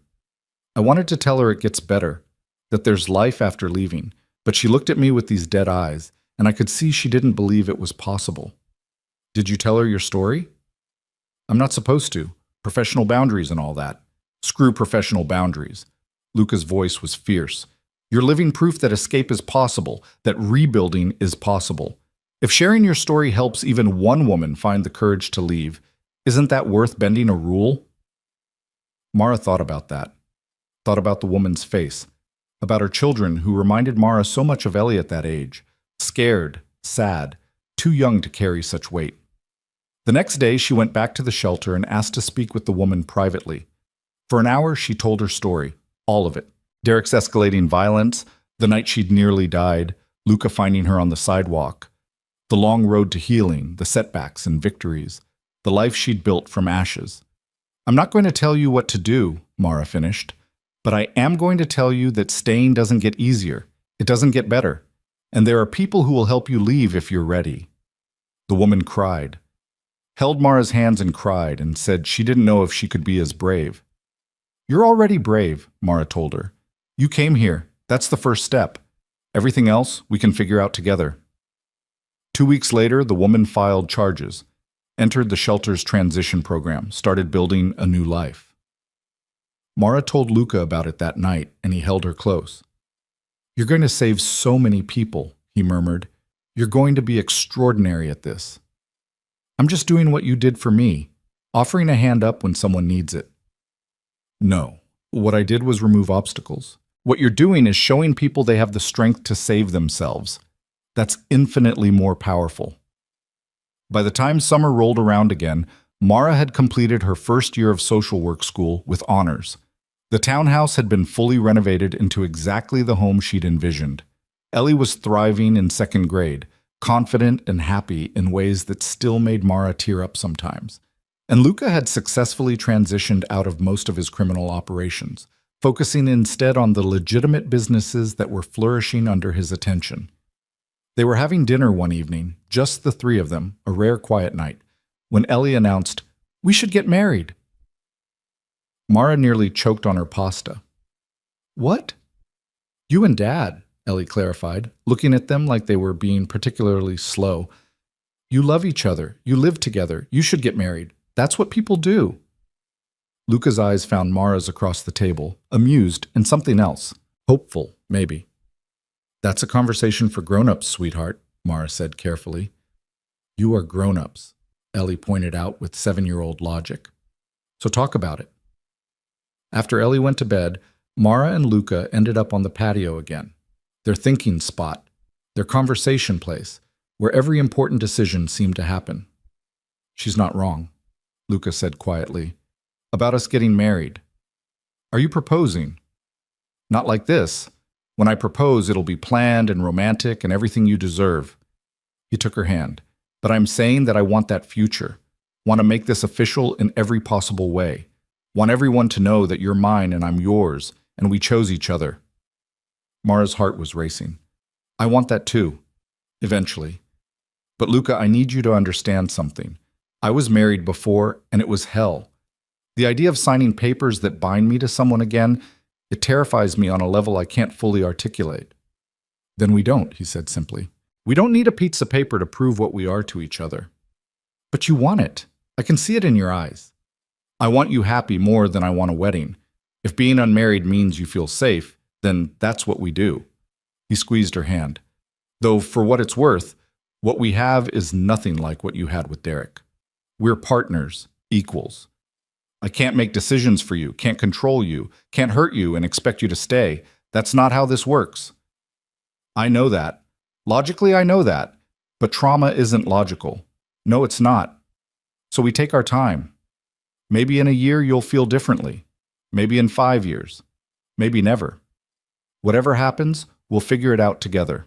I wanted to tell her it gets better, that there's life after leaving, but she looked at me with these dead eyes, and I could see she didn't believe it was possible. "Did you tell her your story?" "I'm not supposed to. Professional boundaries and all that." "Screw professional boundaries." Luca's voice was fierce. "You're living proof that escape is possible, that rebuilding is possible. If sharing your story helps even one woman find the courage to leave, isn't that worth bending a rule?" Mara thought about that. Thought about the woman's face, about her children who reminded Mara so much of Ellie at that age. Scared, sad, too young to carry such weight. The next day, she went back to the shelter and asked to speak with the woman privately. For an hour, she told her story, all of it. Derek's escalating violence, the night she'd nearly died, Luca finding her on the sidewalk, the long road to healing, the setbacks and victories, the life she'd built from ashes. "I'm not going to tell you what to do," Mara finished, "but I am going to tell you that staying doesn't get easier. It doesn't get better. And there are people who will help you leave if you're ready." The woman cried, held Mara's hands and cried, and said she didn't know if she could be as brave. "You're already brave," Mara told her. "You came here. That's the first step. Everything else we can figure out together." 2 weeks later, the woman filed charges, entered the shelter's transition program, started building a new life. Mara told Luca about it that night, and he held her close. "You're going to save so many people," he murmured. "You're going to be extraordinary at this." "I'm just doing what you did for me, offering a hand up when someone needs it." "No. What I did was remove obstacles. What you're doing is showing people they have the strength to save themselves. That's infinitely more powerful." By the time summer rolled around again, Mara had completed her first year of social work school with honors. The townhouse had been fully renovated into exactly the home she'd envisioned. Ellie was thriving in 2nd grade, confident and happy in ways that still made Mara tear up sometimes. And Luca had successfully transitioned out of most of his criminal operations, focusing instead on the legitimate businesses that were flourishing under his attention. They were having dinner one evening, just the 3 of them, a rare quiet night, when Ellie announced, "We should get married." Mara nearly choked on her pasta. "What?" "You and Dad," Ellie clarified, looking at them like they were being particularly slow. "You love each other. You live together. You should get married. That's what people do." Luca's eyes found Mara's across the table, amused and something else. Hopeful, maybe. "That's a conversation for grown-ups, sweetheart," Mara said carefully. "You are grown-ups," Ellie pointed out with 7-year-old logic. "So talk about it." After Ellie went to bed, Mara and Luca ended up on the patio again, their thinking spot, their conversation place, where every important decision seemed to happen. "She's not wrong," Luca said quietly. "About us getting married. Are you proposing?" "Not like this. When I propose, it'll be planned and romantic and everything you deserve." He took her hand. "But I'm saying that I want that future. Want to make this official in every possible way. Want everyone to know that you're mine and I'm yours, and we chose each other." Mara's heart was racing. "I want that too. Eventually. But Luca, I need you to understand something. I was married before, and it was hell. The idea of signing papers that bind me to someone again, it terrifies me on a level I can't fully articulate." "Then we don't," he said simply. "We don't need a piece of paper to prove what we are to each other." "But you want it. I can see it in your eyes." "I want you happy more than I want a wedding. If being unmarried means you feel safe, then that's what we do. He squeezed her hand. Though, for what it's worth, what we have is nothing like what you had with Derek. We're partners, equals. I can't make decisions for you, can't control you, can't hurt you and expect you to stay. That's not how this works. I know that. Logically, I know that. But trauma isn't logical. No, it's not. So we take our time. Maybe in a year you'll feel differently. Maybe in 5 years. Maybe never. Whatever happens, we'll figure it out together.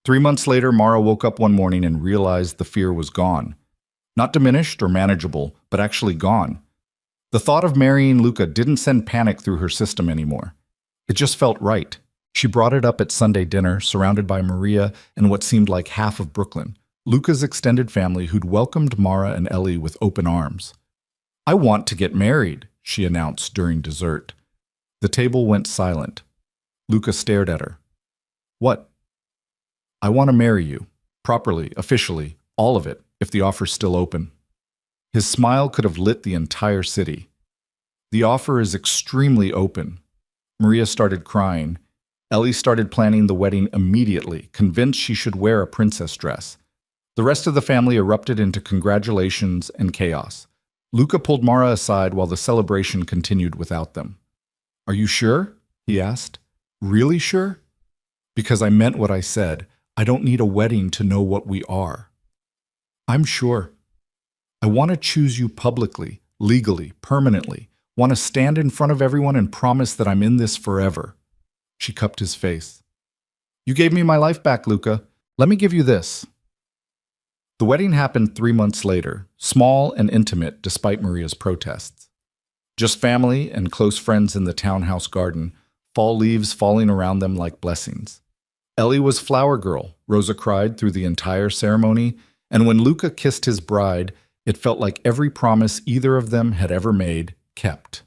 3 months later, Mara woke up one morning and realized the fear was gone. Not diminished or manageable, but actually gone. The thought of marrying Luca didn't send panic through her system anymore. It just felt right. She brought it up at Sunday dinner, surrounded by Maria and what seemed like half of Brooklyn, Luca's extended family who'd welcomed Mara and Ellie with open arms. "I want to get married," she announced during dessert. The table went silent. Luca stared at her. "What?" "I want to marry you. Properly, officially, all of it, if the offer's still open." His smile could have lit the entire city. "The offer is extremely open." Maria started crying. Ellie started planning the wedding immediately, convinced she should wear a princess dress. The rest of the family erupted into congratulations and chaos. Luca pulled Mara aside while the celebration continued without them. "Are you sure?" he asked. "Really sure?" "Because I meant what I said. I don't need a wedding to know what we are." "I'm sure. I want to choose you publicly, legally, permanently. Want to stand in front of everyone and promise that I'm in this forever." She cupped his face. "You gave me my life back, Luca. Let me give you this." The wedding happened 3 months later, small and intimate despite Maria's protests. Just family and close friends in the townhouse garden, fall leaves falling around them like blessings. Ellie was flower girl, Rosa cried through the entire ceremony, and when Luca kissed his bride, it felt like every promise either of them had ever made kept.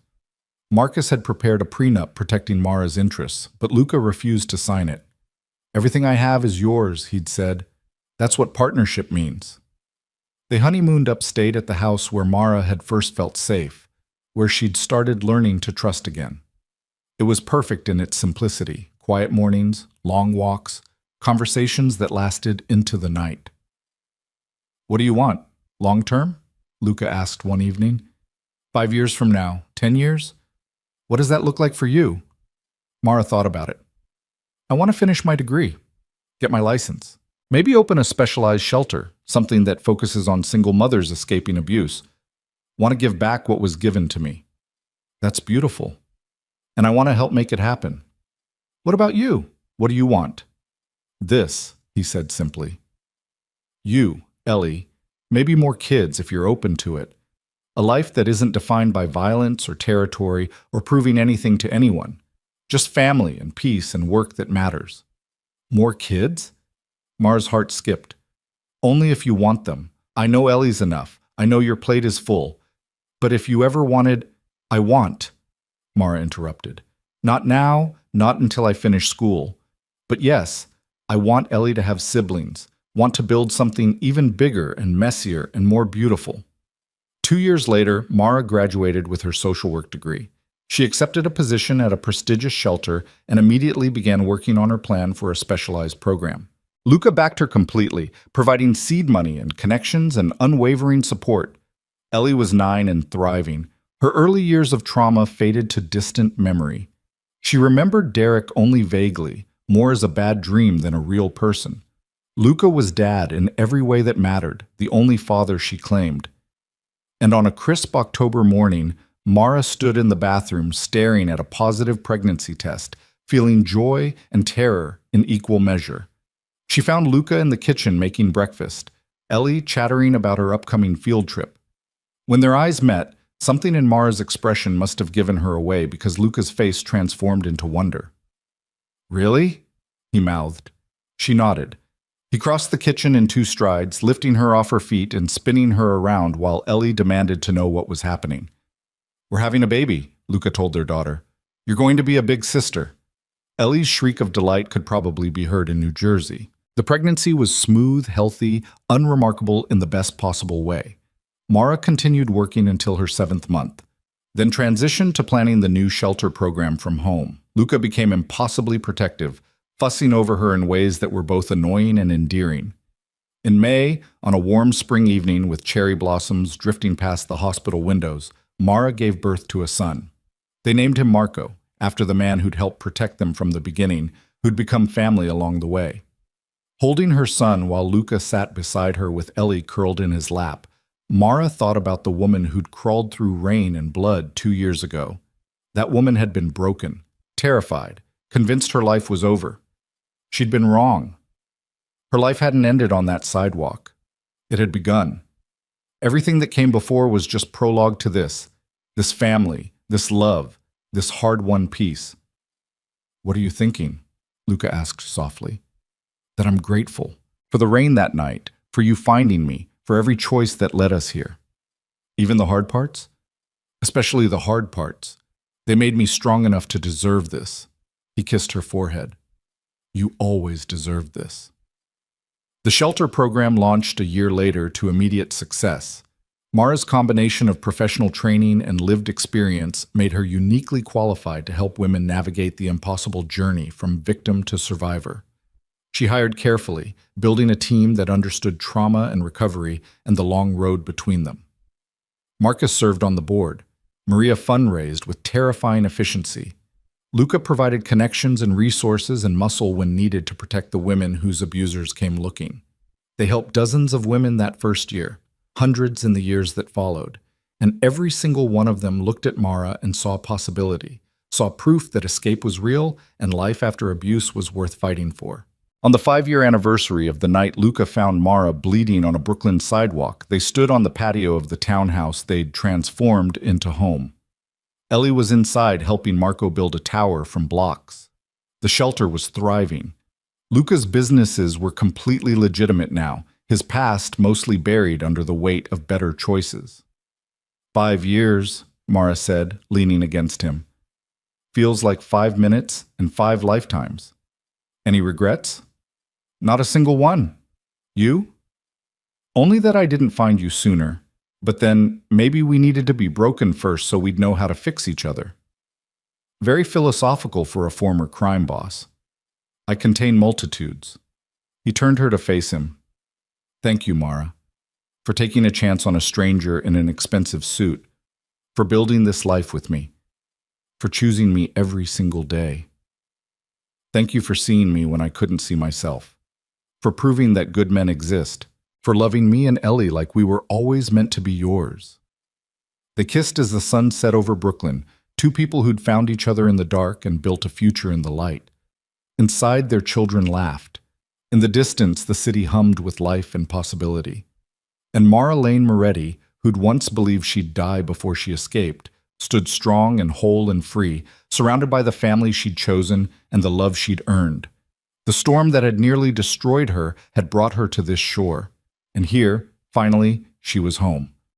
Marcus had prepared a prenup protecting Mara's interests, but Luca refused to sign it. "Everything I have is yours," he'd said. "That's what partnership means." They honeymooned upstate at the house where Mara had first felt safe, where she'd started learning to trust again. It was perfect in its simplicity, quiet mornings, long walks, conversations that lasted into the night. "What do you want? Long term?" Luca asked one evening. 5 years from now, 10 years? What does that look like for you?" Mara thought about it. "I want to finish my degree, get my license, maybe open a specialized shelter, something that focuses on single mothers escaping abuse. Want to give back what was given to me." "That's beautiful. And I want to help make it happen." "What about you? What do you want?" "This," he said simply. "You, Ellie, maybe more kids if you're open to it. A life that isn't defined by violence or territory or proving anything to anyone. Just family and peace and work that matters." "More kids?" Mara's heart skipped. "Only if you want them. I know Ellie's enough. I know your plate is full. But if you ever wanted—" "I want," Mara interrupted. "Not now, not until I finish school. But yes, I want Ellie to have siblings, want to build something even bigger and messier and more beautiful." 2 years later, Mara graduated with her social work degree. She accepted a position at a prestigious shelter and immediately began working on her plan for a specialized program. Luca backed her completely, providing seed money and connections and unwavering support. Ellie was 9 and thriving. Her early years of trauma faded to distant memory. She remembered Derek only vaguely, more as a bad dream than a real person. Luca was dad in every way that mattered, the only father she claimed. And on a crisp October morning, Mara stood in the bathroom staring at a positive pregnancy test, feeling joy and terror in equal measure. She found Luca in the kitchen making breakfast, Ellie chattering about her upcoming field trip. When their eyes met, something in Mara's expression must have given her away because Luca's face transformed into wonder. "Really?" he mouthed. She nodded. He crossed the kitchen in 2 strides, lifting her off her feet and spinning her around while Ellie demanded to know what was happening. "We're having a baby," Luca told their daughter. "You're going to be a big sister." Ellie's shriek of delight could probably be heard in New Jersey. The pregnancy was smooth, healthy, unremarkable in the best possible way. Mara continued working until her 7th month. then transitioned to planning the new shelter program from home. Luca became impossibly protective, fussing over her in ways that were both annoying and endearing. In May, on a warm spring evening with cherry blossoms drifting past the hospital windows, Mara gave birth to a son. They named him Marco, after the man who'd helped protect them from the beginning, who'd become family along the way. Holding her son while Luca sat beside her with Ellie curled in his lap, Mara thought about the woman who'd crawled through rain and blood 2 years ago. That woman had been broken, terrified, convinced her life was over. She'd been wrong. Her life hadn't ended on that sidewalk. It had begun. Everything that came before was just prologue to this family, this love, this hard-won peace. "What are you thinking?" Luca asked softly. "That I'm grateful for the rain that night, for you finding me, for every choice that led us here. Even the hard parts? Especially the hard parts. They made me strong enough to deserve this." He kissed her forehead. "You always deserved this." The shelter program launched a year later to immediate success. Mara's combination of professional training and lived experience made her uniquely qualified to help women navigate the impossible journey from victim to survivor. She hired carefully, building a team that understood trauma and recovery and the long road between them. Marcus served on the board. Maria fundraised with terrifying efficiency. Luca provided connections and resources and muscle when needed to protect the women whose abusers came looking. They helped dozens of women that first year, hundreds in the years that followed, and every single one of them looked at Mara and saw possibility, saw proof that escape was real and life after abuse was worth fighting for. On the 5-year anniversary of the night Luca found Mara bleeding on a Brooklyn sidewalk, they stood on the patio of the townhouse they'd transformed into home. Ellie was inside helping Marco build a tower from blocks. The shelter was thriving. Luca's businesses were completely legitimate now, his past mostly buried under the weight of better choices. 5 years, Mara said, leaning against him. Feels like 5 minutes and 5 lifetimes. Any regrets? Not a single one. You? Only that I didn't find you sooner. But then, maybe we needed to be broken first so we'd know how to fix each other. Very philosophical for a former crime boss. I contain multitudes. He turned her to face him. Thank you, Mara, for taking a chance on a stranger in an expensive suit, for building this life with me, for choosing me every single day. Thank you for seeing me when I couldn't see myself, for proving that good men exist, for loving me and Ellie like we were always meant to be yours. They kissed as the sun set over Brooklyn, two people who'd found each other in the dark and built a future in the light. Inside, their children laughed. In the distance, the city hummed with life and possibility. And Mara Lane Moretti, who'd once believed she'd die before she escaped, stood strong and whole and free, surrounded by the family she'd chosen and the love she'd earned. The storm that had nearly destroyed her had brought her to this shore. And here, finally, she was home.